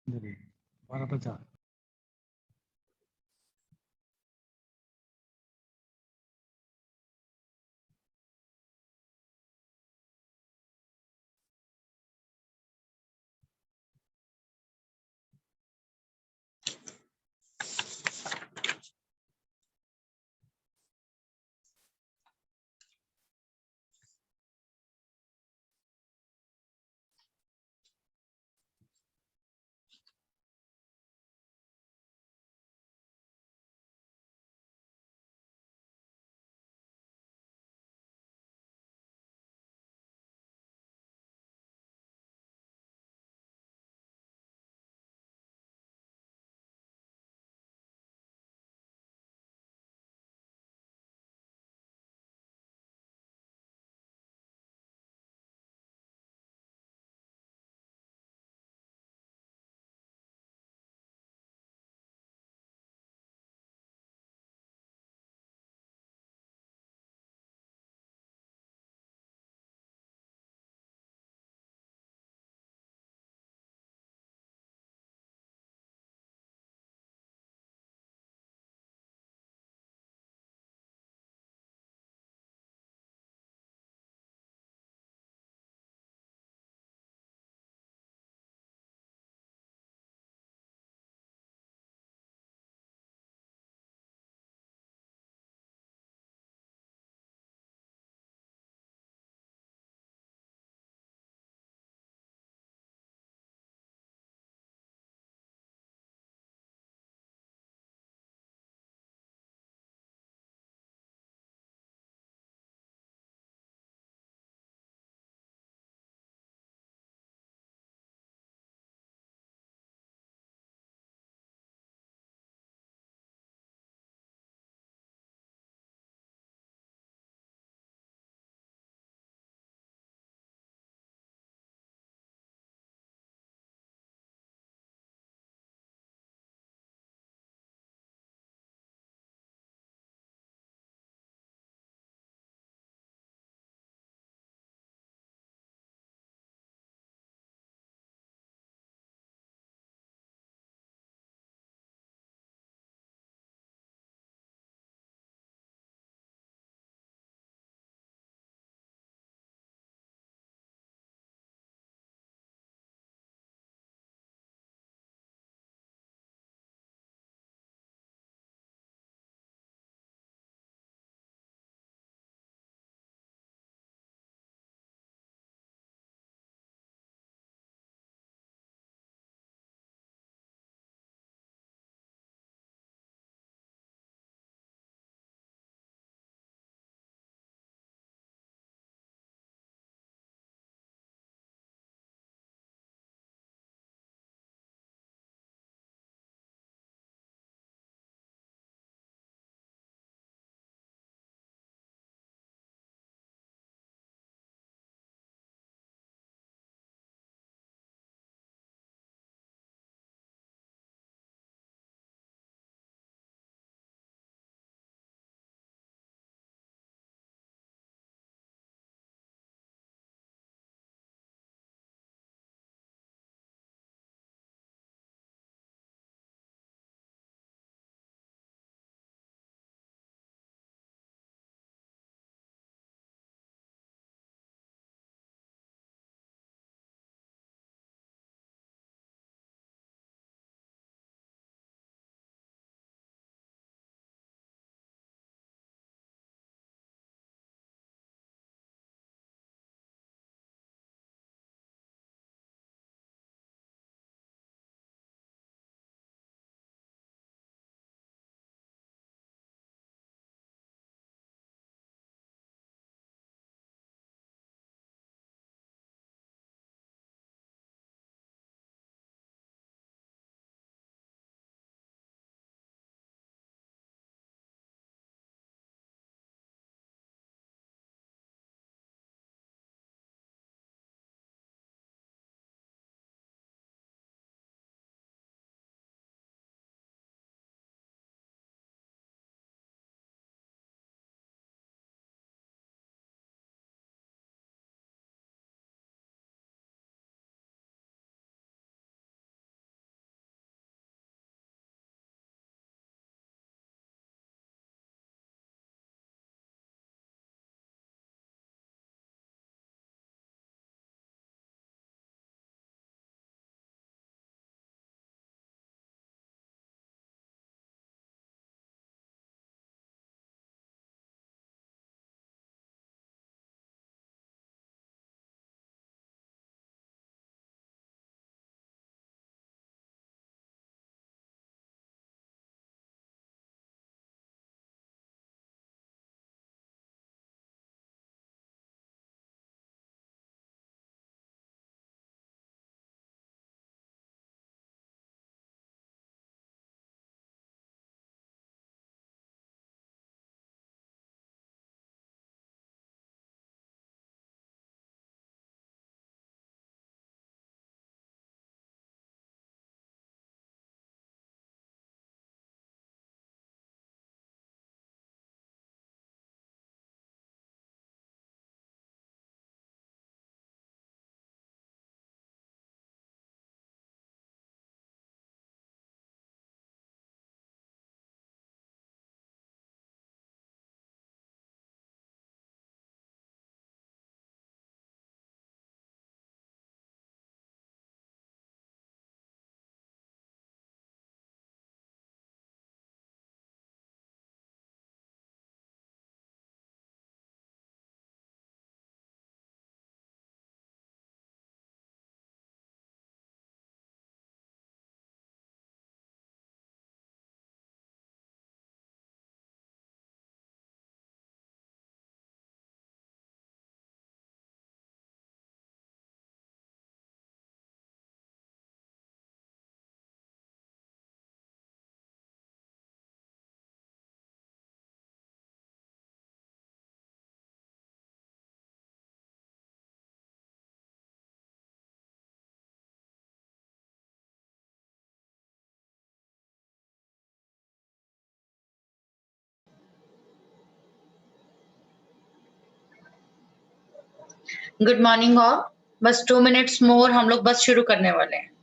Jadi, para pecah. Good morning all. बस 2 minutes more, हम लोग बस शुरू करने वाले हैं।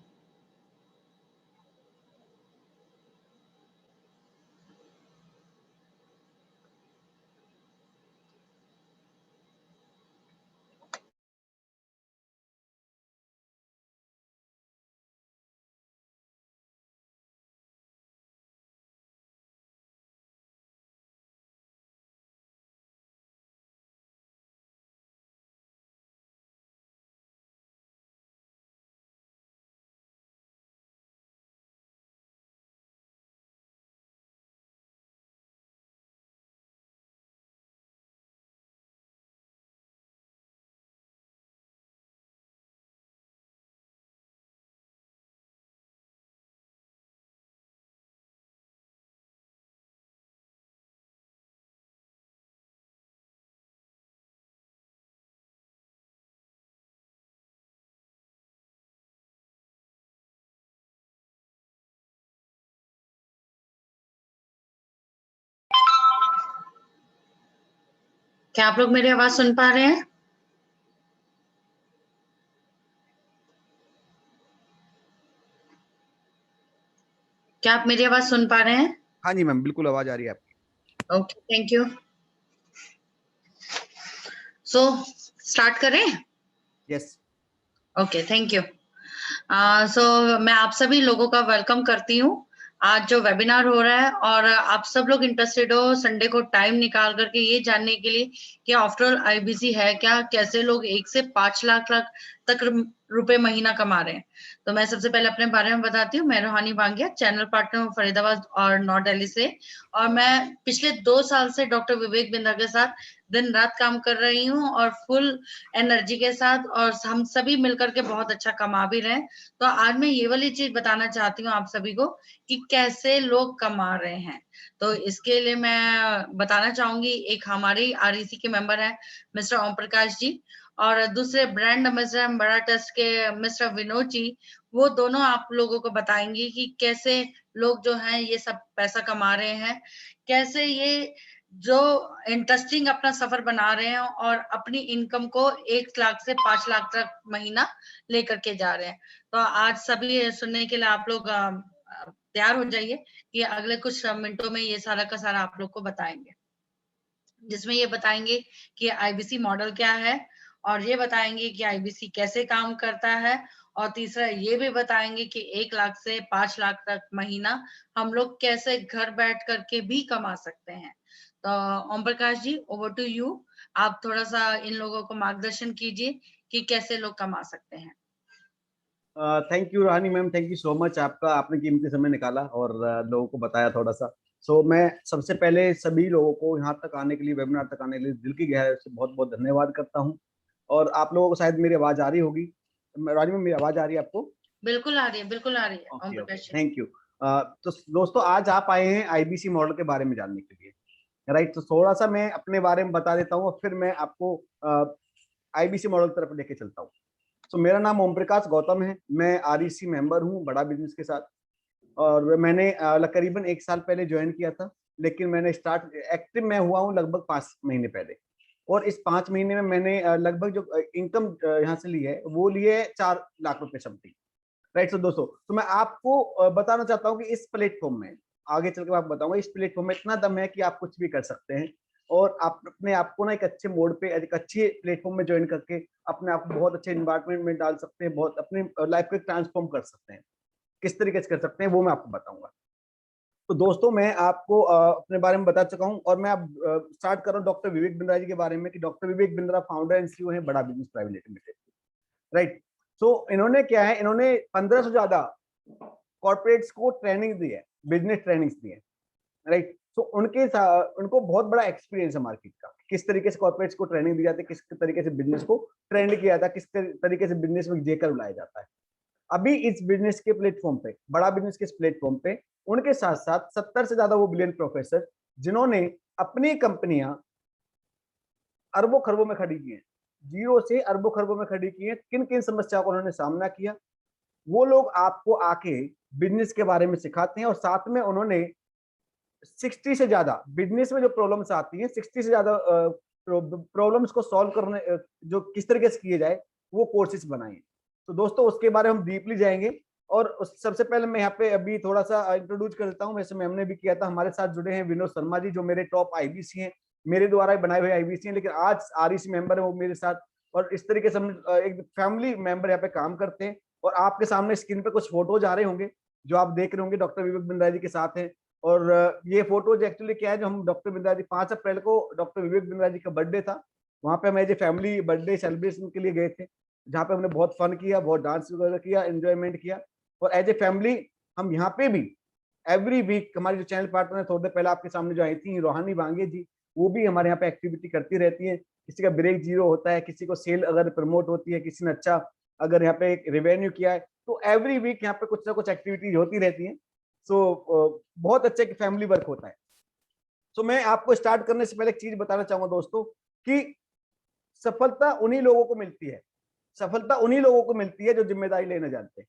क्या आप लोग मेरी आवाज सुन पा रहे हैं? क्या आप मेरी आवाज सुन पा रहे हैं? हाँ जी मैम, बिल्कुल आवाज आ रही है आपकी। Okay, thank you. So start करें? Yes. Okay, thank you. So मैं आप सभी लोगों का वेलकम करती हूँ। आज जो वेबिनार हो रहा है और आप सब लोग इंटरेस्टेड हो संडे को टाइम निकाल करके ये जानने के लिए कि आफ्टर ऑल आईबीसी है क्या, कैसे लोग 1 से 5 लाख तक रुपए महीना कमा रहे हैं। तो मैं सबसे पहले अपने बारे में बताती हूँ। मैं रूहानी बांगिया, चैनल पार्टनर हूँ फरीदाबाद और नॉर्थ दिल्ली से, और मैं पिछले 2 साल से डॉक्टर विवेक बिंद्रा के साथ दिन रात काम कर रही हूँ और फुल एनर्जी के साथ, और हम सभी मिलकर के बहुत अच्छा कमा भी रहे हैं। तो आज मैं ये वाली चीज बताना चाहती हूँ आप सभी को कि कैसे लोग कमा रहे हैं। तो इसके लिए मैं बताना चाहूंगी, एक हमारे आरईसी के मेंबर है मिस्टर ओम प्रकाश जी, और दूसरे ब्रांड एम्बेसडर बड़ा टेस्ट के मिस्टर विनोद जी। वो दोनों आप लोगों को बताएंगे कि कैसे लोग जो हैं ये सब पैसा कमा रहे हैं, कैसे ये जो इंटरेस्टिंग अपना सफर बना रहे हैं और अपनी इनकम को 1 लाख से 5 लाख तक महीना लेकर के जा रहे हैं। तो आज सभी सुनने के लिए आप लोग तैयार हो जाइए कि अगले कुछ मिनटों में ये सारा का सारा आप लोग को बताएंगे, जिसमें ये बताएंगे कि आईबीसी मॉडल क्या है, और ये बताएंगे कि आईबीसी कैसे काम करता है, और तीसरा ये भी बताएंगे कि 1 लाख से 5 लाख तक महीना हम लोग कैसे घर बैठ करके भी कमा सकते हैं। तो ओम प्रकाश जी, ओवर टू यू। आप थोड़ा सा इन लोगों को मार्गदर्शन कीजिए कि कैसे लोग कमा सकते हैं। Thank you Rani ma'am, thank you so much. आपने कीमती समय निकाला और लोगों को बताया थोड़ा सा। मैं सबसे पहले सभी लोगों को यहाँ तक आने के लिए, वेबिनार तक आने के लिए दिल की गहराई से बहुत बहुत धन्यवाद करता हूँ। और आप लोगों को शायद मेरी आवाज आ रही होगी। रानी मैम, मेरी आवाज आ रही है आपको? बिल्कुल आ रही है, बिल्कुल आ रही है। ओम okay okay, Prakash ji, thank you. तो दोस्तों, आज आप आए हैं आईबीसी मॉडल के बारे में जानने के लिए, राइट? तो थोड़ा सा मैं अपने बारे में बता देता हूँ और फिर मैं आपको आईबीसी मॉडल की तरफ लेके चलता हूँ। मेरा नाम ओम प्रकाश गौतम है। मैं आरईसी मेंबर हूँ बड़ा बिजनेस के साथ, और मैंने करीबन 1 साल पहले ज्वाइन किया था। लेकिन मैंने स्टार्ट एक्टिव मैं हुआ हूँ लगभग 5 महीने पहले, और इस 5 महीने में मैंने लगभग जो इनकम यहाँ से ली है वो लिए 4 लाख रुपए समथिंग, राइट? सो दोस्तों, तो मैं आपको बताना चाहता हूँ कि इस प्लेटफॉर्म में, आगे चल के मैं आपको बताऊंगा, इस प्लेटफॉर्म में इतना दम है कि आप कुछ भी कर सकते हैं। और आप अपने आप को ना एक अच्छे मोड पे, एक अच्छे प्लेटफॉर्म में ज्वाइन करके अपने आप को बहुत अच्छे इन्वायरमेंट में डाल सकते हैं, बहुत अपनी लाइफ को ट्रांसफॉर्म कर सकते हैं। किस तरीके से कर सकते हैं वो मैं आपको बताऊंगा। तो दोस्तों, मैं आपको अपने बारे में बता चुका हूं, और मैं अब स्टार्ट कर रहा हूं डॉक्टर विवेक बिंद्रा जी के बारे में। कि doctor Vivek Bindra founder and CEO हैं बड़ा बिजनेस प्राइवेट लिमिटेड, राइट? इन्होंने क्या है, इन्होंने 15 से ज्यादा कॉर्पोरेट्स को ट्रेनिंग दी है, बिजनेस ट्रेनिंग्स दी है, राइट? उनको बहुत बड़ा एक्सपीरियंस है मार्केट का, किस तरीके से कॉर्पोरेट्स को ट्रेनिंग दी जाती है, किस तरीके से बिजनेस को ट्रेंड किया जाता है, किस तरीके से बिजनेस में जेकर बुलाया जाता है। अभी इस बिजनेस के प्लेटफॉर्म पे, बड़ा बिजनेस के प्लेटफॉर्म पे, उनके साथ साथ 70 से ज्यादा वो बिलियन प्रोफेसर, जिन्होंने अपनी कंपनियां अरबों खरबों में खड़ी की हैं, जीरो से अरबों खरबों में खड़ी की हैं, किन किन समस्याओं का उन्होंने सामना किया, वो लोग आपको आके बिजनेस के बारे में सिखाते हैं। और साथ में उन्होंने 60 से ज्यादा बिजनेस में जो प्रॉब्लम्स आती हैं, 60 से ज्यादा प्रॉब्लम्स को सॉल्व करने जो किस तरीके से किए जाए वो कोर्सेज बनाए। तो दोस्तों उसके बारे में हम डीपली जाएंगे। और सबसे पहले मैं यहाँ पे अभी थोड़ा सा इंट्रोड्यूस कर देता हूँ। वैसे मैम ने भी किया था। हमारे साथ जुड़े हैं विनोद शर्मा जी, जो मेरे टॉप आईबीसी हैं, मेरे द्वारा बनाए हुए आईबीसी हैं, लेकिन आज आरईसी मेंबर है वो मेरे साथ। और इस तरीके से हम एक फैमिली मेंबर यहाँ पे काम करते हैं। और आपके सामने स्क्रीन पे कुछ फोटोज आ रहे होंगे जो आप देख रहे होंगे, डॉक्टर विवेक बिंद्रा जी के साथ हैं। और ये फोटोज एक्चुअली क्या है, जो हम डॉक्टर बिंद्रा जी 5 अप्रैल को डॉक्टर विवेक बिंद्रा जी का बर्थडे था, वहाँ पे हम as a family birthday celebration के लिए गए थे, जहाँ पे हमने बहुत फन किया, बहुत डांस वगैरह किया, एंजॉयमेंट किया। और एज ए फैमिली हम यहाँ पे भी एवरी वीक, हमारी जो चैनल पार्टनर है, थोड़ी देर पहले आपके सामने जो आई थी रोहानी बांगे जी, वो भी हमारे यहाँ पे एक्टिविटी करती रहती है। किसी का ब्रेक जीरो होता है, किसी को सेल अगर प्रमोट होती है, किसी ने अच्छा अगर यहाँ पे रेवेन्यू किया है, तो एवरी वीक यहाँ पे कुछ ना कुछ एक्टिविटीज होती रहती है। सो बहुत अच्छे फैमिली वर्क होता है। सो मैं आपको स्टार्ट करने से पहले एक चीज बताना चाहूंगा दोस्तों, कि सफलता उन्हीं लोगों को मिलती है, सफलता उन्हीं लोगों को मिलती है जो जिम्मेदारी लेना जानते हैं।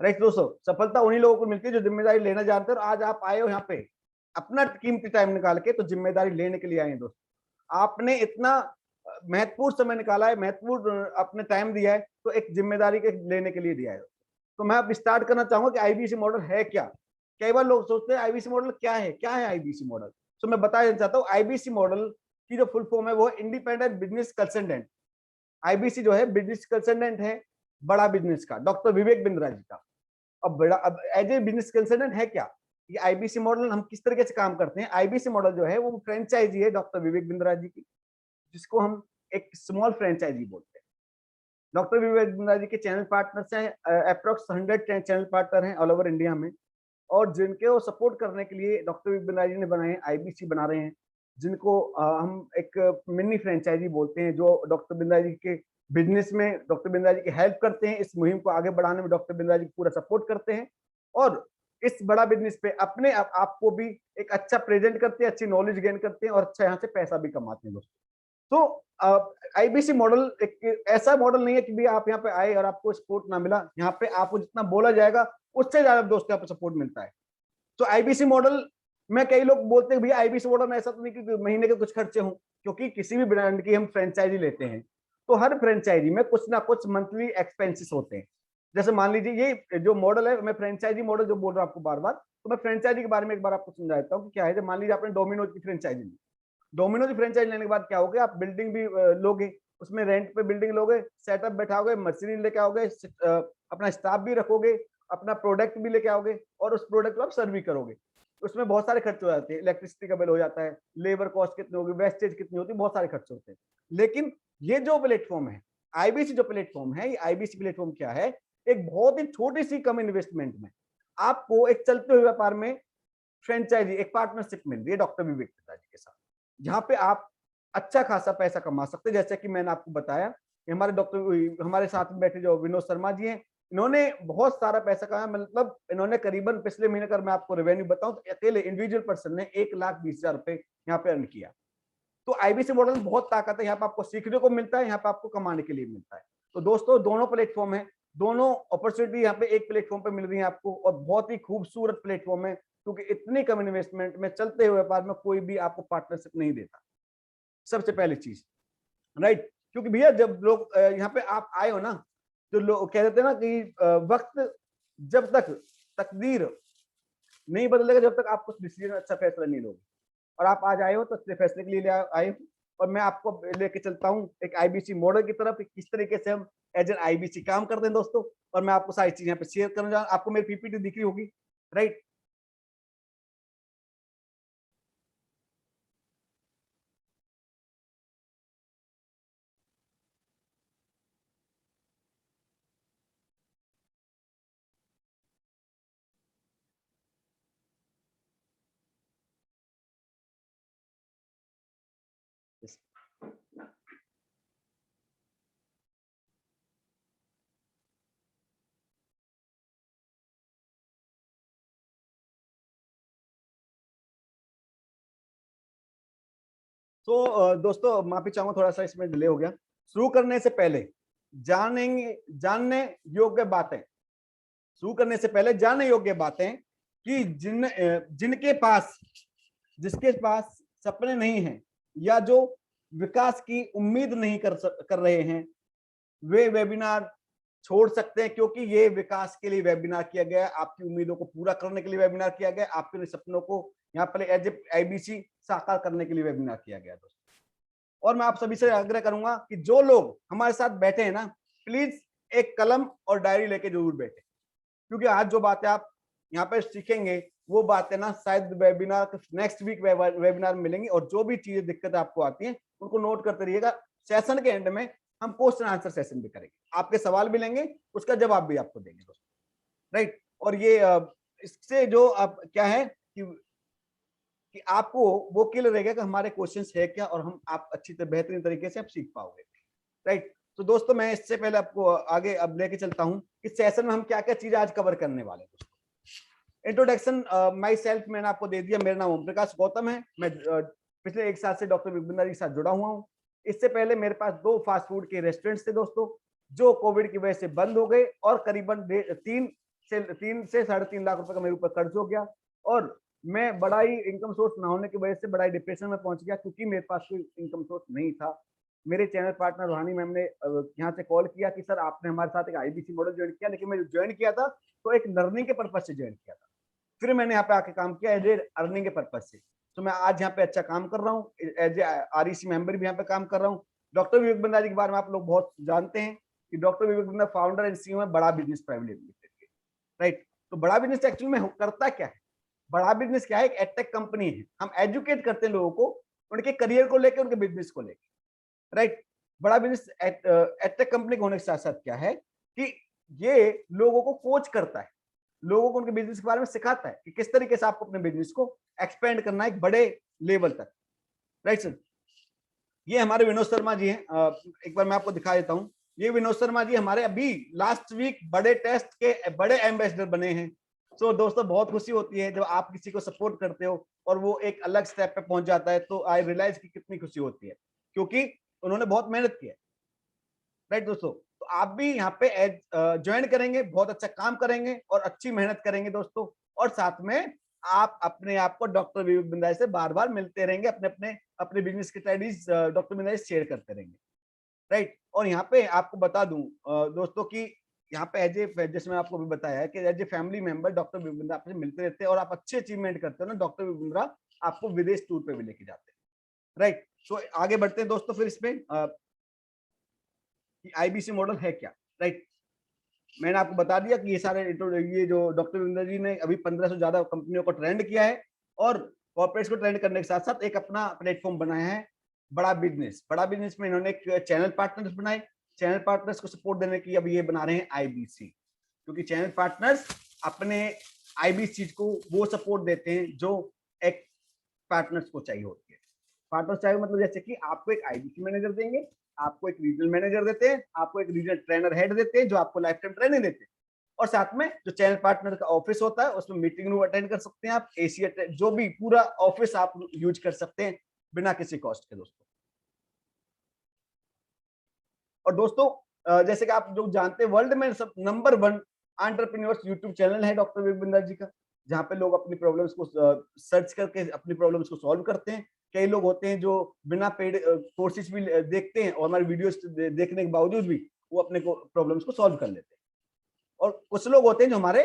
राइट दोस्तों, सफलता उन्हीं लोगों को मिलती है जो जिम्मेदारी लेना जानते हैं। और आज आप आए हो यहाँ पे अपना कीमती टाइम निकाल के, तो जिम्मेदारी लेने के लिए आए हैं दोस्तों। आपने इतना महत्वपूर्ण समय निकाला है, महत्वपूर्ण अपने टाइम दिया है, तो एक जिम्मेदारी के लेने के लिए दिया है। तो मैं अब स्टार्ट करना चाहूंगा कि आईबीसी मॉडल है क्या। कई बार लोग सोचते हैं आईबीसी मॉडल क्या है, क्या है आईबीसी मॉडल। तो मैं बताना चाहता हूँ, आईबीसी मॉडल की जो फुल फॉर्म है वो है इंडिपेंडेंट बिजनेस कंसल्टेंट। आईबीसी जो है बिजनेस कंसल्टेंट है बड़ा बिजनेस का, डॉक्टर विवेक बिंद्रा जी का। अब एज ए बिजनेस कंसल्टेंट है क्या ये आईबीसी मॉडल, हम किस तरीके से काम करते हैं। आईबीसी मॉडल जो है वो फ्रेंचाइजी है डॉक्टर विवेक बिंद्रा जी की, जिसको हम एक स्मॉल फ्रेंचाइजी बोलते हैं। डॉक्टर विवेक बिंद्रा जी के चैनल पार्टनर्स हैं, अप्रोक्स 100 चैनल पार्टनर हैं ऑल ओवर इंडिया में। और जिनके वो सपोर्ट करने के लिए डॉक्टर विवेक बिंद्रा जी ने बनाए आईबीसी बना रहे हैं, जिनको हम एक मिनी फ्रेंचाइजी बोलते हैं, जो डॉक्टर बिंद्रा जी के बिजनेस में डॉक्टर बिंद्रा जी की हेल्प करते हैं, इस मुहिम को आगे बढ़ाने में डॉक्टर बिंद्रा जी पूरा सपोर्ट करते हैं। और इस बड़ा बिजनेस पे अपने आपको भी एक अच्छा प्रेजेंट करते हैं, अच्छी नॉलेज गेन करते हैं, और अच्छा यहाँ से पैसा भी कमाते हैं दोस्तों। तो आईबीसी मॉडल एक ऐसा मॉडल नहीं है कि भी आप यहाँ पे आए और आपको सपोर्ट ना मिला। यहाँ पे आपको जितना बोला जाएगा उससे ज्यादा दोस्तों यहाँ पे सपोर्ट मिलता है। तो आईबीसी मॉडल में कई लोग बोलते हैं भैया आईबीसी मॉडल में ऐसा तो नहीं कि महीने के कुछ खर्चे हों, क्योंकि किसी भी ब्रांड की हम फ्रेंचाइजी लेते हैं तो हर फ्रेंचाइजी में कुछ ना कुछ मंथली एक्सपेंसेस होते हैं। जैसे मान लीजिए ये जो मॉडल है, मैं फ्रेंचाइजी मॉडल जो बोल रहा हूँ आपको बार बार, तो मैं फ्रेंचाइजी के बारे में एक बार आपको समझा देता हूँ कि क्या है। मान लीजिए आपने डोमिनोज की फ्रेंचाइजी ली, डोमिनोज की फ्रेंचाइजी लेने के बाद क्या होगा, आप बिल्डिंग भी लोगे, उसमें रेंट पे बिल्डिंग लोगे, सेटअप बैठाओगे, मशीनरी लेके आओगे, अपना स्टाफ भी रखोगे, अपना प्रोडक्ट भी लेके आओगे, और उस प्रोडक्ट को आप सर्व भी करोगे। उसमें बहुत सारे खर्च हो जाते हैं, इलेक्ट्रिसिटी का बिल हो जाता है, लेबर कॉस्ट कितनी होगी, वेस्टेज कितनी होती है, बहुत सारे खर्च होते हैं। लेकिन ये जो प्लेटफॉर्म है आईबीसी, जो प्लेटफॉर्म है, ये आईबीसी प्लेटफॉर्म क्या है, एक बहुत ही छोटी सी कम इन्वेस्टमेंट में आपको एक चलते हुए व्यापार में फ्रेंचाइजी, एक पार्टनरशिप मिल रही है डॉक्टर विवेक बिंद्रा जी के साथ, जहां पे आप अच्छा खासा पैसा कमा सकते हैं। जैसे कि मैंने आपको बताया कि हमारे साथ में बैठे जो विनोद शर्मा जी हैं, इन्होंने बहुत सारा पैसा कमाया। मतलब इन्होंने करीबन पिछले महीने अगर मैं आपको रेवेन्यू बताऊं तो अकेले इंडिविजुअल पर्सन ने 1,20,000 रुपए यहाँ पे अर्न किया। तो आईबीसी मॉडल में बहुत ताकत है, यहाँ पे आपको सीखने को मिलता है, यहाँ पे आपको कमाने के लिए मिलता है। तो दोस्तों दोनों प्लेटफॉर्म है, दोनों अपॉर्चुनिटी यहाँ पे एक प्लेटफॉर्म पे मिल रही है आपको, और बहुत ही खूबसूरत प्लेटफॉर्म है, क्योंकि इतनी कम इन्वेस्टमेंट में चलते हुए व्यापार में कोई भी आपको पार्टनरशिप नहीं देता, सबसे पहली चीज। राइट, क्योंकि भैया जब लोग यहाँ पे आप आए हो ना, तो लोग कह देते हैं ना कि वक्त जब तक तकदीर नहीं बदलेगा, जब तक आप कुछ डिसीजन अच्छा फैसला नहीं लोगे। और आप आज आए हो तो अच्छे फैसले के लिए आए हो, और मैं आपको लेके चलता हूँ एक आईबीसी मॉडल की तरफ, किस तरीके से हम एज एन आईबीसी काम करते हैं दोस्तों। और मैं आपको सारी चीजें यहाँ पे शेयर करना चाहूँ, आपको मेरी पीपीटी दिख रही होगी, राइट। तो दोस्तों माफी चाहूंगा, थोड़ा सा इसमें डिले हो गया। शुरू करने से पहले जानने योग्य बातें, शुरू करने से पहले जानने योग्य बातें कि जिनके पास, जिसके पास सपने नहीं हैं, या जो विकास की उम्मीद नहीं कर रहे हैं, वे वेबिनार छोड़ सकते हैं, क्योंकि ये विकास के लिए वेबिनार किया गया है, आपकी उम्मीदों को पूरा करने के लिए वेबिनार किया गया है, आपके सपनों को यहाँ पर एज ए आईबीसी साकार करने के लिए वेबिनार किया गया है दोस्तों। और मैं आप सभी से आग्रह करूंगा कि जो लोग हमारे साथ बैठे हैं ना, प्लीज एक कलम और डायरी लेके जरूर बैठे, क्योंकि आज जो बातें आप यहाँ पे सीखेंगे वो बातें ना शायद वेबिनार नेक्स्ट वीक वेबिनार में मिलेंगी, और जो भी चीजें दिक्कतें आपको आती हैं उनको नोट करते रहिएगा। सेशन के एंड में हम क्वेश्चन आंसर सेशन भी करेंगे, आपके सवाल भी लेंगे, उसका जवाब भी आपको देंगे दोस्तों, राइट। और ये इससे जो आप क्या है कि आपको वो क्लियर रहेगा कि हमारे क्वेश्चंस है क्या, और हम आप अच्छी तरह बेहतरीन तरीके से आप सीख पाओगे, राइट। तो दोस्तों मैं इससे पहले आपको आगे अब लेके चलता हूं इस सेशन में हम क्या क्या चीज आज कवर करने वाले हैं दोस्तों। इंट्रोडक्शन माई सेल्फ मैंने आपको दे दिया। मेरा नाम ओम प्रकाश गौतम है, मैं पिछले 1 साल से डॉक्टर विपिन के साथ जुड़ा हुआ हूँ। इससे पहले मेरे पास 2 फास्ट फूड के रेस्टोरेंट्स थे दोस्तों, जो कोविड की वजह से बंद हो गए, और करीबन 3 से 3.5 लाख रुपए का मेरे ऊपर कर्ज हो गया, और मैं बड़ा ही इनकम सोर्स ना होने की वजह से बड़ा ही डिप्रेशन में पहुंच गया, क्योंकि मेरे पास कोई इनकम सोर्स नहीं था। मेरे चैनल पार्टनर रोहानी मैम ने यहाँ से कॉल किया कि सर आपने हमारे साथ एक आईबीसी मॉडल ज्वाइन किया, लेकिन मैं ज्वाइन किया था तो एक लर्निंग के पर्पज से ज्वाइन किया था, फिर मैंने यहाँ पे आके काम किया एज ए अर्निंग के पर्पज से। तो मैं आज यहाँ पे अच्छा काम कर रहा हूँ, एज ए आरईसी मेंबर भी यहाँ पे काम कर रहा हूँ। डॉक्टर विवेक बिंद्रा जी के बारे में आप लोग बहुत जानते हैं कि doctor Vivek Bindra founder and CEO है बड़ा बिजनेस प्राइवेट लिमिटेड के, राइट। तो बड़ा बिजनेस एक्चुअली में करता क्या है? बड़ा बिजनेस क्या है? एक एडटेक कंपनी है। हम एजुकेट करते हैं लोगों को उनके करियर को लेकर, उनके बिजनेस को लेकर, राइट। बड़ा बिजनेस एडटेक कंपनी होने के साथ साथ क्या है कि ये लोगों को कोच करता है, लोगों को उनके बिजनेस के बारे में सिखाता है कि किस तरीके से आपको अपने बिजनेस को एक्सपेंड करना है एक बड़े लेवल तक, राइट सर। ये हमारे विनोद शर्मा जी हैं, एक बार मैं आपको दिखा देता हूं। ये विनोद शर्मा जी हमारे अभी लास्ट वीक बड़े टेस्ट के बड़े एम्बेसडर बने हैं। तो दोस्तों बहुत खुशी होती है जब आप किसी को सपोर्ट करते हो और वो एक अलग स्टेप पे पहुंच जाता है, तो आई रियलाइज की कितनी खुशी होती है, क्योंकि उन्होंने बहुत मेहनत की है, राइट दोस्तों। तो आप भी यहाँ पे ज्वाइन करेंगे, बहुत अच्छा काम करेंगे और अच्छी मेहनत करेंगे दोस्तों, और साथ में आप अपने आप को डॉक्टर विवेक बिंद्रा से बार बार मिलते रहेंगे, अपने अपने अपने बिजनेस की स्टडीज डॉक्टर बिंद्रा से शेयर करते रहेंगे, राइट। और यहाँ पे आपको बता दूं दोस्तों कि यहाँ पे जैसे मैं आपको भी बताया है कि as a family member doctor Vivek Bindra आपसे मिलते रहते हैं, और आप अच्छे अचीवमेंट करते हो ना, डॉक्टर विवेक बिंद्रा आपको विदेश टूर पे भी लेके जाते हैं, राइट। तो आगे बढ़ते हैं दोस्तों फिर इसमें कि आईबीसी मॉडल है क्या, राइट। मैंने आपको बता दिया कि ये जो डॉक्टर विंदर जी ने अभी 1500 से ज्यादा कंपनियों को ट्रेंड किया है, और कॉर्पोरेट्स को ट्रेंड करने के साथ साथ एक अपना प्लेटफॉर्म बनाया है बड़ा बिजनेस में इन्होंने एक चैनल पार्टनर्स बनाए। चैनल पार्टनर्स को सपोर्ट देने की अब ये बना रहे हैं आईबीसी, क्योंकि चैनल पार्टनर्स अपने आईबीसी को वो सपोर्ट देते हैं जो एक पार्टनर्स को चाहिए होती है। पार्टनर्स चाहिए मतलब जैसे कि आपको एक आईबीसी मैनेजर देंगे, आपको एक रीजनल मैनेजर देते हैं, आपको एक रीजनल ट्रेनर हेड देते हैं जो आपको लाइफ टाइम ट्रेनिंग देते हैं, और साथ में जो चैनल पार्टनर का ऑफिस होता है उसमें मीटिंग रूम अटेंड कर सकते हैं आप, एसी जो भी पूरा ऑफिस आप यूज कर सकते हैं बिना किसी कॉस्ट के दोस्तों। और दोस्तों जैसे कि आप जो जानते हैं वर्ल्ड में सब नंबर 1 एंटरप्रेन्योर्स यूट्यूब चैनल है डॉक्टर विवेक बिंद्रा जी का, जहाँ पे लोग अपनी प्रॉब्लम्स को सर्च करके अपनी प्रॉब्लम्स को सॉल्व करते हैं। कई लोग होते हैं जो बिना पेड कोर्सेज भी देखते हैं और हमारे वीडियोस देखने के बावजूद भी वो अपने प्रॉब्लम्स को सॉल्व कर लेते हैं, और कुछ लोग होते हैं जो हमारे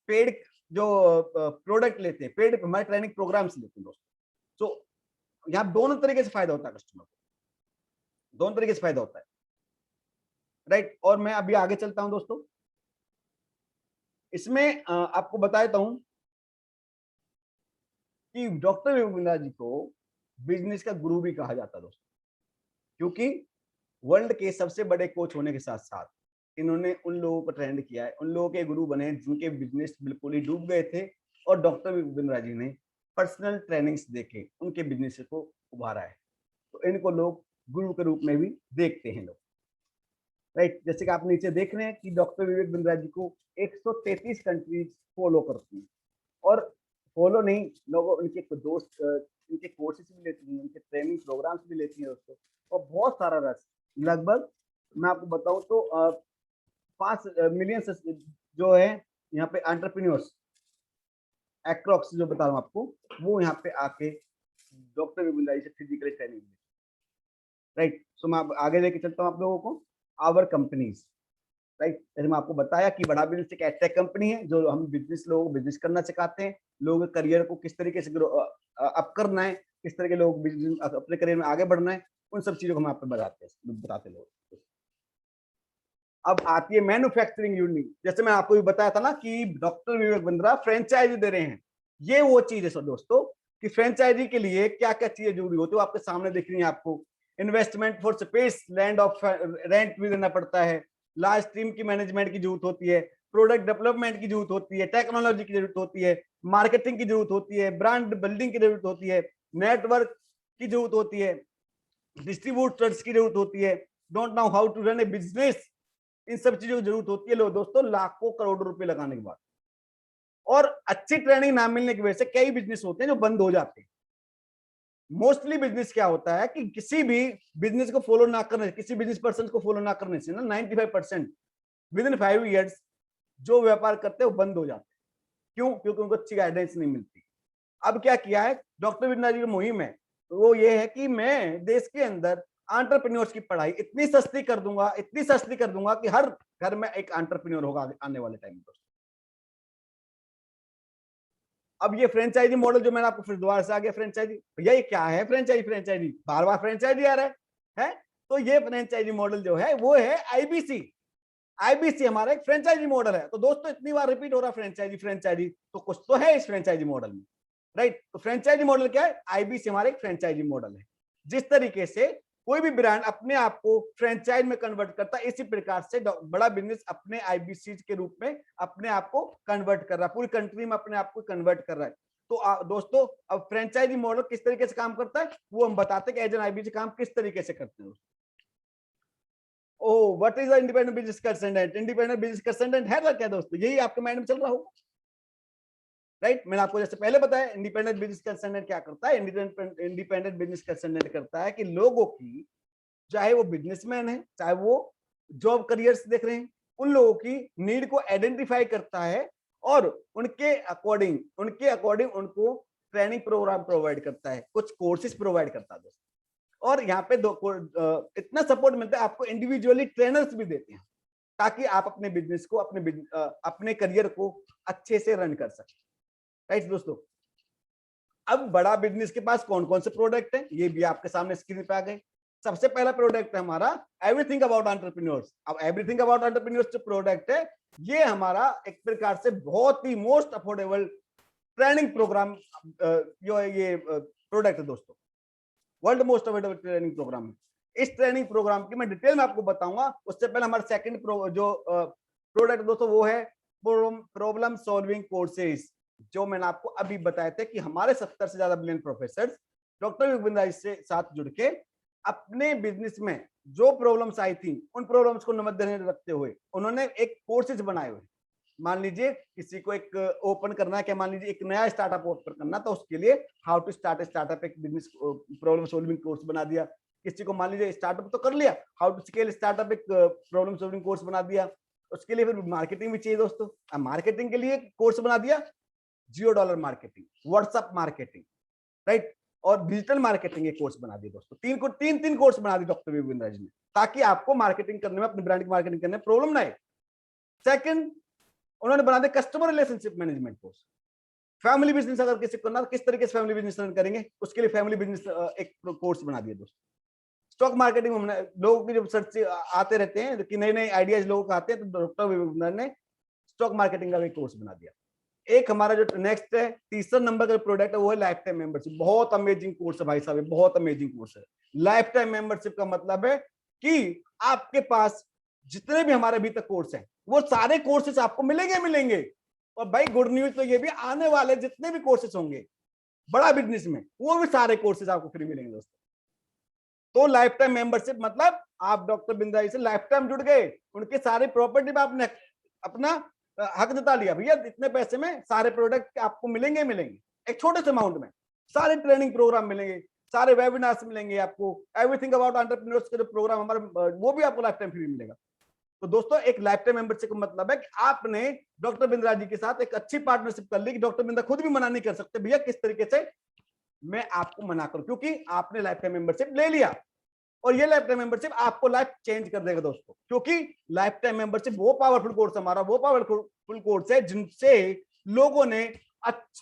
पेड जो प्रोडक्ट लेते हैं, पेड हमारे ट्रेनिंग प्रोग्राम्स लेते हैं दोस्तों। तो यहाँ दोनों तरीके से फायदा होता है कस्टमर को, दोनों तरीके से फायदा होता है, राइट। और मैं अभी आगे चलता हूं दोस्तों, इसमें आपको बता देता हूं कि डॉक्टर विवेक बिंद्रा जी को बिजनेस का गुरु भी कहा जाता है दोस्तों, क्योंकि वर्ल्ड के सबसे बड़े कोच होने के साथ साथ इन्होंने उन लोगों को ट्रेंड किया है, उन लोगों के गुरु बने जिनके बिजनेस बिल्कुल ही डूब गए थे, और डॉक्टर विवेक बिंद्रा जी ने पर्सनल ट्रेनिंग्स देके उनके बिजनेस को उभारा है। तो इनको लोग गुरु के रूप में भी देखते हैं लोग, राइट। जैसे कि आप नीचे देख रहे हैं कि डॉक्टर विवेक बिंद्रा जी को 133 कंट्रीज फॉलो करती हैं, और फॉलो नहीं, लोगों उनके दोस्त उनके कोर्सेज भी लेती हैं, उनके ट्रेनिंग प्रोग्राम्स भी लेती हैं दोस्तों, और बहुत सारा रस, लगभग मैं आपको बताऊं तो 5 मिलियन जो है यहाँ पे एंटरप्रेन्योर्स एक्रॉक्स जो बता रहा हूँ आपको, वो यहाँ पे आके डॉक्टर विवेक बिंद्रा जी से फिजिकली ट्रेनिंग राइट। सो मैं आगे लेके चलता हूँ आप लोगों को। Our companies, right. जैसे मैं आपको बताया कि बड़ा बिजनेस एक एडटेक कंपनी है जो हम बिजनेस लोगों को बिजनेस करना सिखाते हैं, लोगों के करियर को किस तरीके से अप करना है, किस तरह के लोग बिजनेस अपने करियर में आगे बढ़ना है, उन सब चीजों को हम आपको बताते लोग। अब आती है मैन्युफैक्चरिंग यूनिट। जैसे मैं आपको भी बताया था ना कि डॉक्टर विवेक बिंद्रा फ्रेंचाइजी दे रहे हैं, ये वो चीज है सब दोस्तों कि फ्रेंचाइजी के लिए क्या क्या चीजें जरूरी होती है, आपके सामने दिख रही है आपको। Investment for space, land of rent भी देना पड़ता है, लार्ज टीम की मैनेजमेंट की जरूरत होती है, प्रोडक्ट डेवलपमेंट की जरूरत होती है, टेक्नोलॉजी की जरूरत होती है, मार्केटिंग की जरूरत होती है, ब्रांड बिल्डिंग की जरूरत होती है, नेटवर्क की जरूरत होती है, डिस्ट्रीब्यूटर्स की जरूरत होती है, don't know how to run a business, इन सब चीजों की जरूरत होती है लो दोस्तों, लाखों करोड़ों रुपए लगाने के बाद। और अच्छी ट्रेनिंग ना मिलने की वजह से कई बिजनेस होते हैं जो बंद हो जाते हैं। मोस्टली बिजनेस क्या होता है कि किसी भी बिजनेस को फॉलो ना करने, किसी बिजनेस पर्सन को फॉलो ना करने से ना 95% विद इन 5 years जो व्यापार करते हैं वो बंद हो जाते हैं। क्यों? क्योंकि उनको अच्छी गाइडेंस नहीं मिलती। अब क्या किया है डॉक्टर बिंद्रा जी की मुहिम है, वो ये है कि मैं देश के अंदर एंटरप्रेन्योर्स की पढ़ाई इतनी सस्ती कर दूंगा, इतनी सस्ती कर दूंगा कि हर घर में एक एंटरप्रेन्योर होगा आने वाले टाइम में। अब ये फ्रेंचाइजी मॉडल जो मैंने आपको फिर दोबारा से आ गया फ्रेंचाइजी, भैया ये क्या है फ्रेंचाइजी? फ्रेंचाइजी बार बार फ्रेंचाइजी आ रहा है? तो ये फ्रेंचाइजी मॉडल जो है वो है आईबीसी। आईबीसी हमारा एक फ्रेंचाइजी मॉडल है। तो दोस्तों इतनी बार रिपीट हो रहा फ्रेंचाइजी फ्रेंचाइजी, तो कुछ तो है इस फ्रेंचाइजी मॉडल में, राइट। तो फ्रेंचाइजी मॉडल क्या है? आईबीसी हमारा एक फ्रेंचाइजी मॉडल है। जिस तरीके से कोई भी ब्रांड अपने आप को फ्रेंचाइज में कन्वर्ट करता है, इसी प्रकार से बड़ा बिजनेस अपने आईबीसी के रूप में अपने आप को कन्वर्ट कर रहा है, पूरी कंट्री में अपने आप को कन्वर्ट कर रहा है। तो दोस्तों अब फ्रेंचाइजी मॉडल किस तरीके से काम करता है वो हम बताते हैं कि एज एन आईबीसी काम किस तरीके से करते हैं। Oh what is the independent business consultant? Independent business consultant है क्या दोस्तों? यही आपके माइंड में चल रहा होगा, राइट। मैंने आपको जैसे पहले बताया इंडिपेंडेंट बिजनेस कंसल्टेंट क्या करता है। इंडिपेंडेंट बिजनेस कंसल्टेंट करता है कि लोगों की, चाहे वो बिजनेसमैन है चाहे वो जॉब करियर्स देख रहे हैं, उन लोगों की नीड को आइडेंटिफाई करता है और उनके अकॉर्डिंग उनको ट्रेनिंग प्रोग्राम प्रोवाइड करता है, कुछ कोर्सेज प्रोवाइड करता है दोस्तों। और यहाँ पे इतना सपोर्ट मिलता है आपको, इंडिविजुअली ट्रेनर्स भी देते हैं ताकि आप अपने बिजनेस को अपने करियर को अच्छे से रन कर सकें, राइट दोस्तों। अब बड़ा बिजनेस के पास कौन कौन से प्रोडक्ट है ये भी आपके सामने स्क्रीन पे आ गए। सबसे पहला प्रोडक्ट है हमारा एवरीथिंग अबाउट एंटरप्रेन्योर्स। अब एवरीथिंग अबाउट एंटरप्रेन्योर्स जो प्रोडक्ट है ये हमारा एक प्रकार से बहुत ही मोस्ट अफोर्डेबल ट्रेनिंग प्रोग्राम जो ये प्रोडक्ट है दोस्तों, world most affordable training programme है। इस ट्रेनिंग प्रोग्राम की मैं डिटेल में आपको बताऊंगा। उससे पहले हमारा सेकंड जो प्रोडक्ट दोस्तों वो है प्रॉब्लम सॉल्विंग कोर्सेज, जो मैंने आपको अभी बताए थे कि हमारे 70 से ज्यादा brilliant professor doctor Vivek Bindra से साथ जुड़ के अपने बिजनेस में जो प्रॉब्लम्स आई थी उन प्रॉब्लम्स को नजर रखते हुए उन्होंने एक कोर्सेज बनाए हुए। मान लीजिए किसी को एक ओपन करना है, क्या मान लीजिए एक नया स्टार्टअप ओपन करना, तो उसके लिए हाउ टू स्टार्ट स्टार्टअप एक बिजनेस प्रॉब्लम सॉल्विंग कोर्स बना दिया। किसी को मान लीजिए स्टार्टअप तो कर लिया, हाउ टू स्केल स्टार्टअप एक प्रॉब्लम सॉल्विंग कोर्स बना दिया। उसके लिए फिर मार्केटिंग भी चाहिए दोस्तों, मार्केटिंग के लिए कोर्स बना दिया, $0 मार्केटिंग, व्हाट्सएप मार्केटिंग, राइट, और डिजिटल मार्केटिंग एक कोर्स बना दिया दोस्तों। तीन कोर्स बना दिए डॉक्टर विवेक बिंद्रा जी ने, ताकि आपको मार्केटिंग करने में, अपनी ब्रांड की मार्केटिंग करने में प्रॉब्लम ना आए। सेकंड उन्होंने बना दिया customer relationship management course. Family business अगर किसी को करना, किस तरीके से फैमिली बिजनेस रन करेंगे, उसके लिए फैमिली बिजनेस एक कोर्स बना दिया दोस्तों। स्टॉक मार्केटिंग हमने लोगों की जब सर्च आते रहते हैं कि नए नए आइडियाज लोगों को आते हैं, तो डॉक्टर विवेक बिंद्रा ने स्टॉक मार्केटिंग का भी कोर्स बना दिया। एक हमारा जो नेक्स्ट है, तीसरा नंबर का प्रोडक्ट है वो है लाइफ टाइम मेंबरशिप। बहुत अमेजिंग कोर्स है भाई साहब, बहुत अमेजिंग कोर्स है। लाइफ टाइम मेंबरशिप का मतलब है कि आपके पास जितने भी हमारे अभी तक कोर्स हैं वो सारे कोर्सेस आपको मिलेंगे। और भाई गुड न्यूज तो ये भी, आने वाले जितने भी कोर्सेस होंगे बड़ा बिजनेस में वो भी सारे कोर्सेस आपको फ्री मिलेंगे दोस्तों। तो लाइफ टाइम मेंबरशिप मतलब आप डॉक्टर बिंद्रा जी से लाइफ टाइम जुड़ गए, उनके सारे प्रॉपर्टी में आपने अपना हक जता लिया, भैया इतने पैसे में सारे प्रोडक्ट आपको मिलेंगे एक छोटे से अमाउंट में, सारे ट्रेनिंग प्रोग्राम मिलेंगे, सारे वेबिनार्स मिलेंगे आपको, एवरीथिंग अबाउट एंटरप्रेन्योर्स का जो प्रोग्राम हमारा वो भी आपको लाइफ टाइम फ्री मिलेगा। तो दोस्तों एक लाइफ टाइम मेंबरशिप का मतलब है कि आपने डॉक्टर बिंद्रा जी के साथ एक अच्छी पार्टनरशिप कर ली कि डॉक्टर बिंद्रा खुद भी मना नहीं कर सकते, भैया किस तरीके से मैं आपको मना करूं, क्योंकि आपने लाइफ टाइम मेंबरशिप ले लिया। और ये लाइफ टाइम मेंबरशिप आपको लाइफ चेंज कर देगा दोस्तों, क्योंकि लाइफ टाइम मेंबरशिप वो पावरफुल कोर्स हमारा, वो पावरफुल कोर्स है जिनसे लोगों ने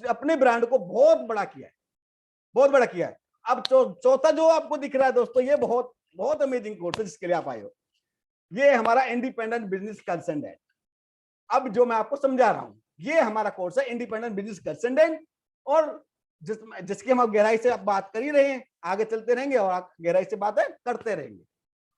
अपने ब्रांड को बहुत बड़ा किया है, बहुत बड़ा किया है। अब चौथा जो आपको दिख रहा है दोस्तों, ये बहुत बहुत अमेजिंग कोर्स है जिसके लिए आप आए हो, ये हमारा इंडिपेंडेंट बिजनेस कंसल्टेंट। अब जो मैं आपको समझा रहा हूं, ये हमारा कोर्स है इंडिपेंडेंट बिजनेस कंसल्टेंट, और जिसकी हम गहराई से बात कर ही रहे हैं, आगे चलते रहेंगे और गहराई से बातें करते रहेंगे।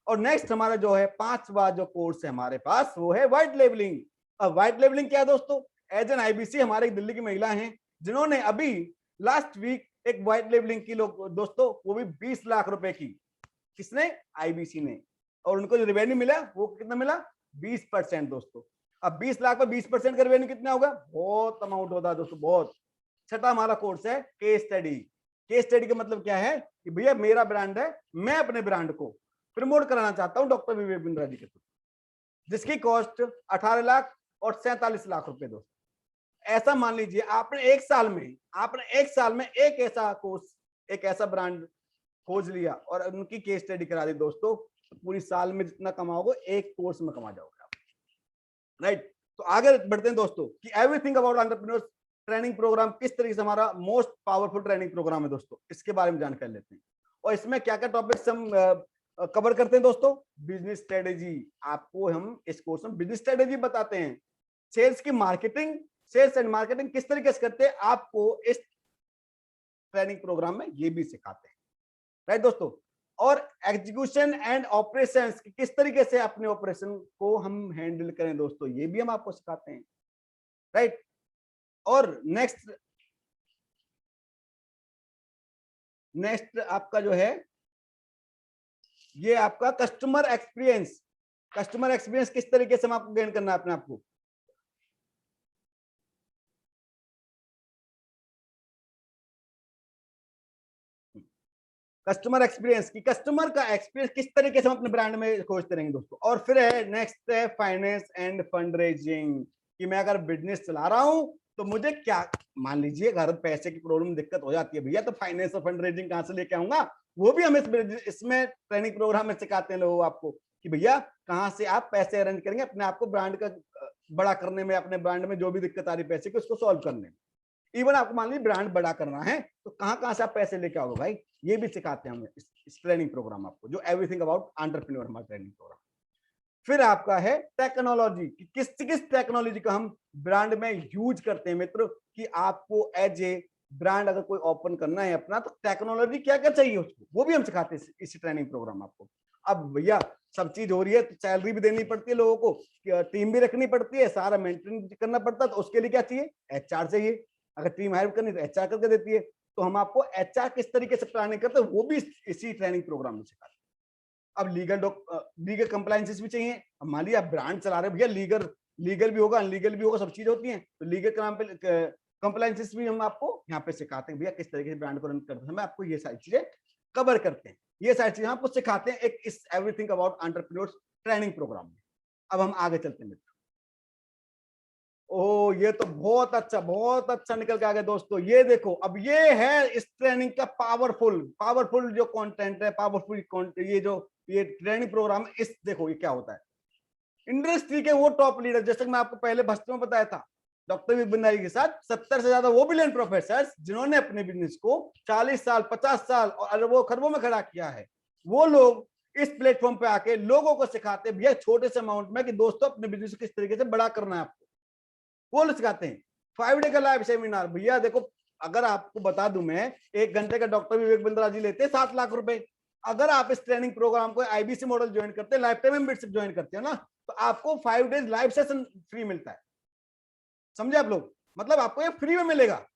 और नेक्स्ट हमारा जो है 5वां जो कोर्स है हमारे पास, वो है व्हाइट लेबलिंग। अब व्हाइट लेबलिंग क्या है दोस्तों? एज एन आईबीसी हमारे एक दिल्ली की महिला हैं जिन्होंने अभी लास्ट वीक एक व्हाइट लेबलिंग की दोस्तों, वो भी 20 लाख रुपए की। किसने? आईबीसी ने। और उनको जो रेवेन्यू मिला वो कितना मिला? 20% दोस्तों। अब 20 लाख पर 20% का रेवेन्यू कितना होगा? बहुत अमाउंट होता है दोस्तों, बहुत। छठा हमारा कोर्स है केस स्टडी। केस स्टडी का मतलब क्या है कि भैया मेरा ब्रांड है, मैं अपने ब्रांड को प्रमोट कराना चाहता हूं डॉक्टर विवेक बिंद्रा जी के थ्रू, जिसकी कॉस्ट 18 लाख और 47 लाख रुपए दोस्तों। ऐसा मान लीजिए आपने एक साल में एक ऐसा कोर्स, एक ऐसा ब्रांड खोज लिया और उनकी केस स्टडी करा दी दोस्तों, तो पूरी साल में जितना कमाओगे एक कोर्स में कमा जाओगे आप, राइट। तो आगे बढ़ते हैं दोस्तों कि everything about entrepreneurs training programme किस तरीके से हमारा मोस्ट पावरफुल ट्रेनिंग प्रोग्राम है दोस्तों, इसके बारे में जानकारी लेते हैं। और इसमें क्या क्या टॉपिक्स हम कवर करते हैं दोस्तों? बिजनेस स्ट्रेटेजी, आपको हम इस कोर्स में बिजनेस स्ट्रेटेजी बताते हैं। सेल्स की मार्केटिंग, सेल्स एंड मार्केटिंग किस तरीके से करते हैं आपको इस ट्रेनिंग प्रोग्राम में ये भी सिखाते हैं, राइट दोस्तों। और एग्जीक्यूशन एंड ऑपरेशंस, किस तरीके से अपने ऑपरेशन को हम हैंडल करें दोस्तों, ये भी हम आपको सिखाते हैं, राइट। और नेक्स्ट आपका जो है ये आपका कस्टमर एक्सपीरियंस। कस्टमर एक्सपीरियंस किस तरीके से हम आपको गेन करना है अपने आप को। कस्टमर एक्सपीरियंस की, कस्टमर का एक्सपीरियंस किस तरीके से हम अपने ब्रांड में खोजते रहेंगे दोस्तों। और फिर है नेक्स्ट है फाइनेंस एंड फंड रेजिंग, कि मैं अगर बिजनेस चला रहा हूं तो मुझे क्या, मान लीजिए घर पैसे की प्रॉब्लम दिक्कत हो जाती है भैया, तो फाइनेंस और फंड रेजिंग कहां से लेके आऊंगा, वो भी हम इसमें ट्रेनिंग प्रोग्राम में सिखाते हैं लोगों आपको कि भैया कहां से आप पैसे अरेंज करेंगे अपने आप को ब्रांड का बड़ा करने में, अपने ब्रांड में जो भी दिक्कत आ रही पैसे की उसको सॉल्व करने में। इवन आपको मान लीजिए ब्रांड बड़ा करना है तो कहां से आप पैसे लेके आओगे भाई, ये भी सिखाते हैं हम इस ट्रेनिंग प्रोग्राम आपको, जो एवरीथिंग अबाउट एंटरप्रेन्योर हमारा ट्रेनिंग प्रोग्राम। फिर आपका है टेक्नोलॉजी, किस किस टेक्नोलॉजी का हम ब्रांड में यूज करते हैं मित्र, कि आपको एज ए ब्रांड अगर कोई ओपन करना है अपना तो टेक्नोलॉजी क्या क्या चाहिए उसको, वो भी हम सिखाते हैं इस ट्रेनिंग प्रोग्राम आपको। अब भैया सब चीज हो रही है तो सैलरी भी देनी पड़ती है लोगों को, टीम भी रखनी पड़ती है, सारा मेंटेन करना पड़ता है, तो उसके लिए क्या चाहिए? एचआर चाहिए। अगर टीम हायर करनी तो एचआर करके देती है, तो हम आपको एचआर किस तरीके से प्लानिंग करते हैं वो भी इसी ट्रेनिंग प्रोग्राम में सिखाते हैं। अब लीगल कंप्लायंसेस भी चाहिए। अब मान लीजिए आप ब्रांड चला रहे हैं भैया, लीगल भी होगा, अनलीगल भी होगा, सब चीज होती है, तो लीगल के नाम पे कंप्लायंसेस भी हम आपको यहाँ पे सिखाते हैं भैया किस तरीके से ब्रांड को रन करते हैं, आपको ये सारी चीजें कवर करते हैं, ये सारी चीजें आपको सिखाते हैं एक इस everything about entrepreneurs training programme में। अब हम आगे चलते हैं मित्र। ओ ये तो बहुत अच्छा निकल के आ गया दोस्तों। ये देखो, अब ये है इस ट्रेनिंग का पावरफुल जो कंटेंट है, पावरफुल कंटेंट, ये ट्रेनिंग प्रोग्राम है। इस देखो ये क्या होता है, इंडस्ट्री के वो टॉप लीडर, जैसे मैं आपको पहले भस्त में बताया था, डॉक्टर विवेक बिंद्रा जी के साथ 70 से ज्यादा वो बिलियन प्रोफेसर जिन्होंने अपने बिजनेस को 40 साल 50 साल और अरबों खरबों में खड़ा किया है, वो लोग इस प्लेटफॉर्म पे आके लोगों को सिखाते हैं भैया छोटे से अमाउंट में कि दोस्तों अपने बिजनेस को किस तरीके से बड़ा करना है आपको, वो लोग सिखाते हैं। 5 डे का लाइव सेमिनार, भैया देखो अगर आपको बता दूं मैं, 1 घंटे का डॉक्टर विवेक बिंद्रा जी लेते हैं 7 लाख रुपए। अगर आप इस ट्रेनिंग प्रोग्राम को आईबीसी मॉडल ज्वाइन करते हैं, लाइफ टाइम मेंबरशिप ज्वाइन करते हैं ना, तो आपको 5 डेज लाइव सेशन फ्री मिलता है। समझे आप लोग, मतलब आपको ये फ्री में मिलेगा।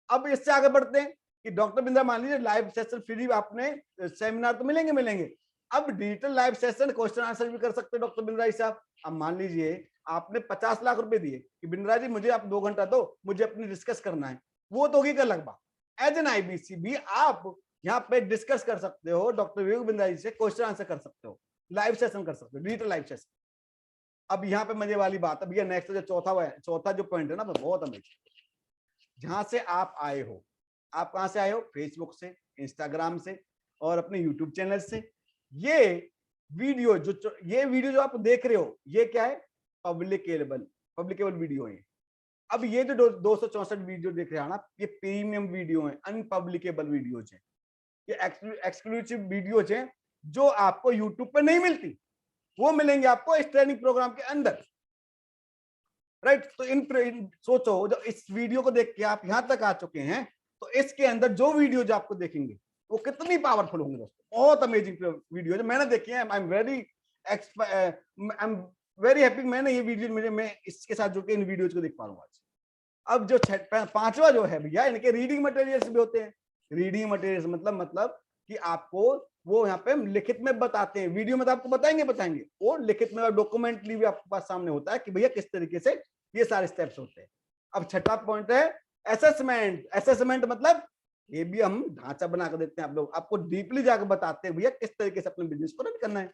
अब इससे आगे बढ़ते हैं कि डॉक्टर बिंद्रा मान लीजिए लाइव सेशन फ्री, आपने सेमिनार तो मिलेंगे, अब digital live session question answer भी कर सकते हैं डॉक्टर बिंद्रा जी साहब। अब मान लीजिए आपने 50 लाख रुपए दिए कि बिंद्रा जी मुझे आप 2 घंटा दो, मुझे अपनी डिस्कस करना है, वो तो होगी का लगभग। एज एन आईबीसी भी आप यहाँ पे डिस्कस कर सकते हो, डॉक्टर विवेक बिंद्रा जी से क्वेश्चन आंसर कर सकते हो, लाइव सेशन कर सकते हो, डिजिटल लाइव सेशन। अब यहाँ पे मजे वाली बात है भैया, नेक्स्ट जो चौथा जो पॉइंट है ना, बहुत अमेजिंग। जहां से आप आए हो, आप कहां से आए हो? फेसबुक से, इंस्टाग्राम से, और अपने यूट्यूब चैनल से। ये वीडियो जो आप देख रहे हो, ये क्या है? पब्लिकेबल वीडियो है। अब ये जो 264 वीडियो देख रहे हैं ना, ये प्रीमियम वीडियो है, अनपब्लिकेबल वीडियोज है, ये एक्सक्लूसिव वीडियोज हैं जो आपको यूट्यूब पे नहीं मिलती, वो मिलेंगे आपको इस ट्रेनिंग प्रोग्राम के अंदर, राइट। तो सोचो, जब इस वीडियो को देख के आप यहां तक आ चुके हैं, तो इसके अंदर जो वीडियो जो आपको देखेंगे वो कितनी पावरफुल होंगे दोस्तों। बहुत अमेजिंग वीडियो जो मैंने देखी है। आई एम वेरी हैप्पी मैंने ये वीडियो मैं इसके साथ जुड़ के इन वीडियोज को देख पा रहा हूँ आज। अब जो 5वां जो है भैया, इनके रीडिंग मटेरियल्स भी होते हैं। रीडिंग मटेरियल्स मतलब कि आपको वो यहाँ पे लिखित में बताते हैं, वीडियो में तो आपको बताएंगे वो लिखित में डॉक्यूमेंटली भी आपके पास सामने होता है कि भैया किस तरीके से ये सारे स्टेप्स होते हैं। अब 6वां पॉइंट है असेसमेंट मतलब ये भी हम ढांचा बना कर देते हैं, आप लोग आपको डीपली जाकर बताते हैं भैया किस तरीके से अपने बिजनेस को रन करना है।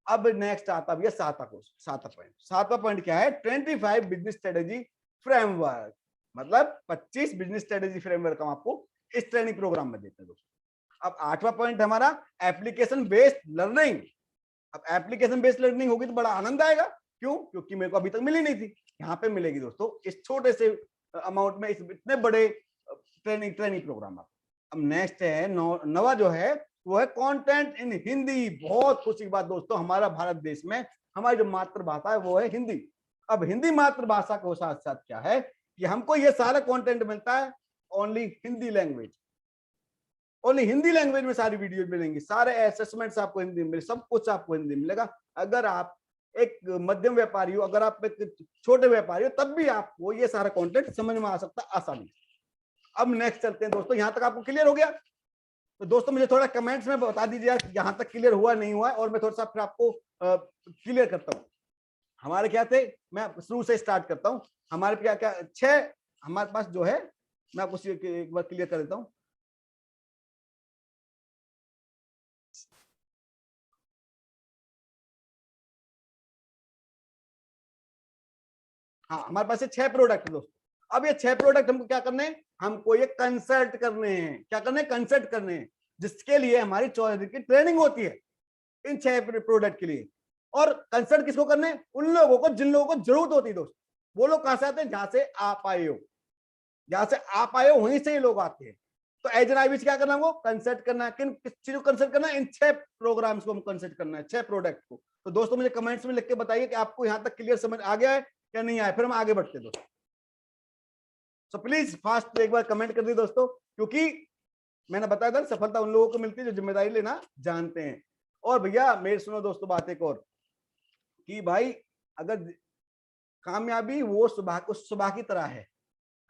अब नेक्स्ट आता भैया 7वां पॉइंट क्या है? 25 बिजनेस स्ट्रेटेजी फ्रेमवर्क, मतलब 25 बिजनेस स्ट्रेटेजी फ्रेमवर्क हम आपको इस ट्रेनिंग प्रोग्राम में देते हैं दोस्तों। अब 8वां पॉइंट हमारा एप्लीकेशन बेस्ड लर्निंग। अब एप्लीकेशन बेस्ड लर्निंग होगी तो बड़ा आनंद आएगा। क्यों? क्योंकि मेरे को अभी तक मिली नहीं थी, यहाँ पे मिलेगी दोस्तों इस छोटे से अमाउंट में, इस इतने बड़े ट्रेनिंग प्रोग्राम। अब नेक्स्ट है 9वां जो है वो है कंटेंट इन हिंदी। बहुत खुशी की बात दोस्तों, हमारा भारत देश में हमारी जो मातृभाषा है वो है हिंदी। अब हिंदी मातृभाषा के साथ साथ क्या है कि हमको ये सारा कंटेंट मिलता है only Hindi language. Only Hindi language में सारी वीडियो मिलेंगी, सारे असेसमेंट्स आपको हिंदी में, सब कुछ आपको हिंदी में मिलेगा। अगर आप एक मध्यम व्यापारी हो, अगर आप एक छोटे व्यापारी हो, तब भी आपको ये सारा कंटेंट समझ में आ सकता है आसानी। अब नेक्स्ट चलते हैं दोस्तों, यहां तक आपको क्लियर हो गया? तो दोस्तों मुझे थोड़ा कमेंट्स में बता दीजिए यहां तक क्लियर हुआ नहीं हुआ, और मैं थोड़ा सा फिर आपको क्लियर करता हूँ। हमारे क्या थे, मैं शुरू से स्टार्ट करता हूँ। हमारे क्या क्या 6 हमारे पास जो है, मैं आपको एक बार क्लियर कर देता हूँ। हाँ, हमारे पास 6 प्रोडक्ट है दोस्तों। अब ये 6 प्रोडक्ट हमको क्या करने हैं? हमको ये कंसल्ट करने हैं। क्या करने हैं? कंसल्ट करने हैं, जिसके लिए हमारी 14 दिन की ट्रेनिंग होती है इन 6 प्रोडक्ट के लिए। और कंसल्ट किसको करने? उन लोगों को जिन लोगों को जरूरत होती है दोस्तों। वो लोग कहां से आते हैं? जहां से आप आए हो, जहां से आप आए हो वहीं से ये लोग आते हैं। तो एज एन आईबीसी क्या करना है? वो कंसल्ट करना है। किस चीज को कंसल्ट करना है? इन 6 प्रोग्राम्स को हम कंसल्ट करना है, 6 प्रोडक्ट को। तो दोस्तों मुझे कमेंट्स में लिख के बताइए कि आपको यहां तक क्लियर समझ आ गया है या नहीं आया, फिर हम आगे बढ़ते दोस्तों। सो प्लीज फास्ट एक बार कमेंट कर दी दोस्तों, क्योंकि मैंने बताया था सफलता उन लोगों को मिलती है जो जिम्मेदारी लेना जानते हैं। और भैया मेरे सुनो दोस्तों बात एक और, कि भाई अगर कामयाबी वो सुबह की तरह है,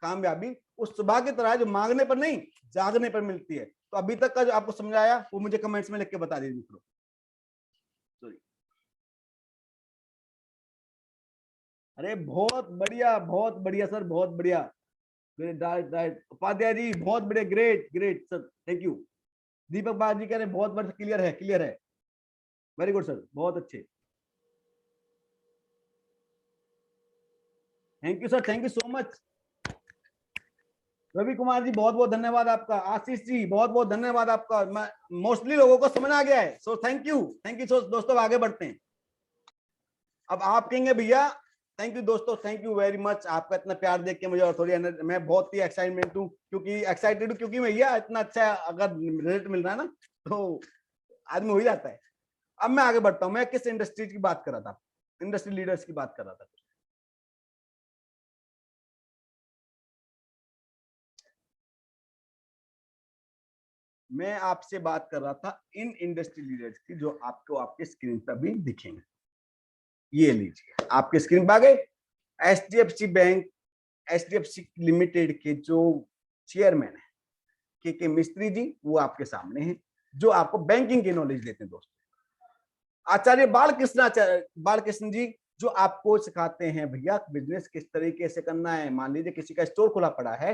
कामयाबी उस सुबह की तरह है जो मांगने पर नहीं जागने पर मिलती है। तो अभी तक का जो आपको समझाया वो मुझे कमेंट्स में लिख के बता दीजिए मित्रों। अरे बहुत बढ़िया सर, बहुत बढ़िया। राइट उपाध्याय जी, बहुत बढ़िया, ग्रेट सर, थैंक यू। दीपक बाजी कह रहे बहुत बढ़िया, क्लियर है, वेरी गुड सर, बहुत अच्छे, thank you sir, thank you so much. Ravi Kumar ji बहुत बहुत धन्यवाद आपका। आशीष जी बहुत बहुत धन्यवाद आपका। मोस्टली लोगों को समझ आ गया है, सो थैंक यू सो दोस्तों। आगे बढ़ते हैं। अब आप कहेंगे भैया थैंक यू दोस्तों, थैंक यू वेरी मच, आपका इतना प्यार देख के मुझे और थोड़ी मैं बहुत ही एक्साइटमेंट हूँ, एक्साइटेड हूँ क्योंकि भैया इतना अच्छा अगर रिजल्ट मिल रहा है ना तो आदमी हो ही जाता है। अब मैं आगे बढ़ता हूँ। मैं किस इंडस्ट्री की बात कर रहा था? इंडस्ट्री लीडर्स की बात कर रहा था। मैं आपसे बात कर रहा था इन इंडस्ट्री लीडर्स की जो आपको आपके स्क्रीन पर भी दिखेंगे। ये लीजिए आपके स्क्रीन पर आ गए। एचडीएफसी बैंक, एचडीएफसी लिमिटेड के जो चेयरमैन है के मिस्त्री जी, वो आपके सामने हैं, जो आपको बैंकिंग की नॉलेज देते हैं दोस्तों। आचार्य बालकृष्ण जी जो आपको सिखाते हैं भैया बिजनेस किस तरीके से करना है। मान लीजिए किसी का स्टोर खुला पड़ा है,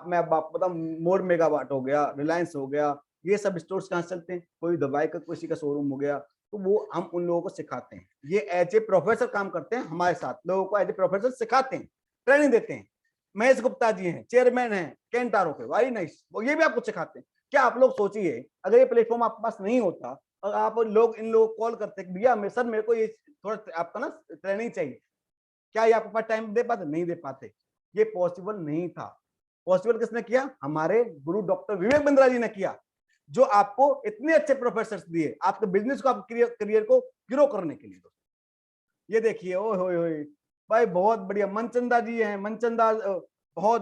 मैं आपको बताऊं, मोर मेगावाट हो गया, रिलायंस हो गया, ये सब स्टोर्स कहाँ चलते हैं, कोई दवाई का किसी का शोरूम हो गया, तो वो हम उन लोगों को सिखाते हैं। ये एज ए प्रोफेसर काम करते हैं हमारे साथ, लोगों को एज ए प्रोफेसर सिखाते हैं, ट्रेनिंग देते हैं। महेश गुप्ता जी हैं, चेयरमैन हैं केंटारो के, वेरी नाइस, वो ये भी आपको सिखाते हैं। क्या आप लोग सोचिए, अगर ये प्लेटफॉर्म आपके पास नहीं होता और आप लोग इन लोग कॉल करते भैया सर मेरे को ये थोड़ा आपका ना ट्रेनिंग चाहिए, क्या ये आपके पास टाइम दे पाते? नहीं दे पाते। ये पॉसिबल नहीं था। पॉसिबल किसने किया? हमारे गुरु डॉक्टर विवेक बिंद्रा जी ने किया, जो आपको इतने अच्छे प्रोफेसर दिए आपके बिजनेस को, आपके करियर को ग्रो करने के लिए। ये देखिए, ओ हो भाई, बहुत बढ़िया मनचंदा जी हैं, मनचंदा बहुत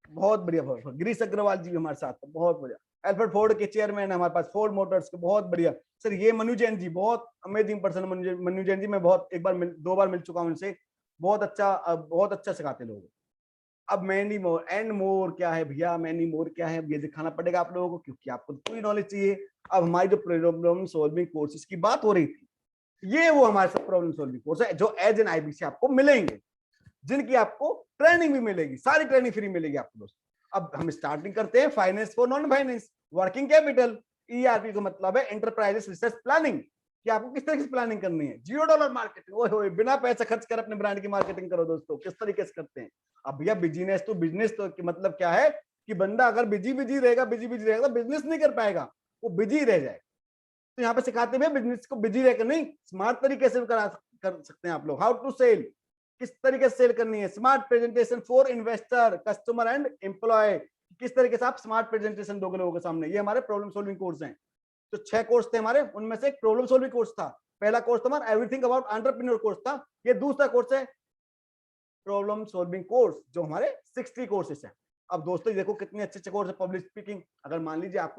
बहुत बढ़िया। गिरीश अग्रवाल जी हमारे साथ, बहुत बढ़िया। एल्फ्रेड फोर्ड के चेयरमैन है हमारे पास, फोर्ड मोटर्स के, बहुत बढ़िया सर। ये मनु जैन जी, बहुत अमेजिंग पर्सन। मनु जैन जी मैं बहुत एक बार दो बार मिल चुका हूं उनसे, बहुत अच्छा सिखाते लोग। अब मैनी मोर एंड मोर क्या है भैया? मैनी मोर क्या है ये दिखाना पड़ेगा आप लोगों को, क्योंकि आपको पूरी नॉलेज चाहिए। अब हमारी जो प्रॉब्लम सॉल्विंग कोर्सेज की बात हो रही थी, ये वो हमारे सब प्रॉब्लम सॉल्विंग कोर्स है जो एज एन आईबीसी आपको मिलेंगे, जिनकी आपको ट्रेनिंग भी मिलेगी, सारी ट्रेनिंग फ्री मिलेगी आपको दोस्तों। अब हम स्टार्टिंग करते हैं finance for non finance, working capital. ERP का मतलब है एंटरप्राइजेस रिसर्च प्लानिंग, कि आपको किस तरीके से प्लानिंग करनी है। $0 मार्केटिंग, ओए बिना पैसा खर्च कर अपने ब्रांड की मार्केटिंग करो दोस्तों। किस तरीके से करते हैं? अब भैया बिजनेस तो मतलब क्या है कि बंदा अगर बिजी रहेगा तो बिजनेस नहीं कर पाएगा, वो बिजी रह जाएगा। तो यहाँ पे सिखाते हैं बिजनेस को बिजी रहकर नहीं, स्मार्ट तरीके से कर सकते हैं आप लोग। हाउ टू सेल, किस तरीके से सेल करनी है। Smart presentation for investor, customer and employ, किस तरीके से आप स्मार्ट प्रेजेंटेशन दोगे लोगों के सामने। ये हमारे प्रॉब्लम सॉल्विंग कोर्स हैं। तो 6 कोर्स थे हमारे, उनमें से एक प्रॉब्लम सॉल्विंग कोर्स था। पहला कोर्स था हमारा एवरीथिंग अबाउट एंटरप्रेन्योर कोर्स था। ये दूसरा कोर्स है प्रॉब्लम सॉल्विंग कोर्स, जो हमारे 60 कोर्सेस हैं। अब दोस्तों देखो कितने अच्छे कोर्स है। पब्लिक स्पीकिंग, अगर मान लीजिए आप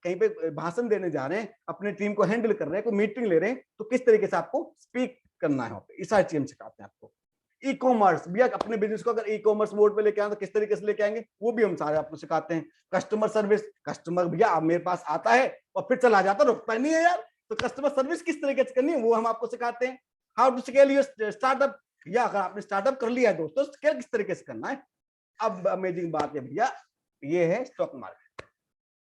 कहीं पे भाषण देने जा रहे हैं, अपने टीम को हैंडल कर रहे हैं, कोई मीटिंग ले रहे हैं, तो किस तरीके से आपको स्पीक करना है वहां पे, ये सारी चीजें सिखाते हैं आपको। ई कॉमर्स, भैया अपने बिजनेस को अगर ई कॉमर्स बोर्ड पे लेके आए तो किस तरीके से लेके आएंगे, वो भी हम सारे आपको सिखाते हैं। कस्टमर सर्विस, कस्टमर भैया आप मेरे पास आता है और फिर चला जाता, रुकता नहीं है यार, तो कस्टमर सर्विस किस तरीके से करनी है वो हम आपको सिखाते हैं। How to scale your startup, या अगर आपने स्टार्टअप कर लिया है दोस्तों, स्केल किस तरीके से करना है। अब अमेजिंग बात है भैया, ये है स्टॉक मार्केट।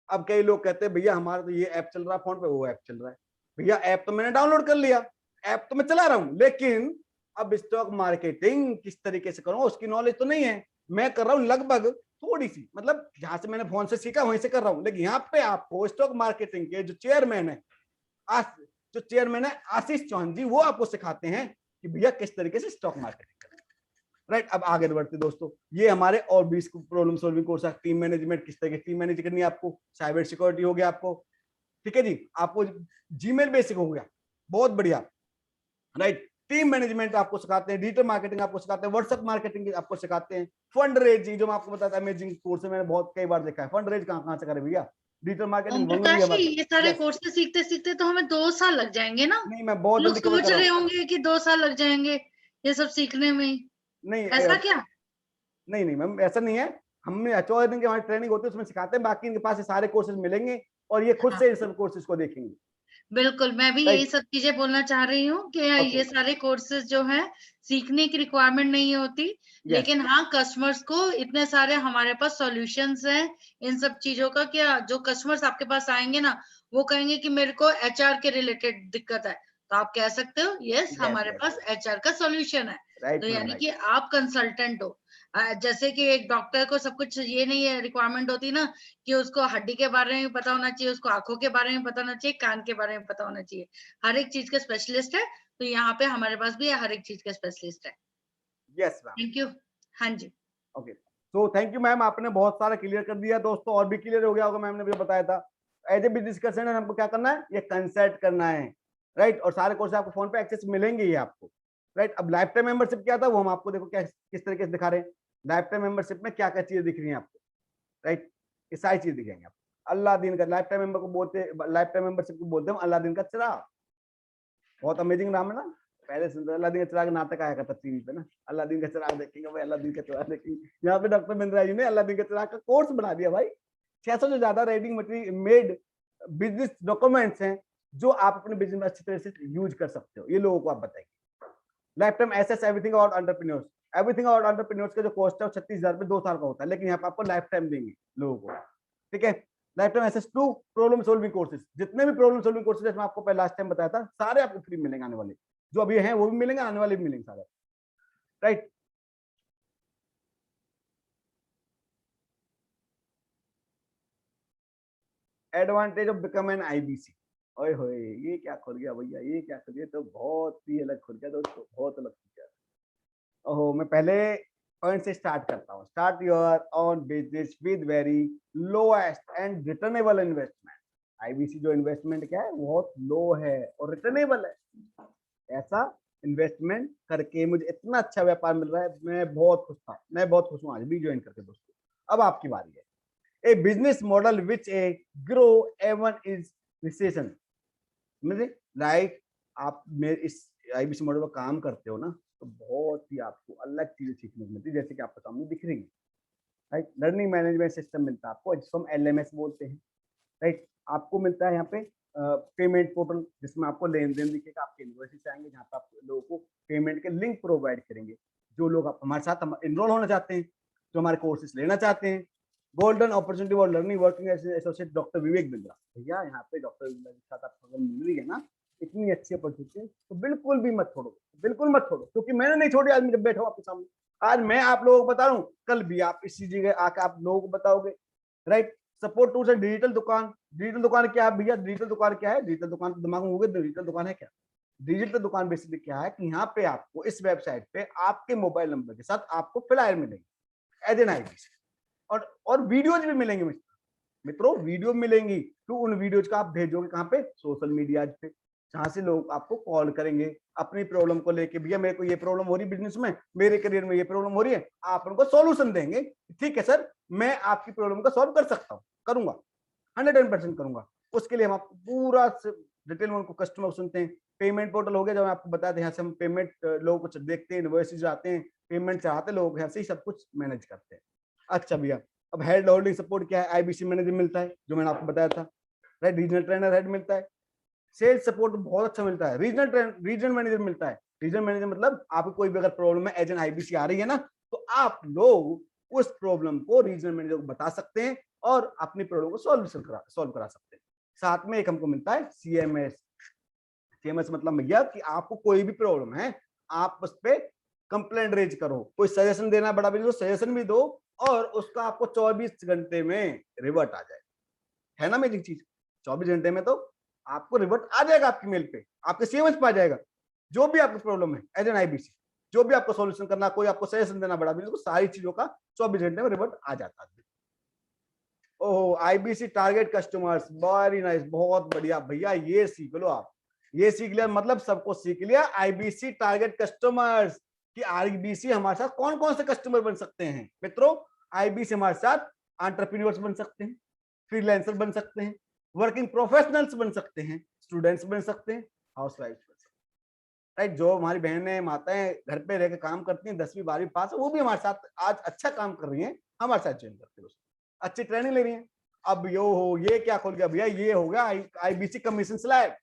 अब कई लोग कहते हैं भैया हमारा तो ये ऐप चल रहा है फोन पे, वो ऐप चल रहा है। भैया ऐप तो मैंने डाउनलोड कर लिया, ऐप तो मैं चला रहा हूं, लेकिन अब स्टॉक मार्केटिंग किस तरीके से करूं उसकी नॉलेज तो नहीं है। मैं कर रहा हूं लगभग थोड़ी सी, मतलब जहां से मैंने फोन से सीखा वहीं से कर रहा हूं। लेकिन यहाँ पे आपको स्टॉक मार्केटिंग के जो चेयरमैन है आशीष चौहान जी, वो आपको सिखाते हैं कि भैया किस तरीके से स्टॉक मार्केटिंग करें। राइट, अब आगे बढ़ते दोस्तों, ये हमारे और भी प्रॉब्लम सॉल्विंग कोर्स है। टीम मैनेजमेंट, किस तरह की टीम मैनेज करनी है आपको। साइबर सिक्योरिटी हो गया आपको, ठीक है जी। आपको जीमेल बेसिक हो गया, बहुत बढ़िया। राइट, टीम मैनेजमेंट आपको सिखाते हैं, डिजिटल मार्केटिंग आपको सिखाते हैं, व्हाट्सएप मार्केटिंग आपको सिखाते हैं, फंड रेजिंग जो मैं आपको बताता अमेजिंग कोर्स है, मैंने बहुत कई बार देखा है। फंड रेज कहाँ से करे भैया, डिजिटल ओम मार्केटिंग प्रकाश जी, ये सारे कोर्सेज सीखते सीखते तो हमें 2 साल लग जाएंगे ना। नहीं, मैं बहुत लोग जल्दी कवर सोच कर रहा रहे हूँ। होंगे कि 2 साल लग जाएंगे ये सब सीखने में, नहीं ऐसा क्या? नहीं मैम, ऐसा नहीं है। हमने 14 दिन की हमारी ट्रेनिंग होती है, उसमें सिखाते हैं। बाकी इनके पास ये सारे कोर्सेज मिलेंगे और ये खुद हाँ, से इन सब कोर्सेज को देखेंगे। बिल्कुल, मैं भी यही राइट, सब चीजें बोलना चाह रही हूँ कि ओके, ये सारे कोर्सेज जो हैं सीखने की रिक्वायरमेंट नहीं होती, यस, लेकिन हाँ कस्टमर्स को इतने सारे हमारे पास सॉल्यूशंस हैं इन सब चीजों का। क्या जो कस्टमर्स आपके पास आएंगे ना, वो कहेंगे कि मेरे को एचआर के रिलेटेड दिक्कत है, तो आप कह सकते हो यस यस, हमारे यस, पास एचआर का सॉल्यूशन है। तो राइट मैम, यानी राइट, कि आप कंसल्टेंट हो। जैसे कि एक डॉक्टर को सब कुछ ये नहीं है रिक्वायरमेंट होती ना कि उसको हड्डी के बारे में पता होना चाहिए, उसको आंखों के बारे में पता होना चाहिए, कान के बारे में पता होना चाहिए। हर एक चीज के स्पेशलिस्ट है, तो यहाँ पे हमारे पास भी हर एक चीज के स्पेशलिस्ट है। Yes ma'am, thank you. हाँ जी, ओके। तो थैंक यू मैम, आपने बहुत सारा क्लियर कर दिया दोस्तों, और भी क्लियर हो गया होगा। मैम ने मुझे बताया था एज ए बिजनेस डिस्कशन हमको क्या करना है, ये कंसल्ट करना है। राइट, और सारे कोर्स आपको फोन पे एक्सेस मिलेंगे ही आपको। राइट, अब लाइफ टाइम मेंबरशिप क्या था वो हम आपको देखो क्या किस तरीके से दिखा रहे हैं। लाइफ टाइम मेंबरशिप में क्या क्या चीजें दिख रही है आपको। राइट, ये सारी चीज दिखेंगे आपको। अल्लाह दिन का लाइफ टाइम मेंबर को बोलते, लाइफ टाइम मेंबरशिप को बोलते हैं अल्लाह दिन का चिराग। बहुत अमेजिंग नाम है ना। पहले सुनते अल्लादीन का चिराग नाटक आया करता टीवी पे ना, अल्लादीन का चिराग देखेंगे भाई, अल्लादीन का चिराग देखेंगे। यहाँ पे डॉक्टर बिंद्रा जी ने अल्लादीन का चिराग का कोर्स बना दिया भाई। 600 से ज्यादा reading material made business documents हैं जो आप अपने बिजनेस में अच्छी तरह से यूज कर सकते हो। ये लोगों को आप बताएंगे। Life time access everything about entrepreneurs, everything about entrepreneurs का जो कॉस्ट है वो 36,000 रुपए 2 साल का होता है, लेकिन यहाँ पे आपको लाइफ टाइम देंगे लोगों को। ठीक है, life time access to problem solving courses, जितने भी प्रॉब्लम सॉल्विंग कोर्सेज मैं आपको लास्ट टाइम बताया था, सारे आपको फ्री मिलेंगे। आने वाले जो अभी हैं वो भी मिलेंगे, आने वाले भी मिलेंगे सारे। Right, advantage of become an IBC. ओए होए, ये क्या खुल गया भैया, ये क्या खुल गया, तो बहुत ही अलग खुल गया दोस्तों, बहुत अलग खुल गया। ओहो, मैं पहले पॉइंट से स्टार्ट करता हूँ। Start your on business with very lowest and returnable investment. IBC जो इन्वेस्टमेंट क्या है, बहुत लो है और रिटर्नेबल है। ऐसा इन्वेस्टमेंट करके मुझे इतना अच्छा व्यापार मिल रहा है, मैं बहुत खुश था, मैं बहुत खुश हूँ आज भी ज्वाइन करके दोस्तों। अब आपकी बारी है। A business model which a grow even is recession. मतलब लाइक आप मेरे इस आईबीसी मॉडल पर काम करते हो ना, तो बहुत ही आपको अलग चीजें सीखने को मिलती है, जैसे कि आपके सामने दिख रही है। राइट, लर्निंग मैनेजमेंट सिस्टम मिलता है आपको, जिसको हम एलएमएस बोलते हैं। राइट, आपको मिलता है यहाँ पे पेमेंट पोर्टल, जिसमें आपको लेन देन दिखेगा, आपके इनवॉइसेस से आएंगे, जहाँ पे आप लोगों को पेमेंट के लिंक प्रोवाइड करेंगे। जो लोग आप हमारे साथ इनरोल होना चाहते हैं, जो हमारे कोर्सेज लेना चाहते हैं, golden opportunity for learning working associate doctor Vivek Bindra. भैया यहाँ पे डॉक्टर बिंद्रा के साथ आपको अगर मिल रही है ना इतनी अच्छी अपॉर्चुनिटी, तो बिल्कुल भी मत छोड़ो, बिल्कुल मत छोड़ो, क्योंकि मैंने नहीं छोड़ी। आज मैं जब बैठा हूँ आपके सामने, आज मैं आप लोगों को बता रहा हूँ, कल भी आप इसी जगह आकर आप लोगों को बताओगे। Right, support tools and digital दुकान। डिजिटल दुकान क्या है भैया? डिजिटल दुकान क्या है? डिजिटल दुकान दिमाग में होगा, डिजिटल दुकान है क्या? डिजिटल दुकान बेसिकली क्या है कि यहाँ पे आपको इस वेबसाइट पे आपके मोबाइल नंबर के साथ आपको फ्लायर मिलेंगे एज एन आईबीसी, और वीडियोज भी मिलेंगे मित्रों, वीडियो मिलेंगी। तो उन वीडियोज का आप भेजोगे कहाँ पे? सोशल मीडिया पे, जहां से लोग आपको कॉल करेंगे अपनी प्रॉब्लम को लेके। भैया मेरे को ये प्रॉब्लम हो रही है बिजनेस में, मेरे करियर में ये प्रॉब्लम हो रही है, आप उनको सॉल्यूशन देंगे। ठीक है सर, मैं आपकी प्रॉब्लम को सॉल्व कर सकता हूँ, करूंगा, 110% करूंगा। उसके लिए हम आपको पूरा डिटेल में उनको कस्टमर सुनते हैं। पेमेंट पोर्टल हो गया, जब आपको बताते हैं, यहाँ से हम पेमेंट लोगों को देखते हैं, इनवॉइसेस आते हैं, पेमेंट चाहते लोग, यहाँ से ही सब कुछ मैनेज करते हैं। अच्छा भैया, अब हेड होल्डिंग सपोर्ट क्या है? आईबीसी मैनेजर मिलता है, जो मैंने आपको बताया था। राइट, रीजनल ट्रेनर हेड मिलता है। सेल्स सपोर्ट बहुत अच्छा मिलता है। रीजनल मैनेजर मिलता है। रीजनल मैनेजर मतलब आपको कोई भी अगर प्रॉब्लम है एज एन आईबीसी आ रही है ना, तो आप लोग उस प्रॉब्लम को रीजनल मैनेजर को बता सकते हैं और अपनी प्रॉब्लम को सॉल्व करा सकते हैं। साथ में एक हमको मिलता है सीएमएस। सीएमएस मतलब भैया कि आपको कोई भी प्रॉब्लम है, आप उस पर कंप्लेंट रेज करो, कोई सजेशन देना बड़ा भी, सजेशन भी दो, और उसका आपको 24 घंटे में रिवर्ट आ जाए। है ना मेरी चीज? 24 घंटे में तो आपको रिवर्ट आ जाएगा आपकी मेल पे, आपके सीएमएस पे आ जाएगा। जो भी आपको प्रॉब्लम है एज एन आईबीसी, जो भी आपको सॉल्यूशन करना, कोई आपको सजेशन देना बड़ा भी, सारी चीजों का 24 घंटे में रिवर्ट आ जाता है। Oh, IBC target customers, very nice, बहुत बढ़िया भैया, ये सीख लो आप। ये सीख लिया मतलब सबको सीख लिया। आईबीसी टारगेट कस्टमर्स कि आईबीसी हमारे साथ कौन कौन से कस्टमर बन सकते हैं मित्रों? आईबीसी हमारे साथ एंटरप्रेन्योर्स बन सकते हैं, फ्रीलांसर बन सकते हैं, वर्किंग प्रोफेशनल्स बन सकते हैं, स्टूडेंट्स बन सकते हैं, हाउसवाइफ बन सकते हैं। राइट, जो हमारी बहनें माताएं घर पे रहकर काम करती हैं, 10वीं 12वीं पास, वो भी हमारे साथ आज अच्छा काम कर रही हैं, हमारे साथ ज्वाइन करते हैं, अच्छी ट्रेनिंग ले रही हैं। अब ये क्या खोल गया भैया? ये हो गया आईबीसी कमीशन स्लैब।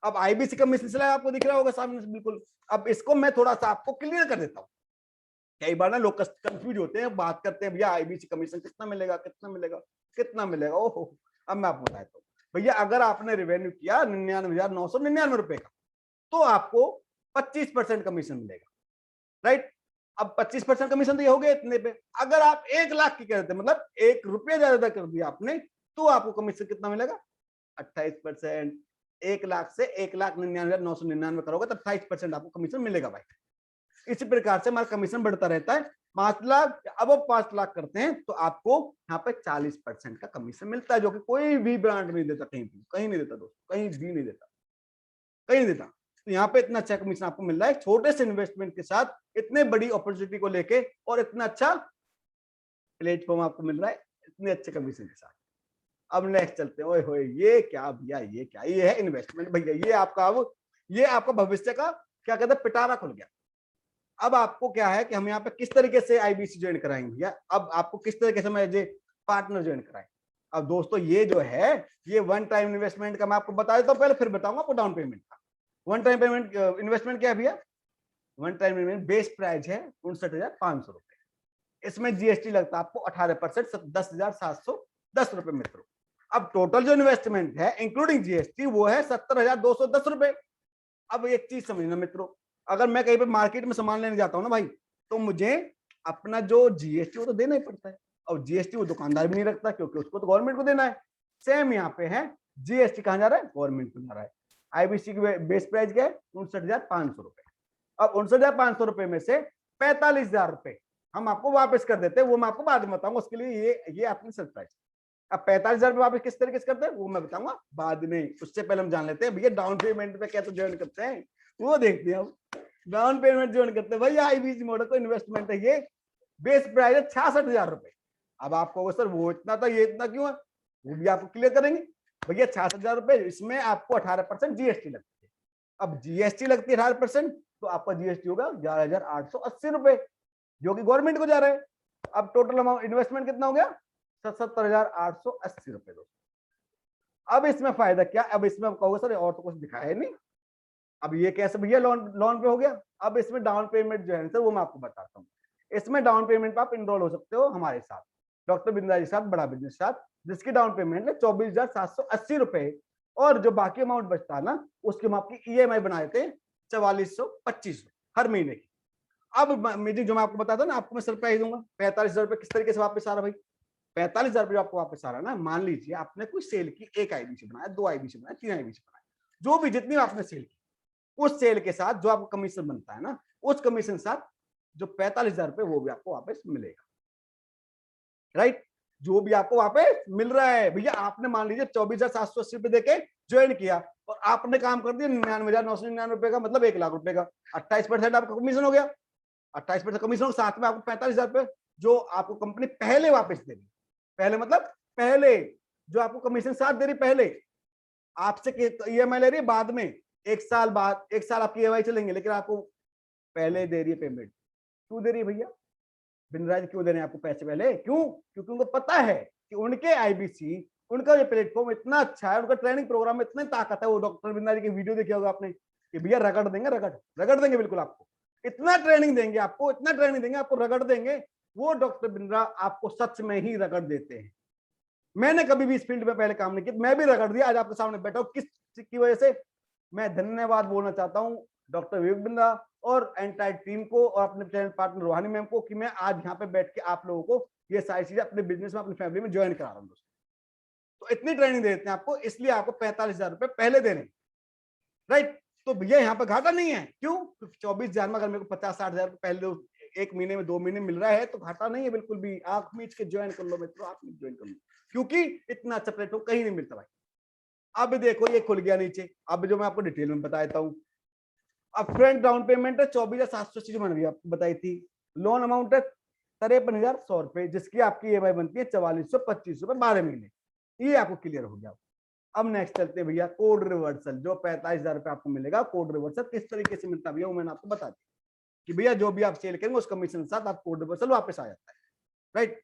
अब आईबीसी कमीशन स्लैब आपको दिख रहा होगा सामने से, बिल्कुल। अब इसको मैं थोड़ा सा आपको क्लियर कर देता हूँ। कई बार ना लोग कंफ्यूज होते हैं, बात करते हैं, भैया आईबीसी कमीशन कितना मिलेगा, कितना मिलेगा, कितना मिलेगा। ओहो, अब मैं आपको बताता हूँ भैया, अगर आपने रेवेन्यू किया 99,999 रुपए का, तो आपको 25% कमीशन मिलेगा। राइट, अब 25% कमीशन तो ये हो गया इतने पे। अगर आप 1 लाख की करते, मतलब 1 रुपया ज्यादा कर दिया आपने, तो आपको कमीशन कितना मिलेगा? 28%। 1 लाख से 1,99,999 करोगे तो 28% आपको कमीशन मिलेगा भाई। इसी प्रकार से हमारा कमीशन बढ़ता रहता है। 5 लाख, अब 5 लाख करते हैं तो आपको यहाँ पे 40% का कमीशन मिलता है, जो कि कोई भी ब्रांड नहीं देता, कहीं नहीं देता दोस्तों, कहीं भी नहीं देता, कहीं नहीं देता। तो यहाँ पे इतना अच्छा कमीशन आपको मिल रहा है छोटे से इन्वेस्टमेंट के साथ, इतने बड़ी अपॉर्चुनिटी को लेके, और इतना अच्छा प्लेटफॉर्म आपको मिल रहा है इतने अच्छे कमीशन के साथ। अब नेक्स्ट चलते हैं। ओए होए, ये क्या भैया, ये क्या? ये है इन्वेस्टमेंट भैया। ये आपका भविष्य का क्या कहते हैं, पिटारा खुल गया। अब आपको क्या है कि हम यहाँ पे किस तरीके से आईबीसी ज्वाइन कराएंगे भैया? अब आपको किस तरीके से मैं पार्टनर ज्वाइन कराएं? अब दोस्तों, ये जो है, ये वन टाइम इन्वेस्टमेंट का मैं आपको बता देता हूँ पहले, फिर बताऊंगा आपको डाउन पेमेंट का। वन टाइम पेमेंट इन्वेस्टमेंट क्या है भैया? One time investment base price है 59,500 रुपए। इसमें जीएसटी लगता है आपको 18%, 10,710 रुपए मित्रों। अब टोटल जो इन्वेस्टमेंट है इंक्लूडिंग जीएसटी, वो है 70,210 रुपए। अब एक चीज समझना मित्रों, अगर मैं कहीं पे मार्केट में सामान लेने जाता हूँ ना भाई, तो मुझे अपना जो जीएसटी वो तो देना ही पड़ता है। और जीएसटी वो दुकानदार भी नहीं रखता, क्योंकि उसको तो गवर्नमेंट को देना है। सेम यहाँ पे है, जीएसटी कहाँ जा रहा है, गवर्नमेंट को जा रहा है। आईबीसी की बेस प्राइस क्या है, 59,500 रुपए। अब 59,500 रुपए में से 45,000 रुपए हम आपको वापस कर देते हैं, वो मैं आपको बाद में बताऊंगा, उसके लिए ये आपकी सरप्राइज। अब 45,000 रुपए वापस किस तरीके से करते हैं वो मैं बताऊंगा बाद में, उससे पहले हम जान लेते हैं भैया डाउन पेमेंट पे कैसे ज्वाइन करते हैं, वो देखते हैं हम। डाउन पेमेंट ज्वाइन करते हैं भैया, आईबीसी मॉडल को इन्वेस्टमेंट है ये, बेस प्राइस है 66,000 रुपए। अब आपको सर वो इतना था ये इतना क्यों है, वो भी आपको क्लियर करेंगे। भैया 66,000 रुपए, इसमें आपको 18% जीएसटी लगती है। अब जीएसटी लगती है 18%, तो आपका जीएसटी होगा 11,880 रुपए, जो कि गवर्नमेंट को जा रहा है। अब टोटल अमाउंट इन्वेस्टमेंट कितना हो गया, 77,880 रुपए। दोस्तों अब इसमें फायदा क्या, अब इसमें आप कहोगे सर और तो कुछ दिखाया नहीं, अब ये कैसे भैया लोन पे हो गया। अब इसमें डाउन पेमेंट जो है सर वो मैं आपको बताता हूँ। इसमें डाउन पेमेंट पे आप इनरोल हो सकते हो हमारे साथ, डॉक्टर बिंद्रा जी साथ, बड़ा बिजनेस साथ, जिसकी डाउन पेमेंट है 24,780 रुपए, और जो बाकी अमाउंट बचता है ना उसकी हम आपकी ईएमआई बना देते हैं 4425 हर महीने की। अब मीटिंग जो मैं आपको बताता ना, आपको मैं सरप्राइज दूंगा। 45,000 रुपए किस तरीके से वापस आ रहा भाई, 45,000 रुपए आपको वापस आ रहा है ना। मान लीजिए आपने कोई सेल की, एक आईबीसी बनाया, 2 आईबीसी बनाया, 3 आईबीसी बनाया, जो भी जितनी आपने सेल की, उस सेल के साथ जो आपको कमीशन बनता है ना, उस कमीशन के साथ जो 45,000 रुपए वो भी आपको वापस मिलेगा, राइट। जो भी आपको वापस मिल रहा है भैया, आपने मान लीजिए 24,780 रुपए देके ज्वाइन किया और आपने काम कर दिया 99,999 रुपए का, मतलब 1 लाख रुपए का, 28% आपका कमीशन हो गया। 28% कमीशन हो, साथ में आपको 45,000 रुपए जो आपको कंपनी पहले वापस देगी। पहले मतलब पहले जो आपको कमीशन साथ दे रही, पहले आपसे ईएमआई ले रही है, बाद में 1 साल बाद, 1 साल आपकी ईएमआई चलेंगे, लेकिन आपको पहले दे रही है पेमेंट। क्यों दे रही है भैया, बिंद्राज क्यों दे रहे हैं आपको पैसे पहले, क्यों, क्योंकि उनको पता है कि उनके आईबीसी, उनका ये प्लेटफॉर्म इतना अच्छा है, उनका ट्रेनिंग प्रोग्राम में इतनी ताकत है। वो डॉक्टर बिंद्राज की वीडियो देखी होगा आपने कि भैया रगड़ देंगे, रगड़ देंगे बिल्कुल, आपको इतना ट्रेनिंग देंगे, आपको इतना ट्रेनिंग देंगे, आपको रगड़ देंगे। वो डॉक्टर बिंद्रा आपको सच में ही रगड़ देते हैं। मैंने कभी भी इस फील्ड में पहले काम नहीं किया, मैं भी रगड़ दिया, आज आपके सामने बैठा हूं। किस की वजह से, मैं धन्यवाद बोलना चाहता हूं डॉक्टर विवेक बिंद्रा और एंटायर टीम को और अपने चैनल पार्टनर रोहानी मैम को, कि मैं आज यहाँ पे बैठ के आप लोगों को ये सारी चीजें अपने बिजनेस में, अपनी फैमिली में ज्वाइन करा रहा हूँ। दोस्तों तो इतनी ट्रेनिंग देते हैं आपको, इसलिए आपको 45,000 रुपए पहले देने, राइट। तो भैया यहाँ पे घाटा नहीं है, क्यों, 24,000 में अगर मेरे को 50-60,000 पहले 1 महीने में 2 महीने मिल रहा है तो घाटा नहीं है बिल्कुल भी। आंख मीच के ज्वाइन कर लो मित्रों, आप ज्वाइन कर लो, क्योंकि इतना अच्छा प्लेटफॉर्म कहीं नहीं मिलता भाई। अब देखो ये खुल गया नीचे, अब जो मैं आपको डिटेल में बता देता हूँ। अब फ्रंट डाउन पेमेंट है 24,780 जो मैंने आपको बताई थी। लोन अमाउंट है 53,100 रुपए, जिसकी आपकी ईएमआई बनती है 4425 रुपए 12 महीने। ये आपको क्लियर हो गया। अब नेक्स्ट चलते हैं भैया कोड रिवर्सल, जो 45,000 रुपए आपको मिलेगा। कोड रिवर्सल किस तरीके से मिलता है भैया, वो मैंने आपको बता दिया कि भैया जो भी आप सेल करेंगे उस कमीशन के साथ आप कोड रिवर्सल वापस आ जाता है, राइट।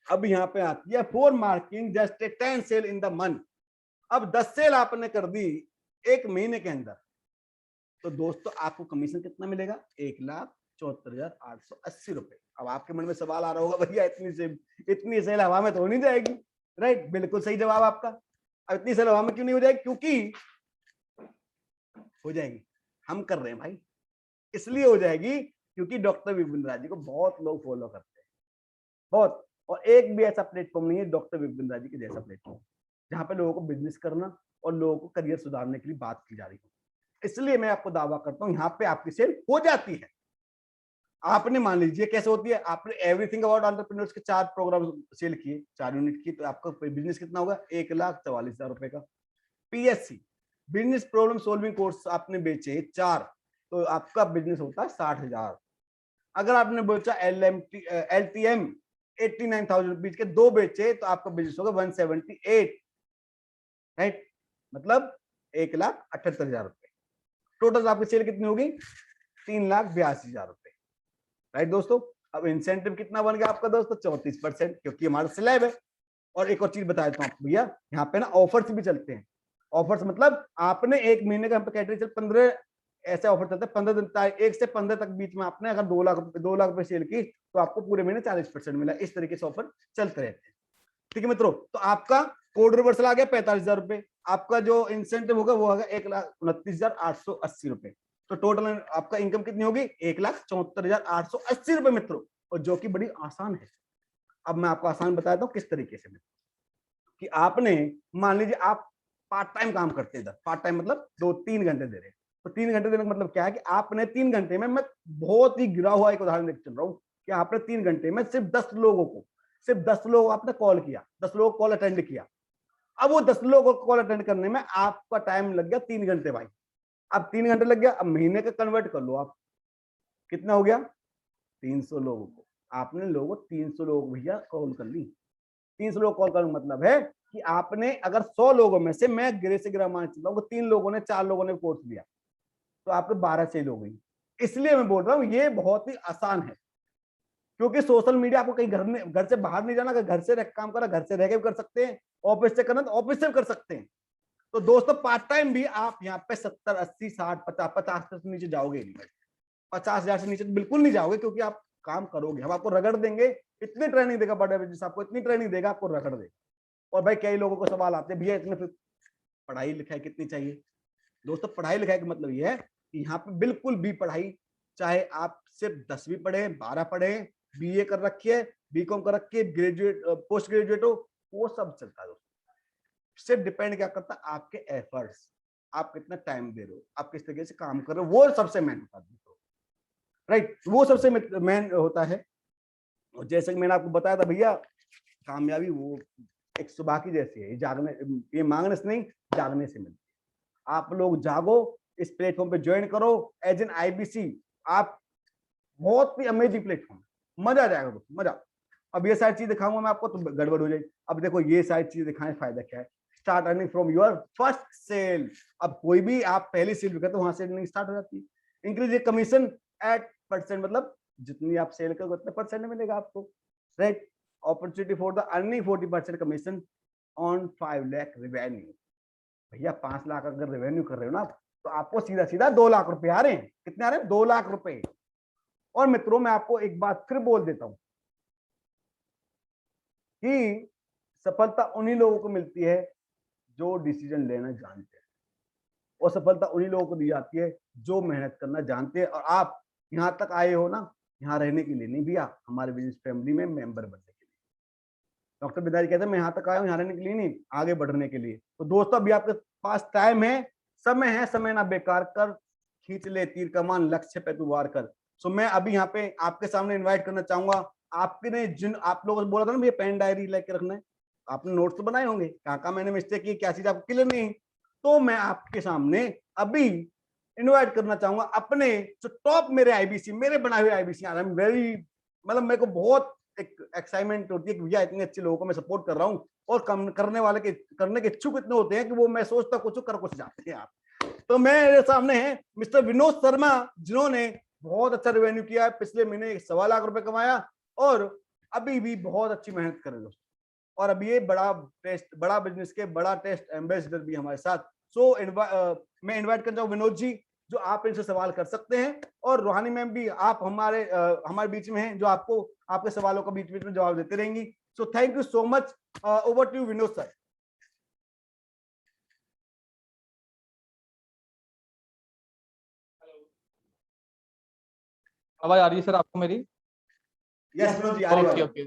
अब यहाँ पे आती है for marking just 10 sale in the month. अब 10 सेल आपने कर दी 1 महीने के अंदर, तो दोस्तों आपको कमीशन कितना मिलेगा, 1,74,880 रुपए। अब आपके मन में सवाल आ रहा होगा भैया इतनी सेल हवा में तो हो नहीं जाएगी, राइट। बिल्कुल सही जवाब आपका। अब इतनी सेल हवा में क्यों नहीं हो जाएगी, क्योंकि हो जाएगी, हम कर रहे हैं भाई, इसलिए हो जाएगी क्योंकि डॉक्टर विपिन राज जी को बहुत लोग फॉलो करते हैं, बहुत। और एक भी ऐसा प्लेटफॉर्म नहीं है डॉक्टर विपिन राज जी के जैसा प्लेटफॉर्म, जहां पे लोगों को बिजनेस करना और लोगों को करियर सुधारने के लिए बात की जा रही है। इसलिए मैं आपको दावा करता हूं यहाँ पे आपकी सेल हो जाती है। आपने मान लीजिए कैसे होती है, आपने एवरीथिंग अबाउट एंटरप्रेन्योर्स के 4 प्रोग्राम सेल किए, 4 यूनिट की, तो आपका बिजनेस कितना होगा, 1,44,000 रुपए का। PSC business problem solving course आपने बेचे 4, तो आपका बिजनेस होता है 60,000। अगर आपने बेचा LTM 89,000 रुपीज के 2 बेचे, तो आपका बिजनेस होगा 178, राइट, मतलब 1,78,000 रुपए। टोटल आपकी सेल कितनी होगी, 3,82,000 रुपए, राइट दोस्तों। अब इंसेंटिव कितना बन गया आपका दोस्तों, 34%, क्योंकि हमारा स्लैब है। और एक और चीज बता देता हूँ आपको भैया, यहाँ पे ना ऑफर्स भी चलते हैं। ऑफर्स मतलब आपने 1 महीने का कैटेगरी 15 ऐसे ऑफर चलते हैं, 15 दिन 1 से 15 तक बीच में आपने अगर 2 लाख रुपए सेल की, तो आपको पूरे महीने 40% मिला। इस तरीके से ऑफर चलते रहते हैं, ठीक है मित्रों। तो आपका कोड रिवर्सल आ गया 45,000 रुपए, आपका जो इंसेंटिव होगा वो होगा 1,29,880 रुपए। तो टोटल आपका इनकम कितनी होगी, 1,74,880 रुपए मित्रों, और जो कि बड़ी आसान है। अब मैं आपको आसान बताता हूँ किस तरीके से। कि आपने, मान लीजिए आप पार्ट टाइम काम करते हैं, इधर पार्ट टाइम मतलब 2-3 घंटे दे रहे हैं, तो 3 घंटे देने का मतलब क्या है कि आपने 3 घंटे में, मैं बहुत ही गिरा हुआ एक उदाहरण देकर चल रहा हूँ कि आपने 3 घंटे में सिर्फ 10 लोगों को, सिर्फ 10 लोगों आपने कॉल किया, 10 लोगों को कॉल अटेंड किया। अब वो 10 लोगों को कॉल अटेंड करने में आपका टाइम लग गया 3 घंटे भाई। अब 3 घंटे लग गया, अब महीने का कन्वर्ट कर लो आप, कितना हो गया? 300 लोगों को आपने, लोगों 300 लोगों को भैया कॉल कर ली। 300 लोग कॉल करने का मतलब है कि आपने, अगर 100 लोगों में से, मैं गिरे से गिरा मान चुका हूँ, 3 लोगों ने, 4 लोगों ने कोर्स लिया, तो आपके 12 सेल हो गई। इसलिए मैं बोल रहा हूँ ये बहुत ही आसान है, क्योंकि सोशल मीडिया आपको कहीं घर से बाहर नहीं जाना, अगर घर से काम करा, घर से रह के भी कर सकते हैं, ऑफिस से करना तो ऑफिस से भी कर सकते हैं। तो दोस्तों पार्ट टाइम भी आप यहाँ पे 70, 80, 60, 50 से नीचे जाओगे नहीं भाई, 50,000 से नीचे बिल्कुल नहीं जाओगे, क्योंकि आप काम करोगे, हम आपको रगड़ देंगे, इतनी ट्रेनिंग देगा बड़े बिजनेस, आपको इतनी ट्रेनिंग देगा, आपको रगड़ देगा। और भाई कई लोगों को सवाल आते हैं, भैया इतने फिर पढ़ाई लिखाई कितनी चाहिए? दोस्तों पढ़ाई लिखाई का मतलब ये है कि यहाँ पे बिल्कुल भी पढ़ाई, चाहे आप सिर्फ 10वीं पढ़े, 12 पढ़े, बीए कर रखिए, बीकॉम कर रखिए, ग्रेजुएट, पोस्ट ग्रेजुएट हो, वो सब चलता है दोस्तों। सिर्फ डिपेंड क्या करता है? आपके एफर्ट्स, आप कितना टाइम दे रहे हो, आप किस तरीके से काम कर रहे हो, वो सबसे मेन होता है, राइट, वो सबसे मेन होता है। और जैसे कि मैंने आपको बताया था भैया, कामयाबी वो एक सुबह की जैसी है, ये मांगने से नहीं, जागने से मिलती है। आप लोग जागो, इस प्लेटफॉर्म पे ज्वाइन करो एज एन आईबीसी, आप बहुत ही अमेजिंग प्लेटफॉर्म, मजा आ जाएगा दोस्तों, मजा। अब ये सारी चीज दिखाऊंगा मैं आपको तो गड़बड़ हो जाएगी। अब देखो ये सारी चीज दिखाने फायदा क्या है? Start earning from your first sale. अब कोई भी आप पहली सेल भी करते हो, वहां से अर्निंग स्टार्ट हो जाती है। इंक्रीज ये कमीशन एट %, मतलब जितनी आप सेल करोगे उतने परसेंट मिलेगा आपको, right. Opportunity for the earning 40% commission on 5 lakh revenue. भैया 5 लाख अगर रेवेन्यू कर रहे हो ना, तो आपको सीधा सीधा 2 लाख रुपए आ रहे हैं। कितने आ रहे हैं? 2 लाख रुपए। और मित्रों मैं आपको एक बात फिर बोल देता हूं कि सफलता उन्हीं लोगों को मिलती है जो डिसीजन लेना जानते हैं, और सफलता उन्हीं लोगों को दी जाती है जो मेहनत करना जानते हैं। और आप यहां तक आए हो ना, यहाँ रहने के लिए नहीं भैया, हमारे बिजनेस फैमिली में मेंबर बनने के लिए। डॉक्टर बिदारी कहते हैं मैं यहाँ तक आया हूँ यहाँ रहने के लिए नहीं, आगे बढ़ने के लिए। तो दोस्तों अभी आपके पास टाइम है, समय ना बेकार कर, खींच ले तीर कमान, लक्ष्य पे तू वार कर। सो मैं अभी यहाँ पे आपके सामने इन्वाइट करना चाहूंगा, आपने जिन आप लोगों से बोला था ना भैया पेन डायरी लेके रखना है, आपने नोट्स तो बनाए होंगे, कहाँ मैंने मिस्टेक की, क्या चीज आपको क्लियर नहीं, तो मैं आपके सामने अभी इनवाइट करना चाहूंगा अपने जो टॉप मेरे आईबीसी, मेरे बनाए हुए आईबीसी। आई एम वेरी, मतलब मेरे को बहुत एक एक्साइटमेंट होती है कि भैया इतने अच्छे लोगों को मैं सपोर्ट कर रहा हूँ, और करने वाले के करने के इच्छुक इतने होते हैं कि वो मैं सोचता कुछ कर कुछ जाते हैं आप। तो मेरे सामने है मिस्टर विनोद शर्मा, जिन्होंने बहुत अच्छा रेवेन्यू किया है, पिछले महीने 1.25 लाख रुपए कमाया, और अभी भी बहुत अच्छी मेहनत कर रहे दोस्तों। और अभी ये बड़ा बिजनेस के बड़ा टेस्ट एम्बेसडर भी हमारे साथ। सो मैं इन्वाइट करता हूँ विनोद जी, जो आप इनसे सवाल कर सकते हैं, और रोहानी मैम भी आप हमारे बीच में हैं, जो आपको आपके सवालों का बीच बीच में जवाब देते रहेंगी। So thank you so much, over to you Vinod sir. आवाज आ रही है सर आपको मेरी? यस विनोद जी, आ रही है। Okay.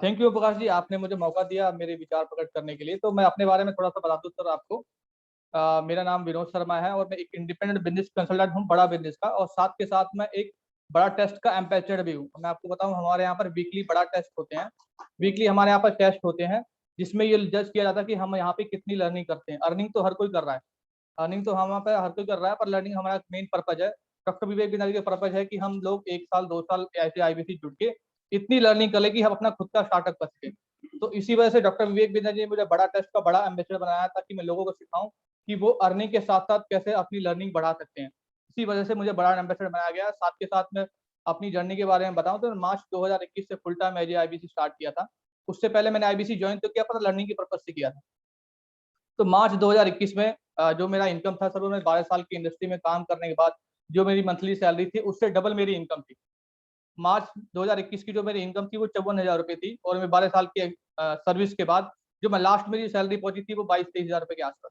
Thank you Prakash ji, आपने मुझे मौका दिया मेरे विचार प्रकट करने के लिए। तो मैं अपने बारे में थोड़ा सा बता दूं सर आपको। मेरा नाम विनोद शर्मा है और मैं एक इंडिपेंडेंट बिजनेस कंसल्टेंट हूँ बड़ा बिजनेस का, और साथ के साथ मैं एक बड़ा टेस्ट का एम्बेसडर भी हूँ। मैं आपको बताऊँ, हमारे यहाँ पर वीकली बड़ा टेस्ट होते हैं, वीकली हमारे यहाँ पर टेस्ट होते हैं, जिसमें ये जज किया जाता है कि हम यहाँ पे कितनी लर्निंग करते हैं। अर्निंग तो हर कोई कर रहा है, अर्निंग तो हम पे हर कोई कर रहा है, पर लर्निंग हमारा मेन पर्पज है। डॉक्टर विवेक बिंदारी का पर्पज है कि हम लोग 1 साल 2 साल ऐसे आईबीसी जुड़ के इतनी लर्निंग कर ले कि हम अपना खुद का स्टार्टअप कर सके। तो इसी वजह से डॉक्टर विवेक बिंदारी ने मुझे बड़ा टेस्ट का बड़ा एम्बेसडर बनाया, ताकि मैं लोगों को सिखाऊं कि वो अर्निंग के साथ साथ कैसे अपनी लर्निंग बढ़ा सकते हैं। इसी वजह से मुझे बड़ा एम्बेसडर बनाया गया। साथ के साथ में अपनी जर्नी के बारे में बताऊं तो मार्च 2021 से full time as IBC start किया था। उससे पहले मैंने आईबीसी ज्वाइन तो किया, पर लर्निंग के पर्पज से किया था। तो मार्च 2021 में जो मेरा इनकम था सर, वो मैं 12 साल की इंडस्ट्री में काम करने के बाद जो मेरी मंथली सैलरी थी उससे डबल मेरी इनकम थी। मार्च 2021 की जो मेरी इनकम थी वो 54,000 रुपये थी, और मैं 12 साल की सर्विस के बाद जो मैं लास्ट मेरी सैलरी पहुंची थी वो 22-23 हज़ार रुपये के आसपास।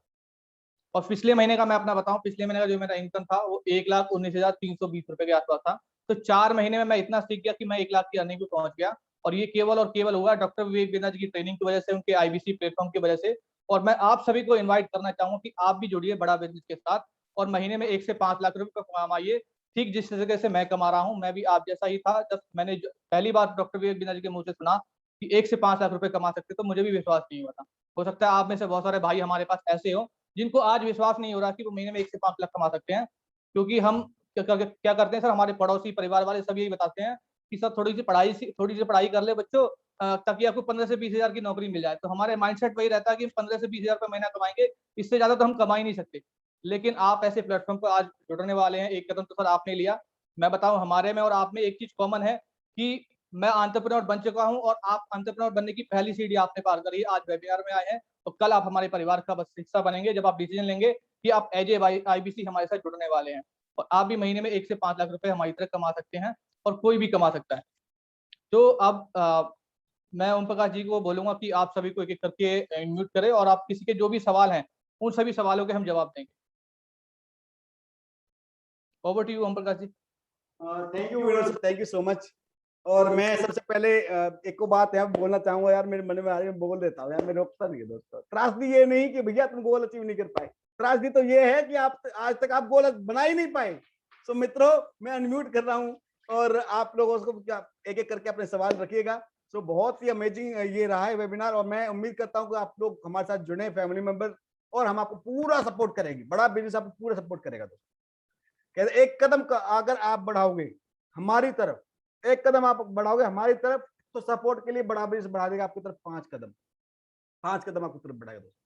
और पिछले महीने का मैं अपना बताऊं, पिछले महीने का जो मेरा इनकम था वो 1,19,320 रुपये के आसपास था। तो 4 महीने में मैं इतना सीख गया कि मैं 1 लाख की अर्निंग पे पहुंच गया। और ये केवल और केवल हुआ डॉक्टर विवेक बिंद्रा जी की ट्रेनिंग की वजह से, उनके आईबीसी प्लेटफॉर्म की वजह से। और मैं आप सभी को इन्वाइट करना चाहूंगा कि आप भी जुड़िए बड़ा बिजनेस के साथ और महीने में 1 से 5 लाख रुपए कमाइए, ठीक जिस तरीके से मैं कमा रहा हूँ। मैं भी आप जैसा ही था, जब मैंने पहली बार डॉक्टर विवेक बिंद्रा जी के मुंह से सुना कि 1 से 5 लाख रुपए कमा सकते, तो मुझे भी विश्वास नहीं हुआ था। हो सकता है आप में से बहुत सारे भाई हमारे पास ऐसे हो जिनको आज विश्वास नहीं हो रहा कि वो महीने में 1 से 5 लाख कमा सकते हैं, क्योंकि हम क्या करते हैं सर, हमारे पड़ोसी परिवार वाले सब यही बताते हैं कि सर थोड़ी सी पढ़ाई कर ले बच्चों, ताकि आपको 15 से 20 हजार की नौकरी मिल जाए। तो हमारे माइंडसेट वही रहता है कि 15 से 20 हजार रुपए महीना कमाएंगे, इससे ज्यादा तो हम कमा ही नहीं सकते। लेकिन आप ऐसे प्लेटफॉर्म पर आज जुड़ने वाले हैं, एक कदम तो सर आपने लिया। मैं बताऊं, हमारे में और आप में एक चीज कॉमन है कि मैं एंटरप्रेन्योर बन चुका हूं और आप एंटरप्रेन्योर बनने की पहली सीढ़ी आपने पार करी है, आज वेबिनार में आए हैं। तो कल आप हमारे परिवार का बस हिस्सा बनेंगे जब आप डिसीजन लेंगे कि आप एज ए आईबीसी हमारे साथ जुड़ने वाले हैं। और आप भी महीने में 1 से 5 लाख रुपए हमारी तरह कमा सकते हैं और कोई भी कमा सकता है। तो अब मैं ओम प्रकाश जी को बोलूंगा कि आप सभी को एक एक करके म्यूट करें और आप किसी के जो भी सवाल हैं उन सभी सवालों के हम जवाब देंगे। Over to you Om Prakash ji. Thank you Vinod, thank you so much. और मैं सबसे पहले एक को बात है बोलना चाहूंगा यार, मेरे मन में आ रही है, बोल देता हूँ यार, मैं रोकता नहीं है दोस्तों। त्रासदी ये नहीं कि भैया तुम गोल अचीव नहीं कर पाए, त्रासदी तो ये है कि आप आज तक आप गोल बना ही नहीं पाए। सो मित्रों, मैं अनम्यूट कर रहा हूँ और आप लोगों को एक एक करके अपने सवाल रखिएगा। सो बहुत ही अमेजिंग ये रहा है वेबिनार और मैं उम्मीद करता हूँ कि आप लोग हमारे साथ जुड़े, फैमिली मेंबर, और हम आपको पूरा सपोर्ट करेंगे। बड़ा बिजनेस आपको पूरा सपोर्ट करेगा दोस्तों। कहते एक कदम अगर आप बढ़ाओगे हमारी तरफ, एक कदम आप बढ़ाओगे हमारी तरफ, तो सपोर्ट के लिए बड़ा बिजनेस बढ़ा देगा आपकी तरफ 5 कदम, 5 कदम आपकी तरफ बढ़ाएगा दोस्तों।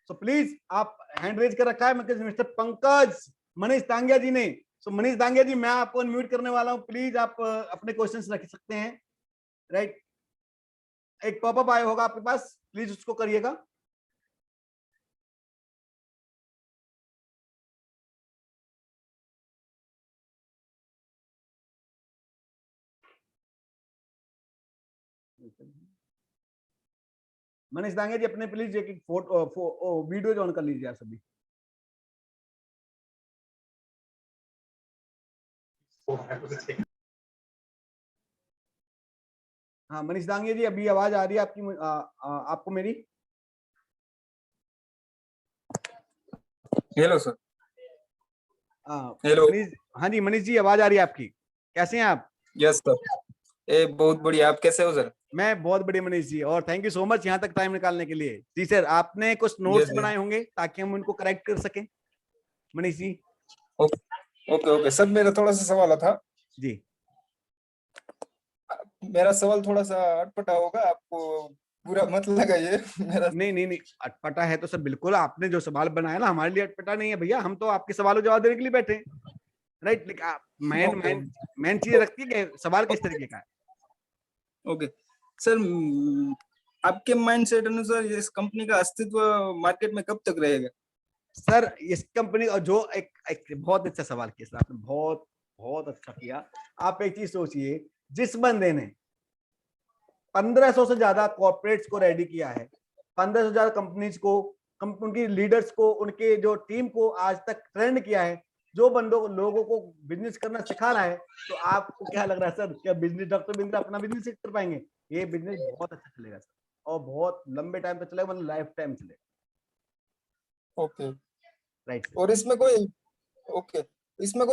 सो प्लीज, आप हैंड रेज कर रखा है मिस्टर पंकज मनीष दांगिया जी ने। सो मनीष दांगिया जी, मैं आपको अनम्यूट करने वाला हूं, प्लीज आप अपने क्वेश्चंस रख सकते हैं। राइट, एक पॉपअप आया होगा आपके पास, प्लीज उसको करिएगा। मनीष दांगे जी, अपने प्लीज एक फोटो वीडियो ऑन कर लीजिए आप सभी। हाँ मनीष दांगे जी, अभी आवाज आ रही है आपकी, आपको मेरी? Hello sir. हेलो। हाँ जी मनीष जी, आवाज आ रही है आपकी, कैसे हैं आप? यस सर, बहुत बढ़िया, आप कैसे हो सर? मैं बहुत बढ़िया मनीष जी, और थैंक यू सो मच यहाँ तक टाइम निकालने के लिए। जी सर, आपने कुछ नोट्स बनाए होंगे ताकि हम उनको करेक्ट कर सकें, मनीष जी? ओके सर, मेरा थोड़ा सा सवाल था जी। मेरा सवाल थोड़ा सा अटपटा होगा, आपको बुरा मत लगाइए मेरा। नहीं, अटपटा है तो सर बिल्कुल, आपने जो सवाल बनाया ना हमारे लिए अटपटा नहीं है भैया, हम तो आपके सवालों जवाब देने के लिए बैठे हैं। राइट, मेन चीज रखती है कि सवाल किस तरीके का है। ओके सर, आपके माइंडसेट अनुसार इस कंपनी का अस्तित्व मार्केट में कब तक रहेगा? सर इस कंपनी, और जो एक बहुत अच्छा सवाल किया सर आपने, बहुत अच्छा किया। आप एक चीज सोचिए, जिस बंदे ने 1500 से ज्यादा कॉर्पोरेट्स को रेडी किया है, 1500 से ज्यादा कंपनीज को, उनकी लीडर्स को, उनके जो टीम को आज तक ट्रेंड किया है, जो लोगों को बिजनेस करना सिखा रहा है, तो आपको क्या लग रहा है सर, क्या बिजनेस डॉक्टर बिंद्रा अपना बिजनेस कर पाएंगे? ये बिजनेस बहुत अच्छा चलेगा सर, और बहुत लंबे टाइम तक चलेगा, मतलब लाइफ टाइम चलेगा। Okay right. और इसमें कोई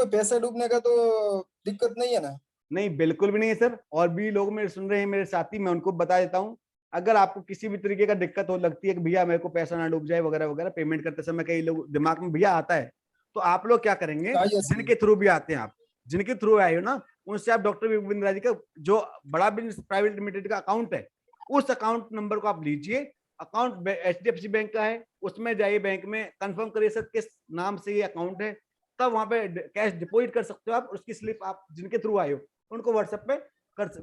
पैसा डूबने का तो दिक्कत नहीं है ना? नहीं, बिल्कुल भी नहीं है सर। और भी लोग मेरे सुन रहे हैं, मेरे साथी, मैं उनको बता देता हूँ, अगर आपको किसी भी तरीके का दिक्कत हो, लगती है कि भैया मेरे को पैसा ना डूब जाए वगैरह वगैरह, पेमेंट करते समय कई लोग दिमाग में भैया आता है, तो आप लोग क्या करेंगे, जिनके थ्रू भी आते हैं, आप जिनके थ्रू आए हो ना, उनसे आप डॉक्टर विवेक बिंद्रा जी का जो बड़ा बिजनेस प्राइवेट लिमिटेड का अकाउंट है, उस अकाउंट नंबर को आप लीजिए। अकाउंट HDFC बैंक का है, उसमें जाइए, बैंक में कंफर्म करिए सर किस नाम से ये अकाउंट है, तब वहां पे कैश डिपॉजिट कर सकते हो आप। उसकी स्लिप आप जिनके थ्रू आए हो उनको व्हाट्सएप पे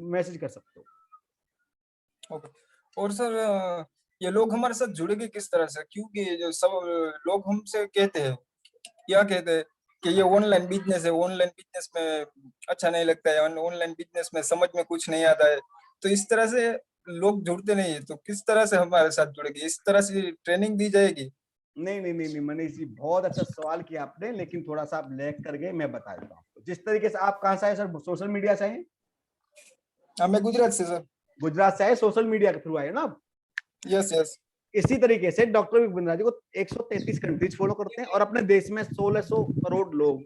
मैसेज कर सकते हो। ओके। और सर, ये लोग हमारे साथ जुड़ेंगे किस तरह से? क्योंकि जो सब लोग हमसे कहते हैं कि ये ऑनलाइन बिजनेस है, ऑनलाइन बिजनेस में अच्छा नहीं लगता है, ऑनलाइन बिजनेस में समझ में कुछ नहीं आता है, तो इस तरह से लोग जुड़ते नहीं है। तो किस तरह से हमारे साथ जुड़ेंगे? इस तरह से ट्रेनिंग दी जाएगी? नहीं मनीष जी, बहुत अच्छा सवाल किया आपने, लेकिन थोड़ा सा आप लैग कर गए, मैं बता देता हूँ आपको। जिस तरीके से आप कहाँ से आए सर, सोशल मीडिया से आए? हाँ, मैं गुजरात से सर। गुजरात से आए, सोशल मीडिया के थ्रू आए ना आप। Yes yes. इसी तरीके से डॉक्टर विपिन बिंद्रा जी को 133 कंट्रीज फॉलो करते हैं और अपने देश में 1600 करोड़ लोग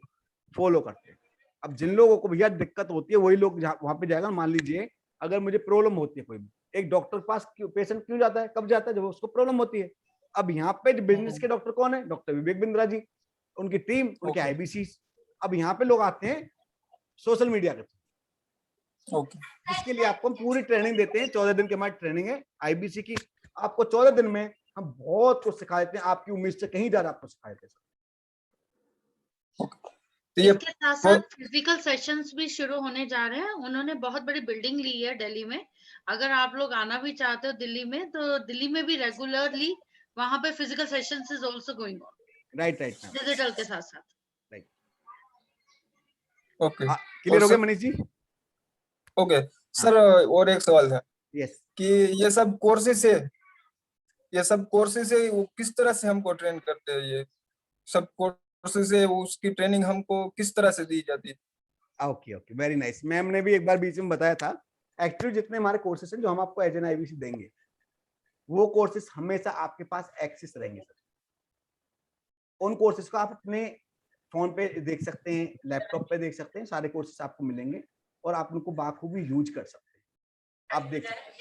फॉलो करते हैं। अब जिन लोगों को भैया दिक्कत होती है वही लोग वहां पे जाएगा। मान लीजिए अगर मुझे प्रॉब्लम होती है कोई, एक डॉक्टर के पास पेशेंट क्यों जाता है, कब जाता है, जब उसको प्रॉब्लम होती है। अब यहाँ पे बिजनेस के डॉक्टर कौन है, डॉक्टर विवेक बिंद्रा जी, उनकी टीम, उनके आईबीसी। अब यहाँ पे लोग आते हैं सोशल मीडिया के थ्रू। ओके। इसके लिए आपको हम पूरी ट्रेनिंग देते हैं, 14 दिन की हमारी ट्रेनिंग है आईबीसी की। आपको 14 दिन में हम बहुत कुछ सिखा देते हैं, आपकी उम्मीद से कहीं ज्यादा आपको सिखा देते हैं। तो ये इसके साथ साथ फिजिकल सेशंस भी शुरू होने जा रहे हैं। उन्होंने बहुत बड़ी बिल्डिंग ली है दिल्ली में। अगर आप लोग आना भी चाहते हो दिल्ली में, तो दिल्ली में भी रेगुलरली वहां पे physical sessions is also going on. Right digital के साथ साथ। राइट। ओके, क्लियर हो गया मनीष जी? ओके सर, और एक सवाल था यस। कि ये सब कोर्सेस है, ये सब कोर्सेस है वो किस तरह से हमको ट्रेन करते हैं? ये सब कोर्सेस है, उसकी ट्रेनिंग हमको किस तरह से दी जाती है? Okay okay, very nice. Ma'am ने भी एक बार बीच में बताया था, एक्चुअली जितने हमारे कोर्सेस हैं जो हम आपको एज एन आईबीसी देंगे, वो कोर्सेस हमेशा आपके पास एक्सेस रहेंगे सर। उन कोर्सेस को आप अपने फोन पे देख सकते हैं, लैपटॉप पे देख सकते हैं, सारे कोर्सेस आपको मिलेंगे और आप उनको बाखूबी यूज कर सकते हैं। आप देख सकते हैं,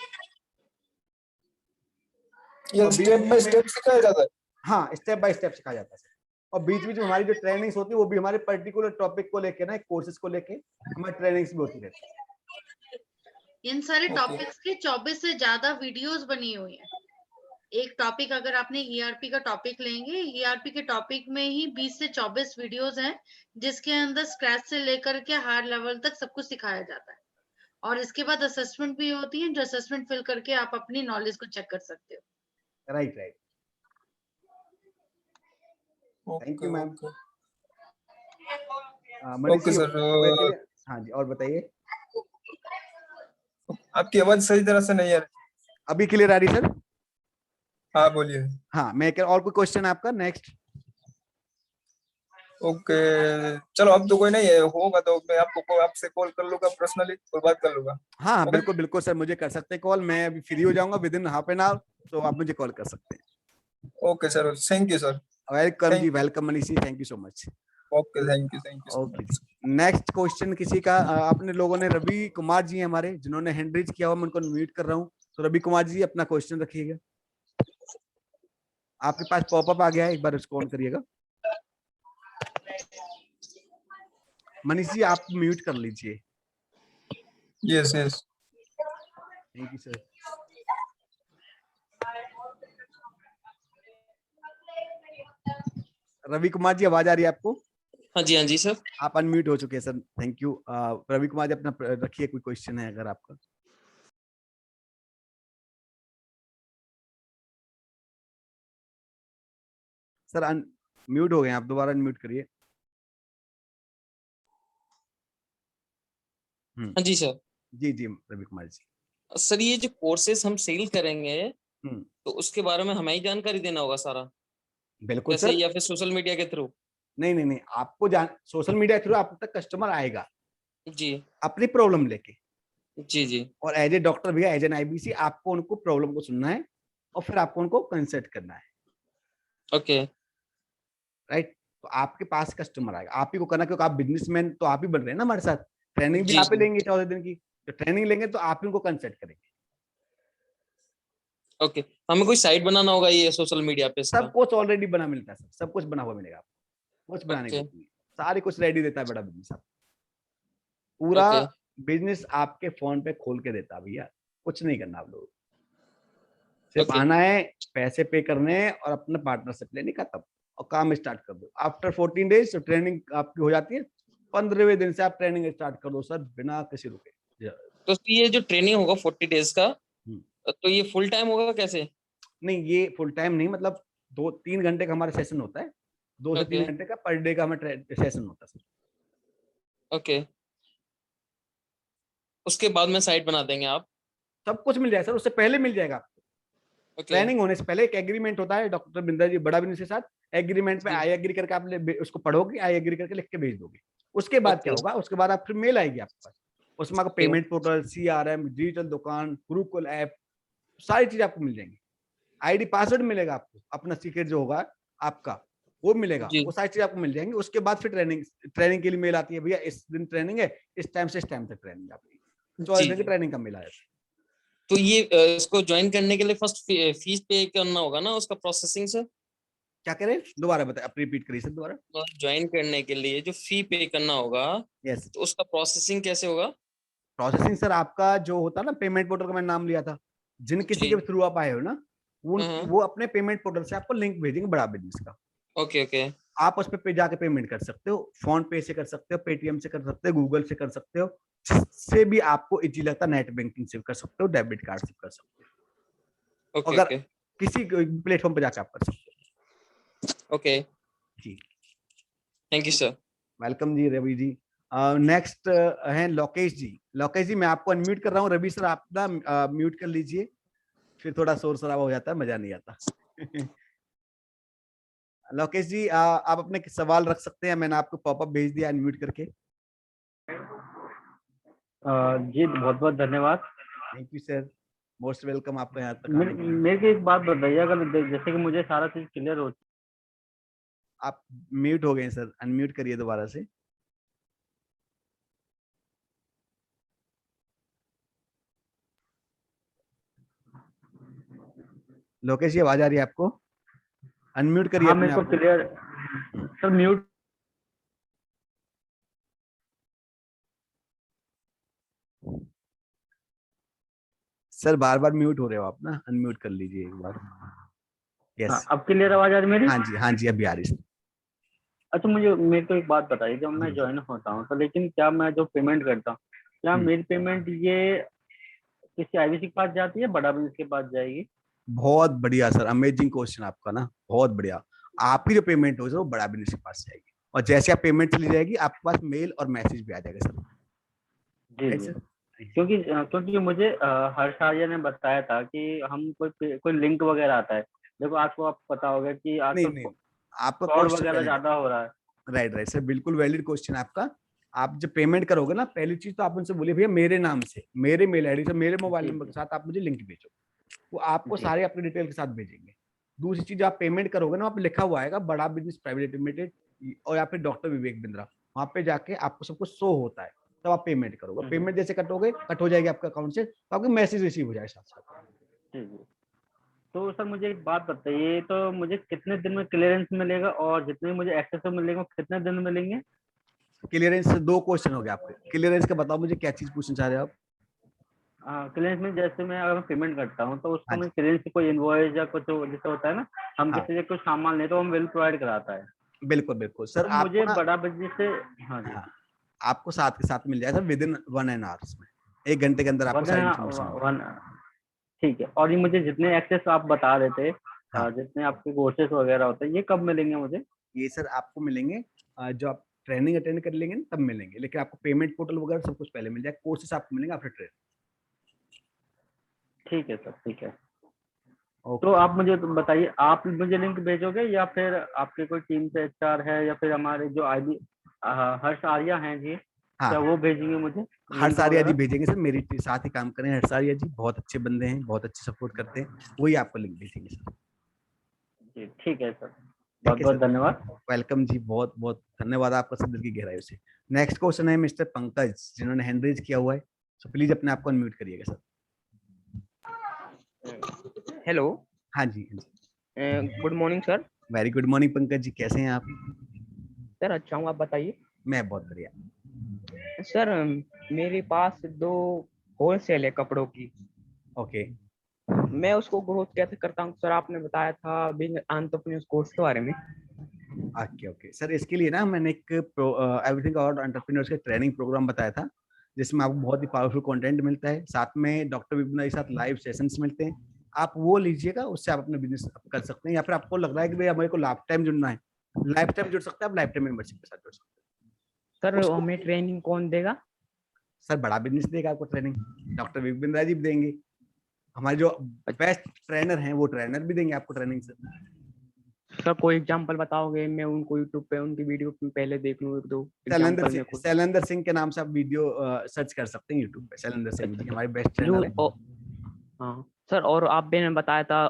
ये स्टेप बाय स्टेप सिखाया जाता है। हाँ, स्टेप बाय स्टेप सिखाया जाता है सर। और बीच बीच में हमारी जो ट्रेनिंग्स होती है वो भी हमारे पर्टिकुलर टॉपिक को लेके ना, कोर्सेज को लेके हमारी ट्रेनिंग्स भी होती रहती है। इन सारे टॉपिक्स के 24 से ज्यादा वीडियोस बनी हुई हैं। एक टॉपिक अगर आपने ईआरपी का टॉपिक लेंगे, ईआरपी के टॉपिक में ही 20 से 24 वीडियोस हैं, जिसके अंदर स्क्रैच से लेकर के हायर लेवल तक सब कुछ सिखाया जाता है। और इसके बाद असेसमेंट भी होती है, जो असेसमेंट फिल करके आप अपनी नॉलेज को चेक कर सकते हो। Right right. Thank you ma'am. Okay sir. हाँ जी, और बताइए। आपकी आवाज सही तरह से नहीं आ रही। अभी क्लियर आ रही सर? हाँ बोलिए। हाँ, मैं और कोई क्वेश्चन है आपका? नेक्स्ट। ओके चलो, अब तो कोई नहीं है, होगा तो मैं आपसे कॉल कर लूंगा पर्सनली और बात कर लूंगा। हाँ बिल्कुल बिल्कुल सर, मुझे कर सकते हैं कॉल। मैं अभी फ्री हो जाऊंगा within half an hour, तो आप मुझे कॉल कर सकते हैं। Okay sir, thank you sir. Welcome जी, welcome Manish ji, thank you so much. Okay, thank you. Okay जी, नेक्स्ट क्वेश्चन किसी का? अपने लोगों ने, रवि कुमार जी हमारे जिन्होंने हैंड रेज किया हुआ, मैं उनको म्यूट कर रहा हूँ। तो रवि कुमार जी अपना क्वेश्चन रखिएगा। आपके पास पॉपअप आ गया है, एक बार उसको ऑन करिएगा। मनीष जी आप म्यूट कर लीजिए। Yes yes. Thank you sir. Ravi Kumar ji आवाज आ रही है आपको? हाँ जी सर। आप अनम्यूट हो चुके हैं sir, thank you. Ravi Kumar ji अपना रखिए, कोई क्वेश्चन है अगर आपका। सर म्यूट हो गए, आप दोबारा अनम्यूट करिए। हाँ जी सर। जी जी रवि कुमार जी। सर ये जो कोर्सेस हम सेल करेंगे हम्म, तो उसके बारे में हमें ही जानकारी देना होगा सारा, बिल्कुल कैसे, सर। या फिर सोशल मीडिया के थ्रू? नहीं, आपको सोशल मीडिया के थ्रू आप तक कस्टमर आएगा जी अपनी प्रॉब्लम लेके। जी। और एज ए डॉक्टर भैया, एज एन आईबीसी, आपको उनको प्रॉब्लम को सुनना है और फिर आपको उनको कंसल्ट करना है। Okay right. तो आपके पास कस्टमर आएगा, आप ही को करना, क्योंकि आप बिजनेसमैन तो आप ही बन रहे हैं ना हमारे साथ। ट्रेनिंग भी जी, आप ही जी। लेंगे 14 दिन की, तो ट्रेनिंग लेंगे तो आप ही उनको कंसल्ट करेंगे। ओके, हमें कोई साइट बनाना होगा ये सोशल मीडिया पे इसका? सब कुछ ऑलरेडी बना मिलता है सर, सब कुछ बना हुआ मिलेगा आपको, कुछ बनाने की ओके जरूरत नहीं है। सारी कुछ रेडी देता है बड़ा बिजनेस आपको, पूरा ओके बिजनेस आपके फोन पे खोल के देता है भैया। कुछ नहीं करना आप लोगों को, सिर्फ ओके आना है, पैसे पे करने हैं और अपना पार्टनरशिप लेने का, तब और काम स्टार्ट कर दो। आफ्टर 14 डेज तो ट्रेनिंग आपकी हो जाती है। 15वें दिन से आप ट्रेनिंग स्टार्ट कर दो सर, बिना किसी रुके। तो ये जो ट्रेनिंग होगा 40 डेज का, तो ये फुल टाइम होगा कैसे? नहीं, ये फुल टाइम नहीं, मतलब 2-3 घंटे का हमारा सेशन होता है, 2 से 3 घंटे का पर डे का हमारा सेशन होता है सर। ओके, उसके बाद में साइट बना देंगे आप? सब कुछ मिल जाएगा सर, उससे पहले मिल जाएगा आपको। ट्रेनिंग होने से पहले एक एग्रीमेंट होता है डॉक्टर बिंद्रा जी बड़ा बिजनेस के साथ। एग्रीमेंट पे आई एग्री करके आप उसको पढ़ोगे, आई एग्री करके लिख के भेज दोगे। उसके बाद क्या होगा, उसके बाद आप फिर मेल आएगी आपके पास, उसमें आपको पेमेंट पोर्टल, CRM, डिजिटल दुकान, गुरुकुल ऐप, सारी चीज आपको मिल जाएंगी। ID पासवर्ड मिलेगा आपको, अपना सीक्रेट जो होगा आपका वो मिलेगा, जी। वो सारी चीज आपको मिल जाएंगी। उसके बाद फिर ट्रेनिंग के लिए मेल आती है, भैया इस दिन ट्रेनिंग है, इस टाइम से इस टाइम तक ट्रेनिंग आपकी, 24 दिन की ट्रेनिंग का मेल आया। तो ये इसको ज्वाइन करने के लिए फर्स्ट फीस पे करना होगा ना, उसका प्रोसेसिंग सर? क्या करें, दोबारा बताए, आप रिपीट करिए सर दोबारा। ज्वाइन करने के लिए जो फी पे करना होगा, यस, तो उसका प्रोसेसिंग कैसे होगा? प्रोसेसिंग सर आपका जो होता है ना, पेमेंट पोर्टल का मैंने नाम लिया था, जिन किसी जी। के थ्रू आप आए हो ना, वो अपने पेमेंट पोर्टल से आपको लिंक भेजेंगे बड़ा बिजनेस का। Okay okay. आप उस पे जाके पेमेंट कर सकते हो, फोन पे से कर सकते हो, पेटीएम से कर सकते हो, गूगल से कर सकते हो, जिससे भी आपको इजी लगता है, नेट बैंकिंग से कर सकते हो, डेबिट कार्ड से कर सकते हो, ओके अगर ओके किसी प्लेटफॉर्म पे जाके आप कर सकते हो। ओके। जी, थैंक यू सर। वेलकम जी रवि जी। नेक्स्ट है लोकेश जी। लोकेश जी मैं आपको अनम्यूट कर रहा हूँ, रवि सर आप ना म्यूट कर लीजिए, फिर थोड़ा शोर शराबा हो जाता है, मजा नहीं आता। लोकेश जी आप अपने सवाल रख सकते हैं, मैंने आपको पॉपअप भेज दिया अनम्यूट करके। जी बहुत बहुत धन्यवाद। Thank you sir, most welcome आपका यहाँ तक आने के लिए। मेरे को एक बात बताइए, अगर जैसे कि मुझे सारा चीज क्लियर हो, आप म्यूट हो गए सर, अनम्यूट करिए दोबारा से। लोकेश जी आवाज आ रही है आपको? अनम्यूट करिए हाँ अपने मेरे को आप को। क्लियर सर, म्यूट सर बार बार म्यूट हो रहे हो आप ना, अनम्यूट कर लीजिए एक बार। यस, अब क्लियर आवाज आ रही मेरी? हाँ जी अभी आ रही है। अच्छा, मुझे मेरे को एक बात बताइए, जब मैं जी। ज्वाइन होता हूँ तो लेकिन क्या मैं जो पेमेंट करता हूँ, क्या मेरी पेमेंट ये किसी आईबीसी के पास जाती है, बड़ा बिजनेस के पास जाएगी? बहुत बढ़िया सर, अमेजिंग क्वेश्चन आपका ना, बहुत बढ़िया। आपकी जो पेमेंट होगी वो बड़ा बिजनेस के पास जाएगी, और जैसे आप पेमेंट चली जाएगी आपके पास मेल और मैसेज भी आ जाएगा सर। जी राइट जी। सर? क्योंकि मुझे हर्ष आर्य ने बताया था कि हम कोई लिंक वगैरह आता है। देखो आपको पता होगा कि नहीं आजकल नहीं, आपका फ्रॉड क्वेश्चन वगैरह वैलिड है। ज्यादा हो रहा है। राइट राइट सर, बिल्कुल वैलिड क्वेश्चन आपका। आप जब पेमेंट करोगे ना, पहली चीज तो आप उनसे बोलिए भैया मेरे नाम से, मेरे मेल आईडी से, मेरे मोबाइल जी नंबर के जी साथ आप मुझे लिंक भेजो, वो आपको जी। सारे अपने डिटेल के साथ भेजेंगे। दूसरी चीज, आप पेमेंट करोगे ना, वहाँ पे लिखा हुआ आएगा बड़ा बिजनेस प्राइवेट लिमिटेड, और या फिर डॉक्टर विवेक बिंद्रा, वहां पे जाके आपको सब कुछ शो होता है, तब आप पेमेंट करोगे। पेमेंट जैसे कट हो जाएगी आपके अकाउंट से, तो आपको मैसेज रिसीव हो जाएगा साथ साथ। जी जी। तो सर मुझे एक बात बताइए, तो मुझे कितने दिन में क्लियरेंस मिलेगा, और जितने मुझे एक्सेस मिलेंगे वो कितने दिन में मिलेंगे? क्लियरेंस से 2 क्वेश्चन हो गए आपके। क्लियरेंस का बताओ मुझे, क्या चीज पूछना चाह रहे हो आप? क्लियरेंस में जैसे मैं अगर पेमेंट करता हूँ तो उसको हाँ मैं जी, क्लियरेंस की कोई इनवॉइस या कुछ जैसे होता है ना, हम हाँ किसी से कुछ सामान ले तो हम बिल प्रोवाइड कराता है। बिल्कुल बिल्कुल सर, तो आपको मुझे ना, बड़ा बिजनेस से, हाँ जी, हाँ आपको साथ के साथ मिल जाएगा विद इन 1 आवर्स में, 1 घंटे के अंदर आपको सारी इन्फॉर्मेशन मिल वन, ठीक है। और ये मुझे जितने एक्सेस आप बता रहे थे, हाँ जितने आपके कोर्सेज वगैरह होते हैं, ये कब मिलेंगे मुझे? ये सर आपको मिलेंगे जो आप ट्रेनिंग अटेंड कर लेंगे ना तब मिलेंगे, लेकिन आपको पेमेंट पोर्टल वगैरह सब कुछ पहले मिल जाएगा, कोर्सेस आपको मिलेंगे आफ्टर ट्रेनिंग। ठीक है सर, ठीक है। ओके, तो आप मुझे बताइए, आप मुझे लिंक भेजोगे या फिर आपके कोई टीम से एचआर है, या फिर हमारे जो आईबी हर्ष आर्या हैं जी, क्या हाँ वो भेजेंगे मुझे लिंक हर्षारिया जी वगैरह? भेजेंगे सर, मेरे साथ ही काम करें हर्षारिया जी, बहुत अच्छे बंदे हैं, बहुत अच्छे सपोर्ट करते हैं, वही आपको लिंक भेजेंगे सर। जी ठीक है सर, ठीक बहुत है बहुत सर, धन्यवाद। वेलकम जी, बहुत बहुत धन्यवाद आपका सब दिल की गहराई से। नेक्स्ट क्वेश्चन है मिस्टर पंकज, जिन्होंने हैंड रेज किया हुआ है, तो प्लीज अपने आप को अनम्यूट करिएगा सर। हेलो, हाँ जी, हाँ जी, good morning sir. Very good morning Pankaj ji, कैसे हैं आप? सर अच्छा हूँ, आप बताइए। मैं बहुत बढ़िया। सर मेरे पास 2 होलसेल है कपड़ों की, ओके, मैं उसको ग्रोथ कैसे करता हूँ? सर आपने बताया था एंटरप्रेन्योर्स कोर्स के बारे में। ओके ओके सर, इसके लिए ना मैंने एक एवरीथिंग अबाउट एंटरप्रेन्योर्स का ट्रेनिंग प्रोग्राम बताया था, जिसमें आपको बहुत ही पावरफुल कंटेंट मिलता है, साथ में डॉक्टर विपिन के साथ लाइव सेशंस मिलते हैं। आप वो लीजिएगा, उससे आप अपना बिजनेस कर सकते हैं, या फिर आपको लग रहा है कि भैया मेरे को लाइफ टाइम जुड़ना है, लाइफ टाइम जुड़ सकते हैं, आप लाइफ टाइम मेंबरशिप के साथ जुड़ सकते सर हैं। उसको हमें ट्रेनिंग कौन देगा? सर बड़ा बिजनेस देगा आपको ट्रेनिंग, डॉक्टर विपिन जी भी देंगे, हमारे जो बेस्ट ट्रेनर हैं वो ट्रेनर भी देंगे आपको ट्रेनिंग सर। सर कोई एग्जांपल बताओगे? मैं उनको यूट्यूब पे उनकी वीडियो पहले देख लूँ, एक दो एग्जांपल में खुद। शैलेंद्र सिंह के नाम से आप वीडियो सर्च कर सकते हैं यूट्यूब पे। शैलेंद्र सिंह जी हमारे बेस्ट ट्रेनर है। हाँ सर, और आप ने बताया था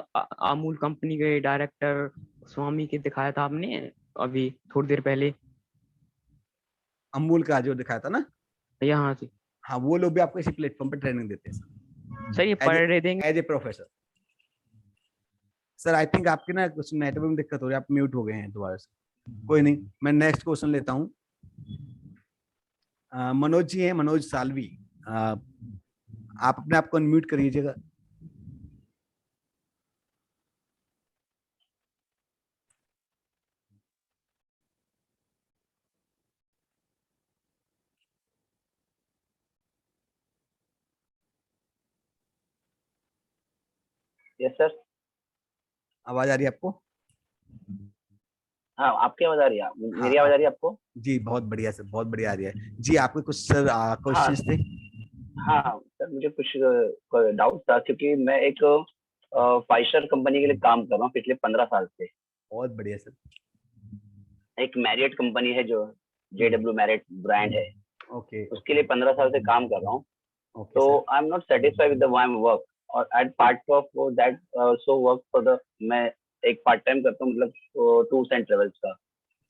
अमूल कंपनी के डायरेक्टर स्वामी के दिखाया था आपने अभी थोड़ी देर पहले। अमूल का जो दिखाया था ना, यहाँ से। हाँ वो लोग भी आपको इसी प्लेटफॉर्म पे ट्रेनिंग देते हैं सर ये पर डे देंगे as a professor. Sir I think आपके ना कुछ नेटवर्क में दिक्कत हो रही है, आप म्यूट हो गए हैं दोबारा से। कोई नहीं, मैं नेक्स्ट क्वेश्चन लेता हूँ। मनोज जी हैं, मनोज सालवी। आप अपने आप को अनम्यूट करिएगा। Yes sir. आवाज आ रही है आपको? हाँ, आपकी आवाज आ रही है, मेरी आवाज आ रही है आपको? जी बहुत बढ़िया सर, बहुत बढ़िया आ रही है जी। आपके कुछ सर क्वेश्चंस थे? हाँ सर, मुझे कुछ डाउट था, क्योंकि मैं एक 5 स्टार कंपनी के लिए काम कर रहा हूँ पिछले 15 साल से। बहुत बढ़िया सर। एक मैरियट कंपनी है जो JW मैरियट ब्रांड है, ओके, उसके लिए 15 साल से काम कर रहा हूँ। ओके तो sir. I am not satisfied with the my work, और at part of that so work for the, मैं एक पार्ट टाइम करता हूँ, मतलब टूर्स एंड ट्रेवल्स का।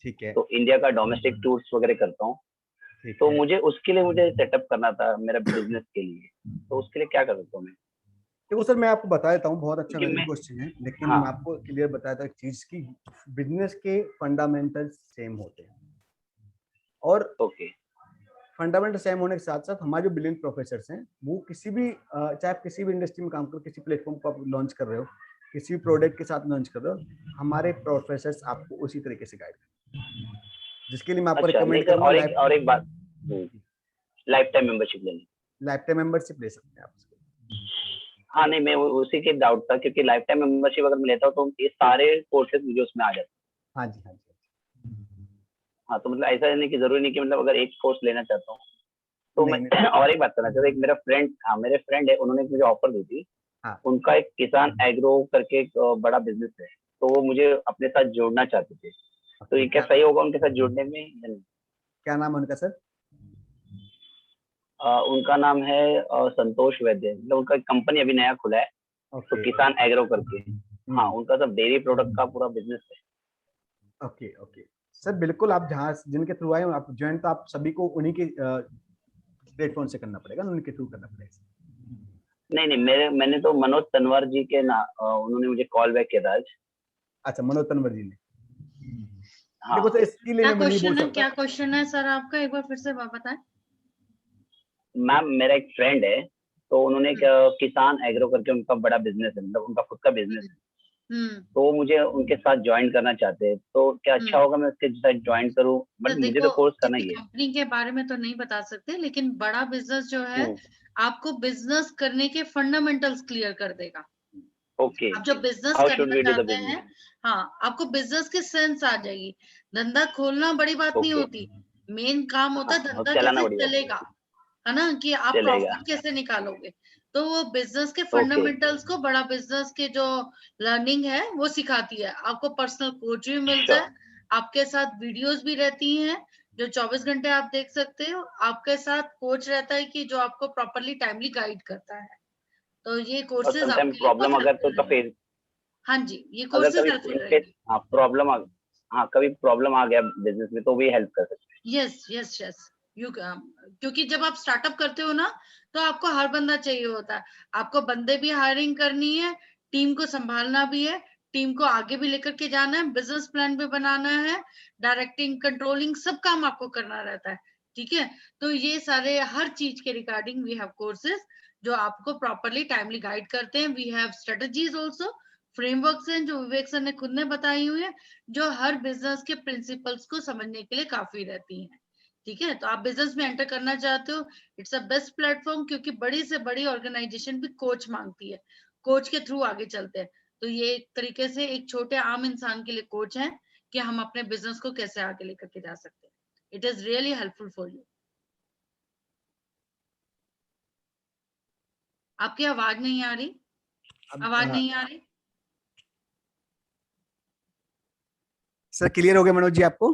ठीक है, तो इंडिया का डोमेस्टिक टूर्स वगैरह करता हूँ। ठीक तो है। मुझे उसके लिए मुझे सेटअप करना था मेरा बिजनेस के लिए, तो उसके लिए क्या कर सकता हूँ मैं? देखो सर मैं आपको बता देता हूँ, बहुत अच्छा क्योंकि वैलिड मैं, क्वेश्चन है, लेकिन हाँ मैं आपको क्लियर बताया था एक चीज की बिजनेस के फंडामेंटल्स सेम होते हैं, और ओके फंडामेंटल सेम होने के साथ साथ हमारे जो ब्रिलियंट प्रोफेसर्स हैं वो किसी भी चाहे आप किसी भी इंडस्ट्री में काम करो, किसी प्लेटफॉर्म को आप लॉन्च कर रहे हो, किसी भी प्रोडक्ट के साथ लॉन्च कर रहे हो, हमारे प्रोफेसर्स आपको उसी तरीके से गाइड करेंगे, जिसके लिए मैं आपको अच्छा। नहीं रिकमेंड सर, करूंगा और एक बात, लाइफ टाइम मेंबरशिप लेनी। लाइफ टाइम मेंबरशिप ले सकते हैं आप उसको। हाँ नहीं, मैं उसी के डाउट था, क्योंकि लाइफ टाइम मेंबरशिप अगर मैं लेता हूँ तो ये सारे कोर्सेज मुझे उसमें आ जाते हैं। हाँ जी, हाँ जी। हाँ, तो मतलब ऐसा नहीं कि जरूरी नहीं कि मतलब अगर एक कोर्स लेना चाहता हूँ तो नहीं, मैं नहीं। और एक बात करना चाहता हूँ। एक मेरा फ्रेंड, हाँ मेरे फ्रेंड है, उन्होंने मुझे ऑफर दी थी। हाँ। उनका एक किसान एग्रो करके एक बड़ा बिजनेस है, तो वो मुझे अपने साथ जोड़ना चाहते थे। तो ये क्या सही होगा उनके साथ जुड़ने में या नहीं? क्या नाम है उनका सर? उनका नाम है संतोष वैद्य, मतलब उनका कंपनी अभी नया खुला है, तो ओके, किसान एग्रो करके। हाँ, उनका सब डेयरी प्रोडक्ट का पूरा बिजनेस है। ओके, ओके सर, बिल्कुल आप जहाँ जिनके थ्रू आए आप ज्वाइन, तो आप सभी को उन्हीं के प्लेटफॉर्म से करना पड़ेगा, उनके थ्रू करना पड़ेगा। नहीं नहीं, मैंने तो मनोज तनवार जी के उन्होंने मुझे कॉल बैक किया था आज। अच्छा, मनोज तनवर जी ने। हाँ देखो सर इसके लिए क्या मैं नहीं बोल क्वेश्चन है, सकता। क्या क्वेश्चन है सर आपका, एक बार फिर से बताएं। मैम, मेरा एक फ्रेंड है, तो उन्होंने एक किसान एग्रो करके उनका बड़ा बिजनेस है, मतलब उनका खुद का बिजनेस है। तो वो मुझे उनके साथ ज्वाइन करना चाहते हैं, तो क्या अच्छा होगा मैं उसके साथ ज्वाइन करूं? बट मुझे देखो, तो कोर्स करना किसी ही है। कंपनी के बारे में तो नहीं बता सकते, लेकिन बड़ा बिजनेस जो है आपको बिजनेस करने के फंडामेंटल्स क्लियर कर देगा। ओके, आप जो बिजनेस हाउ शुड करना वी डू द चाहते बिजनेस? हैं, हाँ आपको बिजनेस की सेंस आ जाएगी। धंधा खोलना बड़ी बात नहीं ओके, होती, मेन काम होता है हाँ धंधा चलाना कैसे बड़ी बात चलेगा, है ना, कि आप चलेगा। प्रॉफिट कैसे निकालोगे। तो वो बिजनेस के ओके, फंडामेंटल्स को बड़ा बिजनेस के जो लर्निंग है वो सिखाती है। आपको पर्सनल कोच भी मिलता है, आपके साथ वीडियोस भी रहती हैं जो 24 घंटे आप देख सकते हो। आपके साथ कोच रहता है कि जो आपको प्रॉपरली टाइमली गाइड करता है। तो ये और कोर्सेज समटाइम आपके लिए प्रॉब्लम बहुत अगर हेल्पफुल तो रहेंगे। फिर हाँ जी, ये अगर कोर्सेज कभी हेल्पफुल इनकेस रहेंगे। हाँ कभी प्रॉब्लम आ गया बिजनेस में, तो भी हेल्प कर सकते यस यस यस, यू क्योंकि जब आप स्टार्टअप करते हो ना, तो आपको हर बंदा चाहिए होता है। आपको बंदे भी हायरिंग करनी है, टीम को संभालना भी है, टीम को आगे भी लेकर के जाना है, बिजनेस प्लान भी बनाना है, डायरेक्टिंग कंट्रोलिंग सब काम आपको करना रहता है। ठीक है, तो ये सारे हर चीज के रिगार्डिंग वी हैव कोर्सेज जो आपको प्रॉपरली टाइमली गाइड करते हैं। We have strategies also, frameworks हैं जो विवेक सर ने खुद ने बताई हुई है, जो हर बिजनेस के प्रिंसिपल्स को समझने के लिए काफी रहती हैं। ठीक है, तो आप बिजनेस में एंटर करना चाहते हो, इट्स अ बेस्ट प्लेटफॉर्म, क्योंकि बड़ी से बड़ी ऑर्गेनाइजेशन भी कोच मांगती है, कोच के थ्रू आगे चलते हैं। तो ये एक तरीके से एक छोटे आम इंसान के लिए कोच है कि हम अपने बिजनेस को कैसे आगे लेकर के जा सकते हैं। It is really helpful for you. आपकी आवाज नहीं आ रही, आवाज नहीं आ रही। सर क्लियर हो गया मनोज जी आपको?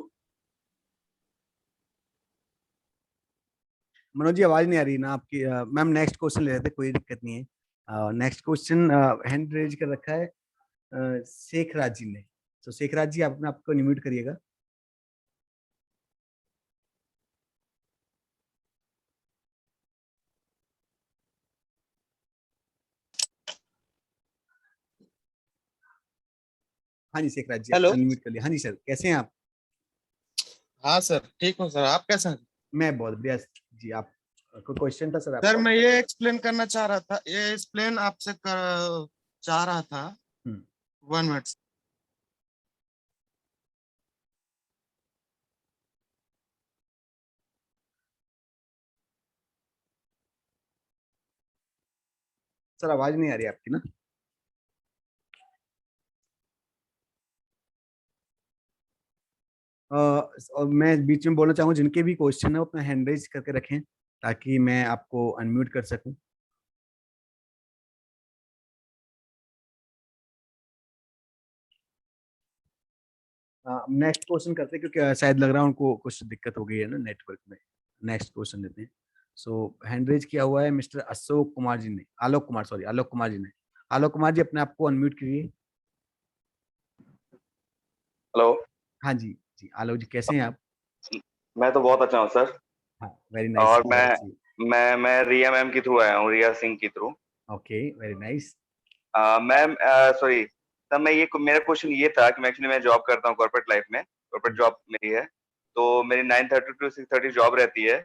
मनोज जी आवाज नहीं आ रही ना आपकी। मैम नेक्स्ट क्वेश्चन ले लेते, कोई दिक्कत नहीं है। नेक्स्ट क्वेश्चन हैंड रेज कर रखा है शेख राज जी ने। तो शेख राज जी आप अपने आपको अनम्यूट करिएगा। हाँ जी शेख राज जी हेलो। अनम्यूट कर लिया। हाँ जी सर, कैसे हैं आप? हाँ सर ठीक हूँ सर, आप कैसे हैं? मैं बहुत बढ़िया जी। आप कोई क्वेश्चन था सर सर आपका? मैं ये एक्सप्लेन करना चाह रहा था, ये एक्सप्लेन आपसे चाह रहा था 1 मिनट। सर आवाज नहीं आ रही आपकी ना। और मैं बीच में बोलना चाहूंगा, जिनके भी क्वेश्चन है वो अपना हैंड रेज करके रखें ताकि मैं आपको अनम्यूट कर सकूं। नेक्स्ट क्वेश्चन करते हैं क्योंकि शायद लग रहा है उनको कुछ दिक्कत हो गई है ना नेटवर्क में। नेक्स्ट क्वेश्चन लेते हैं। सो हैंड रेज किया हुआ है मिस्टर अशोक कुमार जी ने, आलोक कुमार सॉरी, आलोक कुमार जी ने। आलोक कुमार जी अपने आप को अनम्यूट करिए। हेलो। हाँ जी जी आलोक जी, कैसे हैं आप? मैं तो बहुत अच्छा हूँ सर। हाँ वेरी नाइस। और मैं रिया मैम के थ्रू आया हूँ, रिया सिंह के through. Okay very nice. Ma'am sorry sir, मेरा क्वेश्चन ये था कि एक्चुअली मैं जॉब करता हूँ कॉर्पोरेट लाइफ में, कॉर्पोरेट जॉब मेरी है। तो मेरी 9:30 to 6:30 जॉब रहती है।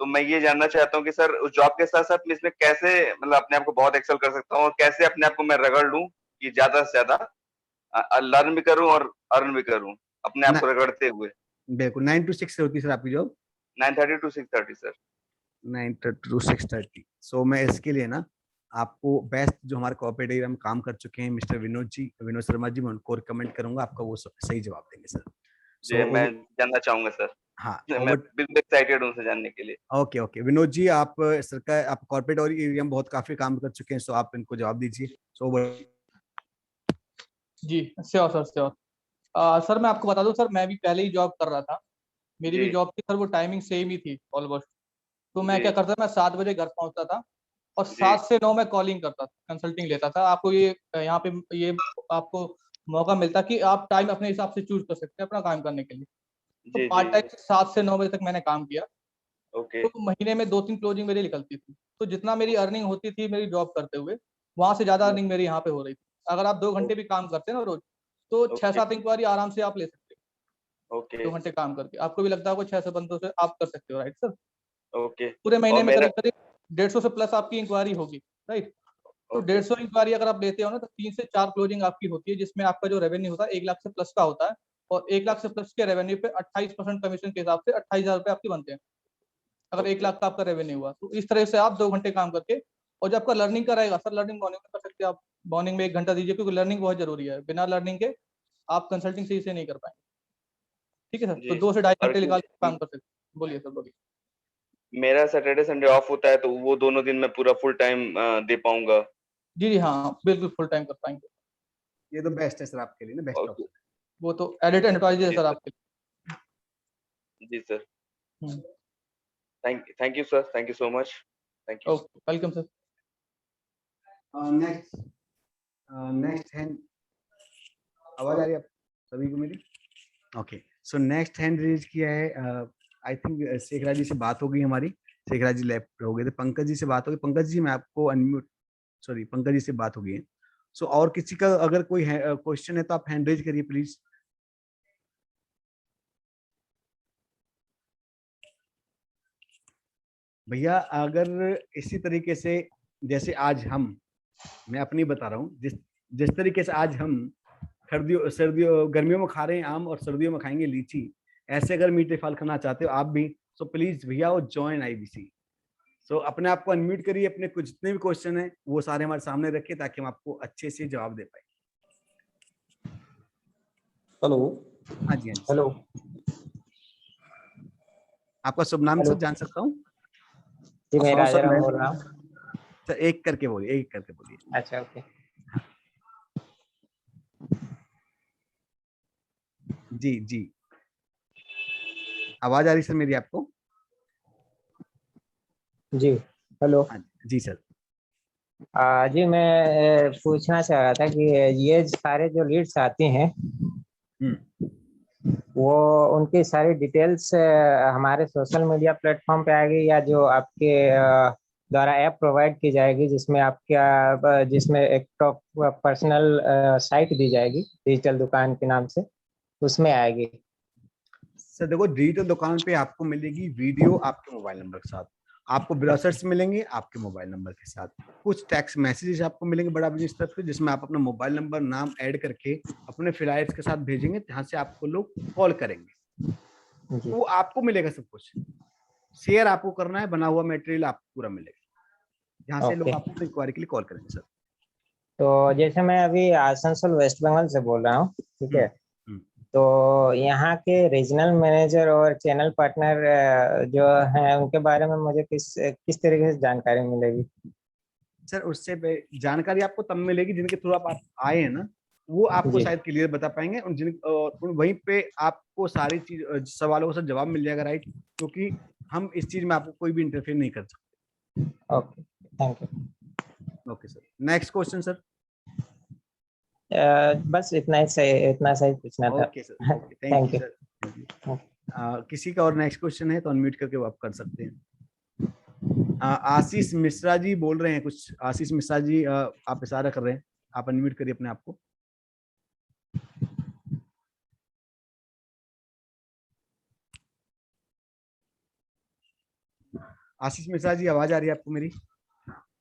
तो मैं ये जानना चाहता हूँ कि सर उस जॉब के साथ साथ मैं इसमें कैसे मतलब अपने आप को बहुत एक्सेल कर सकता हूँ, और कैसे अपने आप को मैं रगड़ लूँ कि ज्यादा से ज्यादा लर्न भी करूँ और अर्न भी करूँ अपने आप को रगड़ते हुए। बिल्कुल 9 to 6 होती है सर आपकी जॉब? 9:30 to 6:30 sir. 9:30 to 6:30। सो मैं इसके लिए ना आपको बेस्ट जो हमारे कॉर्पोरेट एरिया में काम कर चुके हैं मिस्टर विनोद शर्मा जी, मैं उनको रिकमेंड करूंगा, आपका वो सही जवाब देंगे सर। जी मैं जानना चाहूंगा सर। हाँ मैं बिल्कुल एक्साइटेड हूँ उनसे जानने के लिए। ओके ओके विनोद जी, आप सरकार आप कॉर्पोरेट और एरिया में बहुत काफी काम कर चुके हैं, सो आप इनको जवाब दीजिए। जी श्योर सर श्योर। सर मैं आपको बता दूं सर, मैं भी पहले ही जॉब कर रहा था। मेरी भी जॉब थी सर, वो टाइमिंग सेम ही थी ऑलमोस्ट। तो मैं क्या करता था, मैं 7 बजे घर पहुंचता था और 7 से 9 मैं कॉलिंग करता था, कंसल्टिंग लेता था। आपको ये यहाँ पे ये आपको मौका मिलता कि आप टाइम अपने हिसाब से चूज कर सकते हैं अपना काम करने के लिए। तो पार्ट टाइम 7 से 9 बजे तक मैंने काम किया। तो महीने में 2-3 क्लोजिंग मेरी निकलती थी। तो जितना मेरी अर्निंग होती थी मेरी जॉब करते हुए, वहां से ज्यादा अर्निंग मेरी यहाँ पे हो रही थी। अगर आप 2 घंटे भी काम करते हैं ना रोज, तो 6-7 इंक्वायरी आराम से आप ले सकते हैं 2 घंटे काम करके। आपको भी लगता है 6 से बंदों से आप कर सकते हो, राइट सर? पूरे महीने में करीब 150 से प्लस आपकी इंक्वायरी होगी, राइट? तो 150 इंक्वायरी अगर आप लेते हो ना, तो 3 से 4 क्लोजिंग आपकी होती है, जिसमें आपका जो रेवेन्यू होता है 1 लाख से प्लस का होता है। और 1 लाख से प्लस के रेवेन्यू पे 28% कमीशन के हिसाब से 28,000 रुपए आपके बनते हैं, अगर 1 लाख का आपका रेवेन्यू हुआ। तो इस तरह से आप 2 घंटे काम करके, और जो आपका लर्निंग का रहेगा सर, लर्निंग मॉर्निंग में कर सकते हैं आप। मॉर्निंग में 1 घंटा दीजिए, क्योंकि लर्निंग बहुत जरूरी है। बिना लर्निंग के आप कंसल्टिंग सही से नहीं कर पाएंगे। ठीक है सर? तो 2 से 2.5 घंटे निकाल के काम कर सकते हैं। बोलिए सर, बोलिए। मेरा सैटरडे संडे ऑफ होता है, तो वो दोनों दिन मैं पूरा फुल टाइम दे पाऊंगा? जी हाँ, बिल्कुल फुल टाइम कर पाएंगे। ये तो बेस्ट है सर आपके लिए ना, बेस्ट ऑप्शन। वो तो एडिट एडवर्टाइज है सर आपके लिए। जी sir. Thank you sir, thank you so much, thank you. Okay, welcome sir. Next hand आवाज आ रही है आप सभी को मेरी? Okay so next hand raise किया है, आई थिंक शेख राज जी से बात हो गई हमारी। शेख राज जी लेफ्ट हो गए थे, पंकज जी से बात हो गई। पंकज जी मैं आपको अनम्यूट, सॉरी पंकज जी से बात हो गई है। सो और किसी का अगर कोई क्वेश्चन है तो आप हैंड रेज करिए प्लीज। भैया अगर इसी तरीके से जैसे आज मैं अपनी बता रहा हूँ, जिस तरीके से आज हम सर्दियों गर्मियों में खा रहे हैं आम और सर्दियों में खाएंगे लीची, ऐसे अगर मीठे फल खाना चाहते हो आप भी, सो प्लीज भैया वो ज्वाइन IBC। सो अपने आप को अनम्यूट करिए, अपने कुछ जितने भी क्वेश्चन है वो सारे हमारे सामने रखिए ताकि हम आपको अच्छे से जवाब दे पाए। हेलो। हाँ जी, हाँ जी। हेलो। आपका शुभ नाम सर जान सकता हूँ? जी मैं राजाराम बोल रहा हूँ सर। एक करके बोलिए। अच्छा ओके। जी जी, आवाज आ रही सर मेरी आपको? जी हेलो। हाँ जी सर। जी मैं पूछना चाह रहा था कि ये सारे जो लीड्स आती हैं वो उनकी सारी डिटेल्स हमारे सोशल मीडिया प्लेटफॉर्म पे आएगी या जो आपके द्वारा ऐप प्रोवाइड की जाएगी जिसमें एक टॉप पर्सनल साइट दी जाएगी डिजिटल दुकान के नाम से, उसमें आएगी? सर देखो, डिजिटल दुकान पे आपको मिलेगी वीडियो आपके मोबाइल नंबर के साथ, आपको ब्राउजर्स मिलेंगे आपके मोबाइल नंबर के साथ, कुछ टेक्स्ट मैसेजेस आपको मिलेंगे बड़ा बिजनेस तरफ से, जिसमें आप अपना मोबाइल नंबर नाम ऐड करके अपने फ्लायर्स के साथ भेजेंगे, जहाँ से आपको लोग कॉल करेंगे। वो आपको मिलेगा सब कुछ, शेयर आपको करना है, बना हुआ मटेरियल आपको पूरा मिलेगा, जहाँ से लोग आपको इंक्वायरी के लिए कॉल करेंगे। सर तो जैसे मैं अभी आसनसोल वेस्ट बंगाल से बोल रहा हूँ, ठीक है, तो यहाँ के रीजनल मैनेजर और चैनल पार्टनर जो हैं उनके बारे में मुझे किस तरीके से जानकारी मिलेगी? सर उससे जानकारी आपको तब मिलेगी जिनके थ्रू आप आए हैं ना, वो आपको शायद क्लियर बता पाएंगे, और वहीं पे आपको सारी चीज सवालों का जवाब मिल जाएगा, राइट, क्योंकि हम इस चीज में आपको कोई भी इंटरफेयर नहीं कर सकते। Okay, thank you. Okay sir, next question sir. बस इतना सही पूछना था। Okay sir, thank you sir. किसी का और नेक्स्ट क्वेश्चन है तो अनम्यूट करके वो आप कर सकते हैं। आशीष मिश्रा जी बोल रहे हैं कुछ। आशीष मिश्रा जी आप इशारा कर रहे हैं, आप अनम्यूट करिए अपने आप को। आशीष मिश्रा जी आवाज आ रही है आपको मेरी?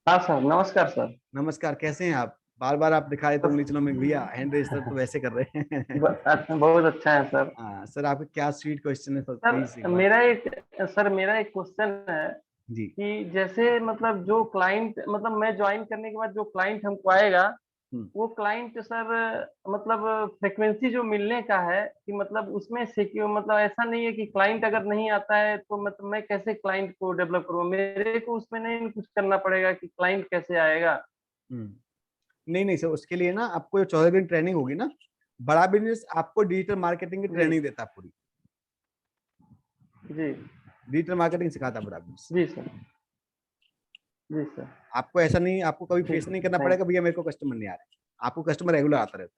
हाँ सर, नमस्कार सर। नमस्कार, कैसे हैं आप? बार बार आप दिखाए तो उंगली चलो में भैया हैंड रेज तो वैसे कर रहे हैं। बहुत अच्छा है सर। हाँ सर, आपका क्या स्वीट क्वेश्चन है सर? मेरा एक क्वेश्चन है जी कि जैसे मतलब जो क्लाइंट, मतलब मैं ज्वाइन करने के बाद जो क्लाइंट हमको आएगा, वो क्लाइंट सर मतलब फ्रिक्वेंसी जो मिलने का है कि मतलब उसमें सिक्योर, मतलब ऐसा नहीं है कि क्लाइंट अगर नहीं आता है तो मतलब मैं कैसे क्लाइंट को डेवलप करूँ? मेरे को उसमें नहीं कुछ करना पड़ेगा कि क्लाइंट कैसे आएगा? नहीं सर, उसके लिए ना आपको 14 दिन ट्रेनिंग होगी ना, बड़ा बिजनेस आपको डिजिटल मार्केटिंग की ट्रेनिंग देता है पूरी। जी, डिजिटल मार्केटिंग सिखाता है बड़ा बिजनेस। जी सर, जी सर। आपको ऐसा नहीं, आपको कभी फेस नहीं करना पड़ेगा भैया मेरे को कस्टमर नहीं आ रहे, आपको कस्टमर रेगुलर आता रहता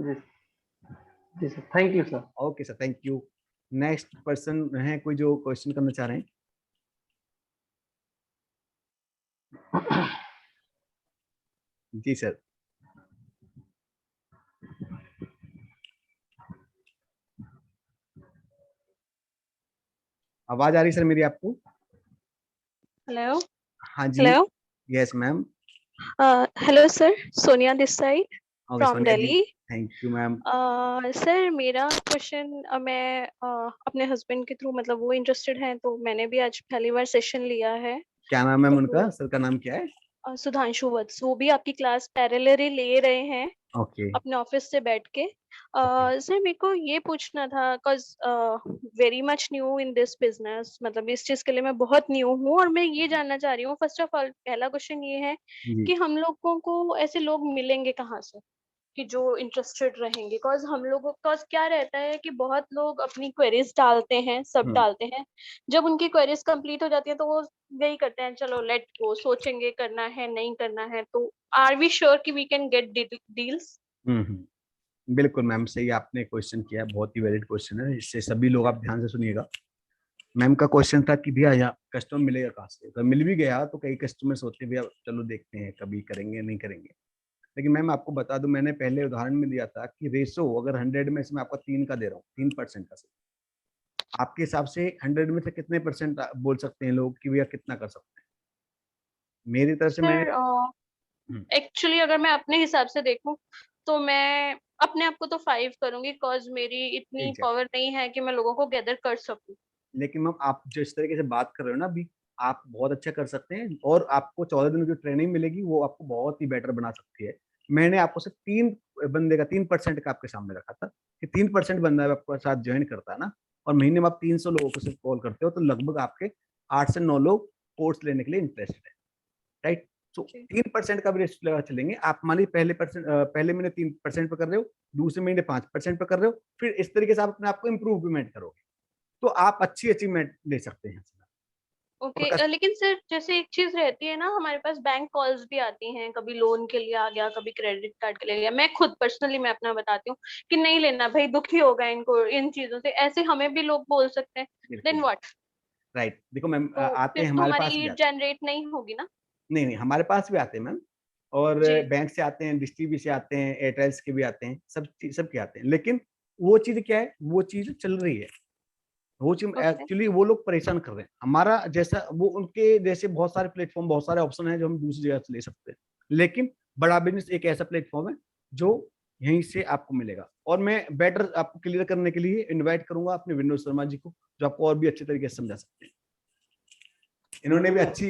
है। जी sir, thank you sir. Okay sir, thank you. Next person है कोई जो क्वेश्चन करना चाह रहे हैं? जी सर। आवाज आ रही सर मेरी आपको? हेलो। हाँ जी। Hello. Yes ma'am. Hello sir, Sonia this side from Delhi. Thank you ma'am. Sir मेरा क्वेश्चन, मैं अपने हस्बैंड के थ्रू, मतलब वो इंटरेस्टेड हैं तो मैंने भी आज पहली बार सेशन लिया है। क्या नाम है उनका? सर का नाम क्या है? सुधांशु वत्स, वो भी आपकी क्लास पैरेलली ले रहे हैं अपने ऑफिस से बैठ के। सर मेरे को ये पूछना था, because very much new in this business, मतलब इस चीज के लिए मैं बहुत न्यू हूँ और मैं ये जानना चाह रही हूँ, फर्स्ट ऑफ ऑल पहला क्वेश्चन ये है कि हम लोगों को ऐसे लोग मिलेंगे कहाँ से कि जो इंटरेस्टेड रहेंगे? बिकॉज हम लोगों का क्या रहता है कि बहुत लोग अपनी क्वेरीज डालते हैं, सब डालते हैं, जब उनकी क्वेरीज कंप्लीट हो जाती है तो वो यही करते हैं, चलो लेट गो, सोचेंगे करना है नहीं करना है। तो आर वी श्योर कि वी कैन गेट डील्स? बिल्कुल मैम, सही आपने क्वेश्चन किया, बहुत ही वैलिड क्वेश्चन है, इससे सभी लोग आप ध्यान से सुनिएगा। मैम का क्वेश्चन था कि भैया यहाँ कस्टमर मिलेगा कहाँ से? तो मिल भी गया तो कई कस्टमर्स होते हैं भैया चलो देखते हैं कभी करेंगे नहीं करेंगे, लेकिन मैम आपको बता दूं, मैंने पहले उदाहरण में दिया था कि रेशो अगर 100 में से मैं आपका 3 का दे रहा हूँ, 3% का, से आपके हिसाब से 100 में से कितने परसेंट बोल सकते हैं लोग कि भैया कितना कर सकते हैं? मेरी तरफ से मैंने एक्चुअली अगर मैं अपने हिसाब से देखूं तो मैं अपने आप को तो 5 करूंगी, बिकॉज मेरी इतनी पावर नहीं है कि मैं लोगों को गैदर कर सकूं। लेकिन मैम आप जिस तरीके से बात कर रहे हो ना अभी, आप बहुत अच्छा कर सकते हैं, और आपको 14 दिन जो ट्रेनिंग मिलेगी वो आपको बहुत ही बेटर बना सकती है। मैंने आपको सिर्फ 3% का आपके सामने रखा था कि 3% बंदा आपके साथ ज्वाइन करता है ना, और महीने में आप 300 लोगों को सिर्फ कॉल करते हो, तो लगभग आपके 8 से 9 लोग कोर्स लेने के लिए इंटरेस्टेड है, राइट। तो 3% का भी रेशियो लगा चलेंगे। आप मान लीजिए पहले महीने 3% पे कर रहे हो, दूसरे महीने 5% पे कर रहे हो, फिर इस तरीके से आप अपने आप को इम्प्रूवमेंट करोगे तो आप अच्छी अचीवमेंट ले सकते हैं। ओके लेकिन सर जैसे एक चीज रहती है ना, हमारे पास बैंक कॉल्स भी आती हैं, कभी लोन के लिए आ गया, कभी क्रेडिट कार्ड के लिए आ गया। मैं खुद पर्सनली मैं अपना बताती हूँ कि नहीं लेना भाई, दुखी होगा इनको इन चीजों से, ऐसे हमें भी लोग बोल सकते हैं। Then what? राइट, देखो मैम तो आते फिर हैं तो हमारे हमारी पास भी लीड आते हैं। जनरेट नहीं होगी ना? नहीं, हमारे पास भी आते हैं मैम, और जी। बैंक से आते हैं, डिस्ट्रीब्यूट से आते हैं, एयरटेल्स के भी आते हैं, सब के आते हैं। लेकिन वो चीज क्या है, वो चीज चल रही है, वो चीज एक्चुअली वो लोग परेशान कर रहे हैं। हमारा जैसा वो उनके जैसे बहुत सारे प्लेटफॉर्म, बहुत सारे ऑप्शन हैं जो हम दूसरी जगह से ले सकते हैं, लेकिन बड़ा बिजनेस एक ऐसा प्लेटफॉर्म है जो यहीं से आपको मिलेगा। और मैं बेटर आपको क्लियर करने के लिए इनवाइट करूंगा अपने विनोद शर्मा जी को, जो आपको और भी अच्छे तरीके से समझा सकते हैं। इन्होंने भी अच्छी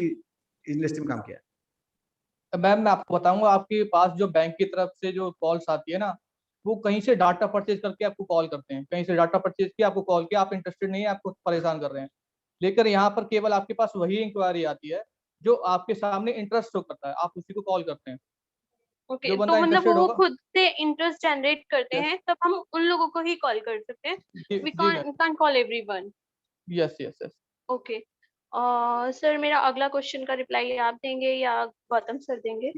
इंडस्ट्री में काम किया। मैम मैं आपको बताऊंगा, आपके पास जो बैंक की तरफ से जो कॉल्स आती है ना, वो कहीं से डाटा परचेज करके आपको कॉल करते हैं, कहीं से डाटा परचेज किया, आपको कॉल किया, आप इंटरेस्टेड नहीं है, आपको परेशान कर रहे हैं। लेकर यहाँ पर केवल आपके पास वही इंक्वायरी आती है जो आपके सामने इंटरेस्ट शो करता है, आप उसी को कॉल करते हैं। ओके जो तो बंदा मतलब इंटरेस्टेड वो होगा, खुद से इंटरेस्ट जनरेट करते यस हैं, तब हम उन लोगों को ही कॉल कर सकते हैं। We ji ma'am, can't call everyone. Yes yes yes. Okay sir, मेरा अगला क्वेश्चन का रिप्लाई आप देंगे या गौतम सर देंगे?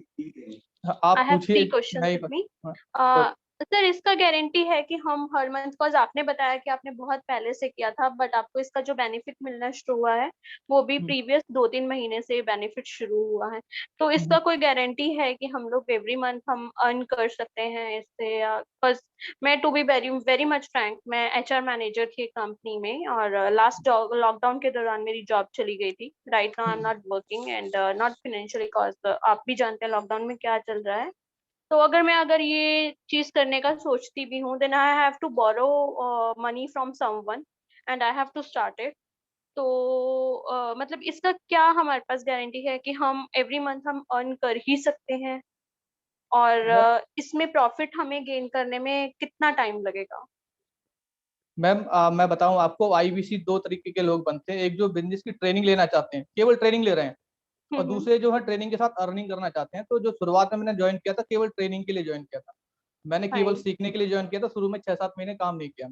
आप आई हैव पूछिए। 3 क्वेश्चंस नहीं विद मी। हाँ, सर इसका गारंटी है कि हम हर मंथ, बिकॉज आपने बताया कि आपने बहुत पहले से किया था, बट आपको इसका जो बेनिफिट मिलना शुरू हुआ है वो भी प्रीवियस 2-3 महीने से बेनिफिट शुरू हुआ है, तो इसका कोई गारंटी है कि हम लोग एवरी मंथ हम अर्न कर सकते हैं इससे? बस मैं to be very very much frank, मैं एचआर मैनेजर थी कंपनी में, और लास्ट लॉकडाउन के दौरान मेरी जॉब चली गई थी। Right now I am not working and not financially, cause आप भी जानते हैं लॉकडाउन में क्या चल रहा है। तो अगर ये चीज करने का सोचती भी हूँ, then I have to borrow money from someone and I have to start it. तो मतलब इसका क्या हमारे पास गारंटी है कि हम एवरी मंथ हम अर्न कर ही सकते हैं, और इसमें प्रॉफिट हमें गेन करने में कितना टाइम लगेगा? मैम मैं बताऊं आपको, आईबीसी 2 तरीके के लोग बनते हैं। एक जो बिजनेस की ट्रेनिंग लेना चाहते हैं, केवल ट्रेनिंग ले रहे हैं, और दूसरे जो है ट्रेनिंग के साथ अर्निंग करना चाहते हैं। तो जो शुरुआत में मैंने ज्वाइन किया था, केवल ट्रेनिंग के लिए ज्वाइन किया था, मैंने केवल फाइन। सीखने के लिए ज्वाइन किया था। शुरू में 6-7 महीने काम नहीं किया।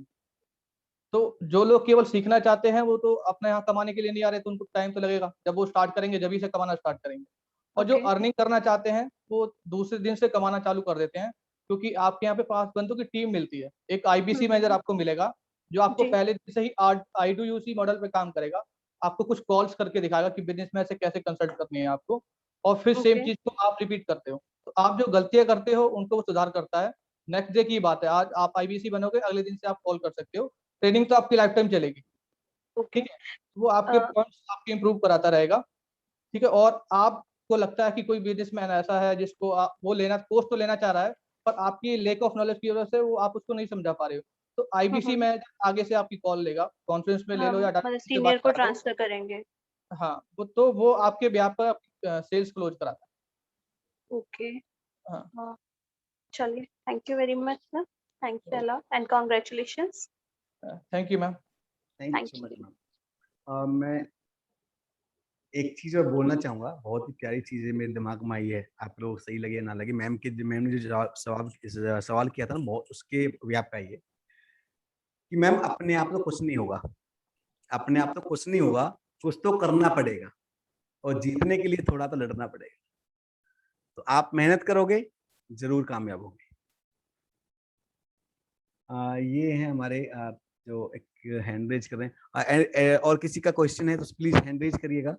तो जो लोग केवल सीखना चाहते हैं वो तो अपने यहाँ कमाने के लिए नहीं आ रहे, तो उनको टाइम तो लगेगा, जब वो स्टार्ट करेंगे जब से कमाना स्टार्ट करेंगे। और जो ओके। अर्निंग करना चाहते हैं वो दूसरे दिन से कमाना चालू कर देते हैं, क्योंकि आपके यहाँ पे 5 बंदों की टीम मिलती है। एक आईबीसी मैनेजर आपको मिलेगा जो आपको जी। पहले दिन से ही I2UC मॉडल पे काम करेगा, आपको कुछ कॉल्स करके दिखाएगा कि बिजनेस में ऐसे कैसे कंसल्ट करनी है आपको, और फिर सेम ओके। चीज को आप रिपीट करते हो। तो आप जो गलतियां करते हो उनको वो सुधार करता है। नेक्स्ट डे की बात है, आज आप आईबीसी बनोगे, अगले दिन से आप कॉल कर सकते हो। ट्रेनिंग तो आपकी लाइफ टाइम चलेगी, ओके। ठीक है। वो आपके पॉइंट्स आपके इंप्रूव कराता रहेगा, ठीक है। और आपको लगता है कि कोई बिजनेसमैन ऐसा है जिसको आप वो लेना कोर्स तो लेना चाह रहा है, पर आपकी लेक ऑफ नॉलेज की वजह से वो आप उसको नहीं समझा पा रहे हो, तो आईबीसी में आगे से आपकी कॉल लेगा, कॉन्फ्रेंस में ले लो या मतलब डायरेक्ट से बात सीनियर को करा दो। ट्रांसफर करेंगे। हाँ, वो आपके ब्याह पर सेल्स क्लोज कराता ओके। है। हाँ, चलिए, thank you very much sir, thank you a lot and congratulations. Thank you ma'am. Thank you thank so much you. Ma'am. मैं एक चीज और बोलना चाहूंगा, बहुत ही प्यारी चीज है, मेरे दिमाग में आई है, आप लोग सही लगे ना लगे। मैम ने जो सवाल किया था ना, बहुत उसके व्याप पे आई है कि मैम अपने आप तो कुछ नहीं होगा, अपने आप तो कुछ नहीं होगा, कुछ तो करना पड़ेगा, और जीतने के लिए थोड़ा तो लड़ना पड़ेगा। तो आप मेहनत करोगे जरूर कामयाब होगे। ये है हमारे जो एक हैंड रेज कर रहे हैं, और किसी का क्वेश्चन है तो प्लीज हैंड रेज करिएगा।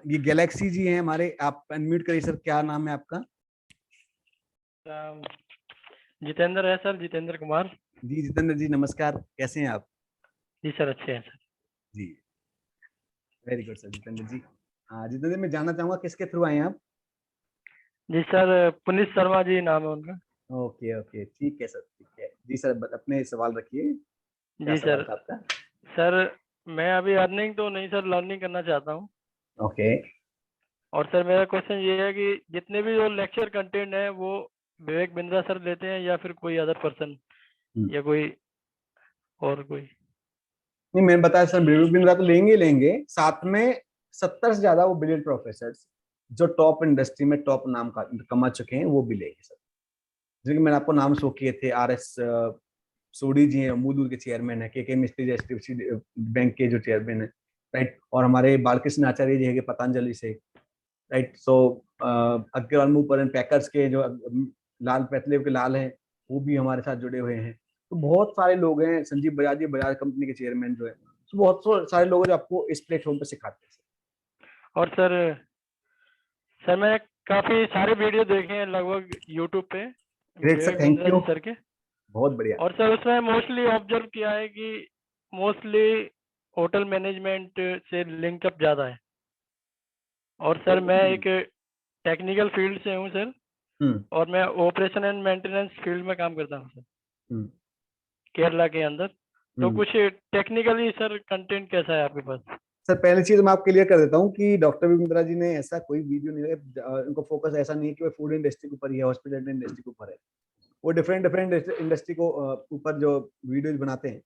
ये गैलेक्सी जी हैं हमारे, आप अनम्यूट करिए सर। क्या नाम है आपका? जितेंद्र है सर, जितेंद्र कुमार। जी जितेंद्र जी नमस्कार, कैसे हैं आप? जी सर, अच्छे हैं सर। जी वेरी गुड सर जितेंद्र जी। जितेंद्र मैं जानना चाहूंगा किसके थ्रू आए हैं आप? जी सर, पुनीत शर्मा जी नाम है उनका। ओके ओके ठीक है सर, ठीक है जी सर, अपने सवाल रखिए। क्या जी सवाल सर। था आपका? सर मैं अभी अर्निंग तो नहीं सर, लर्निंग करना चाहता हूँ। ओके। और सर मेरा क्वेश्चन ये है कि जितने भी जो लेक्चर कंटेंट है वो विवेक बिंद्रा सर देते हैं या फिर कोई अदर पर्सन या कोई और कोई? नहीं मैंने बताया सर, विवेक बिंद्रा तो लेंगे, साथ में 70 से ज्यादा वो ब्रिलियंट प्रोफेसर जो टॉप इंडस्ट्री में टॉप नाम का कमा चुके हैं वो भी लेंगे सर। जिनके मैंने आपको नाम शो किए थे, RS सोडी जी हैं, अमूल के चेयरमैन है, के मिस्त्री HDFC बैंक के जो चेयरमैन है, राइट। और हमारे बालकृष्ण आचार्य जी है पतंजलि से, right. So Agarwal move and packers के जो लाल पैथलेव के लाल हैं वो भी हमारे साथ जुड़े हुए हैं। तो बहुत सारे लोग हैं, संजीव बजाज जी बजाज कंपनी के चेयरमैन जो है, तो बहुत सारे लोग जो आपको इस प्लेटफॉर्म पे सिखाते हैं। और सर मैं काफी सारे वीडियो देखे हैं लगभग यूट्यूब पे great sir, thank you sir के। बहुत बढ़िया। और सर उसमें मोस्टली ऑब्जर्व किया है कि मोस्टली होटल मैनेजमेंट से लिंकअप ज्यादा है। और सर मैं एक टेक्निकल फील्ड से हूँ सर, और मैं ऑपरेशन एंड मेंटेनेंस फील्ड में काम करता हूँ सर, केरला के अंदर। तो कुछ टेक्निकली सर कंटेंट कैसा है आपके पास? सर पहली चीज मैं आपको क्लियर कर देता हूँ कि डॉक्टर विमंद्रा जी ने ऐसा कोई वीडियो नहीं है, उनको फोकस ऐसा नहीं है कि वो फूड इंडस्ट्री के ऊपर है, हॉस्पिटल इंडस्ट्री के ऊपर है। वो डिफरेंट इंडस्ट्री को ऊपर जो वीडियोज बनाते हैं।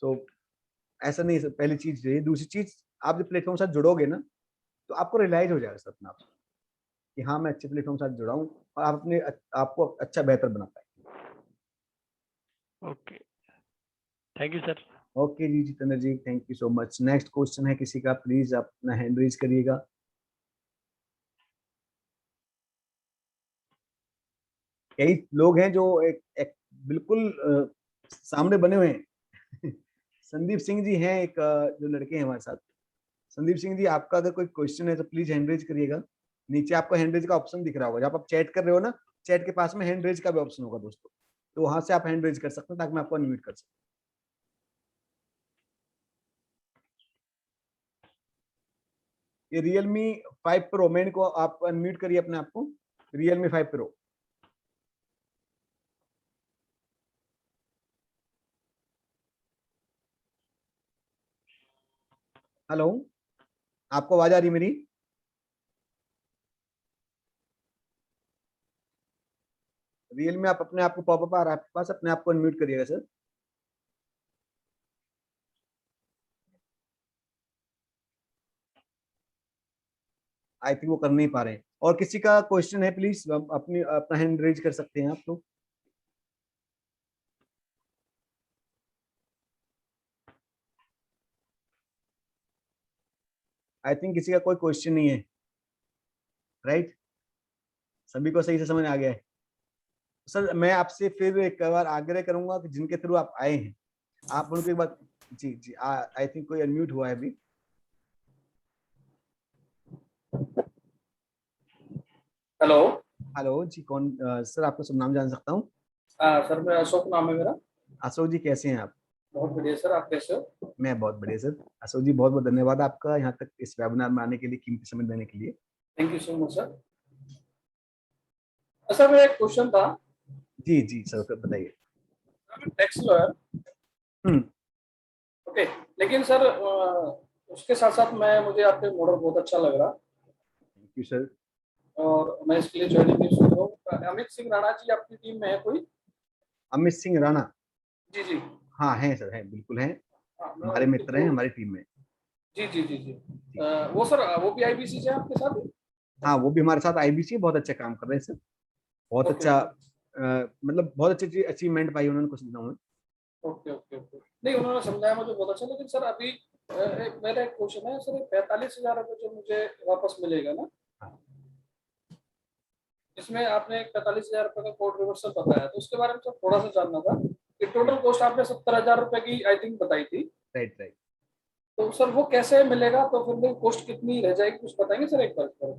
सो ऐसा नहीं है सर, पहली चीज ये। दूसरी चीज, आप जब प्लेटफॉर्म के साथ जुड़ोगे ना तो आपको रियलाइज हो जाएगा सर अपना आप कि हाँ मैं अच्छे प्लेटफॉर्म के साथ जुड़ा हूँ, और आप अपने आपको अच्छा बेहतर बना पाए। Okay, thank you sir. Okay जी Jitendra ji, thank you so much. Next question है किसी का, प्लीज अपना हैंड रेज करिएगा। कई लोग हैं जो एक बिल्कुल सामने बने हुए हैं। संदीप सिंह जी हैं, एक जो लड़के हैं हमारे साथ। संदीप सिंह जी, आपका अगर कोई क्वेश्चन है तो प्लीज हैंड रेज करिएगा। नीचे आपको हैंड रेज का ऑप्शन दिख रहा होगा, जब आप चैट कर रहे हो ना, चैट के पास में हैंड रेज का भी ऑप्शन होगा दोस्तों, तो वहां से आप हैंड रेज कर सकते हैं ताकि मैं आपको अनम्यूट कर सकूं। ये Realme 5 Pro, मैं इनको आप अनम्यूट करिए अपने आप को। Realme 5 Pro। हेलो, आपको आवाज आ रही मेरी? Realme आप अपने आप को पॉपअप आ रहा है आपके पास, अपने आप को अनम्यूट करिएगा सर। आई थिंक वो कर नहीं पा रहे हैं। और किसी का क्वेश्चन है प्लीज अपना हैंड रेज कर सकते हैं आप लोग। आई थिंक किसी का कोई क्वेश्चन नहीं है, राइट? सभी को सही से समझ आ गया है। सर मैं आपसे फिर एक बार आग्रह करूंगा कि जिनके थ्रू आप आए हैं आप उनको एक बार, जी जी आई थिंक कोई अनम्यूट हुआ है अभी। हेलो हेलो जी, कौन सर आपका सब नाम जान सकता हूँ? सर मैं अशोक नाम है मेरा। अशोक जी कैसे हैं आप? बहुत बढ़िया सर, आप कैसे हो? मैं बहुत बढ़िया सर। अशोक जी बहुत बहुत धन्यवाद आपका यहाँ तक इस वेबिनार में आने के लिए, कीमती समय देने के लिए। Thank you so much sir. Sir मेरा एक क्वेश्चन था। जी जी सर बताइए। टैक्स लॉयर, ओके, लेकिन सर उसके साथ साथ मुझे आपके मॉडल बहुत अच्छा लग रहा। Thank you sir. और मैं इसके लिए ज्वाइनिंग भी सोच रहा हूँ। अमित सिंह राणा जी आपकी टीम में है कोई? अमित सिंह राणा? जी जी हाँ है सर, है बिल्कुल है, हमारे मित्र हैं हमारी टीम में। जी जी जी जी वो सर वो भी IBC से आपके साथ? हाँ वो भी हमारे साथ IBC, बहुत अच्छा काम कर रहे हैं सर, बहुत अच्छा मतलब बहुत अच्छी अचीवमेंट पाई उन्होंने कुछ दिनों में। ओके ओके ओके, नहीं उन्होंने समझाया मुझे बहुत अच्छा। लेकिन सर अभी मेरा एक क्वेश्चन है सर, 45,000 रुपये जो मुझे वापस मिलेगा ना, इसमें आपने 45,000 रुपये का कोड रिवर्सल बताया, तो उसके बारे में सर थोड़ा सा जानना था कि टोटल कॉस्ट आपने 70,000 रुपये की आई थिंक बताई थी। Right right. तो सर वो कैसे मिलेगा, तो फिर मेरी कॉस्ट कितनी रह जाएगी, कुछ बताएंगे सर एक बार?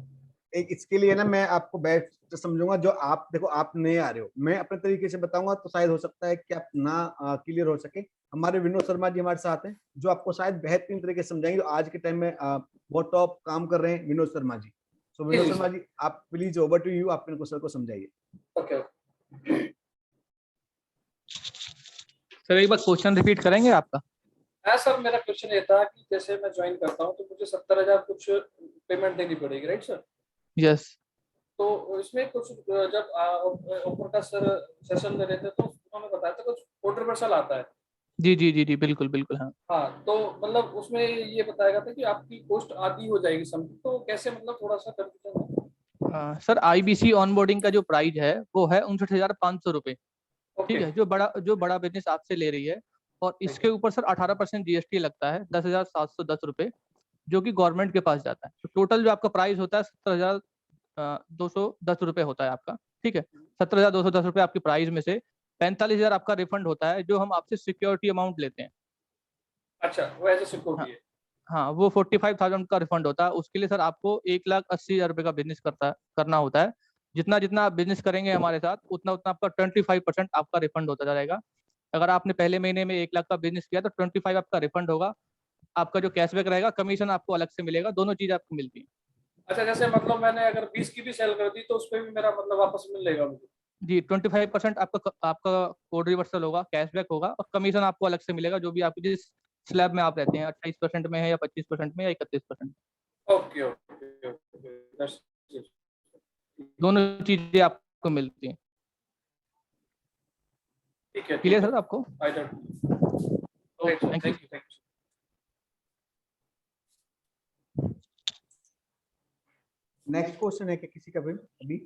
एक इसके लिए ना मैं आपको बैठ समझूंगा, जो आप देखो आप नए आ रहे हो, मैं अपने तरीके से बताऊंगा तो शायद हो सकता है कि आप ना क्लियर हो सके। हमारे विनोद शर्मा जी हमारे साथ हैं जो आपको शायद बेहतरीन तरीके से समझाएंगे, जो आज के टाइम में बहुत टॉप काम कर रहे हैं, विनोद शर्मा जी। सो विनोद शर्मा जी आप प्लीज ओवर टू यू, आप इनको सर को समझाइए। ओके सर एक बार क्वेश्चन रिपीट करेंगे आपका? हाँ सर, मेरा क्वेश्चन ये था कि जैसे मैं ज्वाइन करता हूँ तो मुझे 70,000 कुछ पेमेंट देनी पड़ेगी, राइट सर? यस। तो इसमें कुछ जब ऊपर का सर सेशन में रहते तो उन्होंने बताया था कुछ कोड रिवर्सल आता है, जी जी जी जी, बिल्कुल बिल्कुल। हाँ हाँ, तो मतलब उसमें ये बताया गया था कि आपकी कॉस्ट आधी हो जाएगी समथिंग, तो कैसे, मतलब थोड़ा सा कंफ्यूजन है। सर, IBC ऑनबोर्डिंग का जो प्राइस है वो है 59,500 रुपए। ठीक है, जो बड़ा बिजनेस आपसे ले रही है, और इसके ऊपर सर 18% GST लगता है, 10,710 रुपए, जो कि गवर्नमेंट के पास जाता है। तो टोटल जो आपका प्राइस होता है 17,210 रुपए होता है आपका। ठीक है, 17,210 रुपए आपके प्राइस में से 45,000 आपका रिफंड होता है, जो हम आपसे सिक्योरिटी अमाउंट लेते हैं। अच्छा, वो एज ए हाँ सिक्योरिटी है। हाँ, वो 45,000 का रिफंड होता है। उसके लिए सर आपको 1,80,000 रुपए का बिजनेस करना होता है। जितना जितना आप बिजनेस करेंगे हमारे साथ, उतना उतना आपका 25% आपका रिफंड होता जाएगा। अगर आपने पहले महीने में 1 लाख का बिजनेस किया तो 25 आपका रिफंड होगा। आपका जो कैशबैक रहेगा, कमीशन आपको अलग से मिलेगा, दोनों चीज आपको मिलती है। अच्छा, जैसे मतलब मैंने अगर 20 की भी सेल कर दी तो उस पर भी मेरा मतलब वापस मिल लेगा मुझे? जी, 25% आपका कोड रिवर्सल होगा, कैशबैक होगा, और कमीशन आपको अलग से मिलेगा, जो भी आपकी जिस स्लैब में आप रहते हैं, 28% में है या 25% में या 31%। Okay okay okay, that's it. दोनों चीजें आपको मिलती हैं। ठीक है क्लियर सर आपको? I don't. Okay, thank you. Next question है क्या किसी का भी अभी?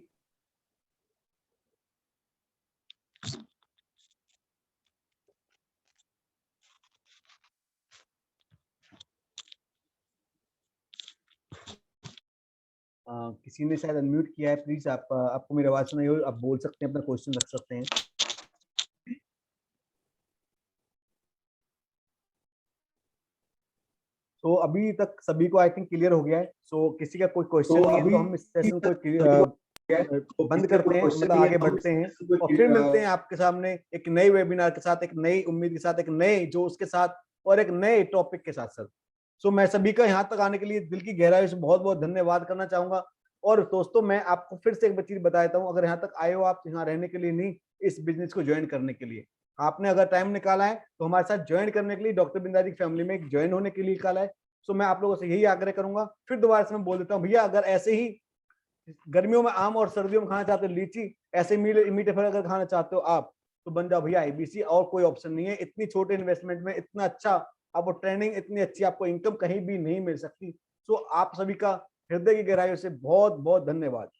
किसी ने शायद अनम्यूट किया है, प्लीज आपको मेरी आवाज सुनाई हो, आप बोल सकते हैं, अपना क्वेश्चन रख सकते हैं। तो अभी तक सभी को आई थिंक क्लियर हो गया है। सो किसी का कोई क्वेश्चन नहीं है तो हम इस सेशन को बंद करते हैं, मतलब आगे बढ़ते हैं और फिर मिलते हैं आपके सामने एक नए वेबिनार के साथ, एक नई उम्मीद के साथ, एक नए जोश के साथ और एक नए टॉपिक के साथ सर। सो मैं सभी का यहाँ तक आने के लिए दिल की गहराई से बहुत बहुत धन्यवाद करना चाहूंगा। और दोस्तों, मैं आपको फिर से एक चीज बता देता हूँ, अगर यहाँ तक आए हो आप यहाँ रहने के लिए नहीं, इस बिजनेस को ज्वाइन करने के लिए आपने अगर टाइम निकाला है तो हमारे साथ ज्वाइन करने के लिए, डॉक्टर बिंदारी फैमिली में ज्वाइन होने के लिए निकाला है। सो मैं आप लोगों से यही आग्रह करूंगा, फिर दोबारा से मैं बोल देता हूँ, भैया अगर ऐसे ही गर्मियों में आम और सर्दियों में खाना चाहते हो लीची, ऐसे मीठे फल अगर खाना चाहते हो आप, तो बन जाओ भैया IBC, और कोई ऑप्शन नहीं है। इतनी छोटे इन्वेस्टमेंट में इतना अच्छा आपको ट्रेनिंग, इतनी अच्छी आपको इनकम कहीं भी नहीं मिल सकती। सो आप सभी का हृदय की गहराइयों से बहुत बहुत धन्यवाद।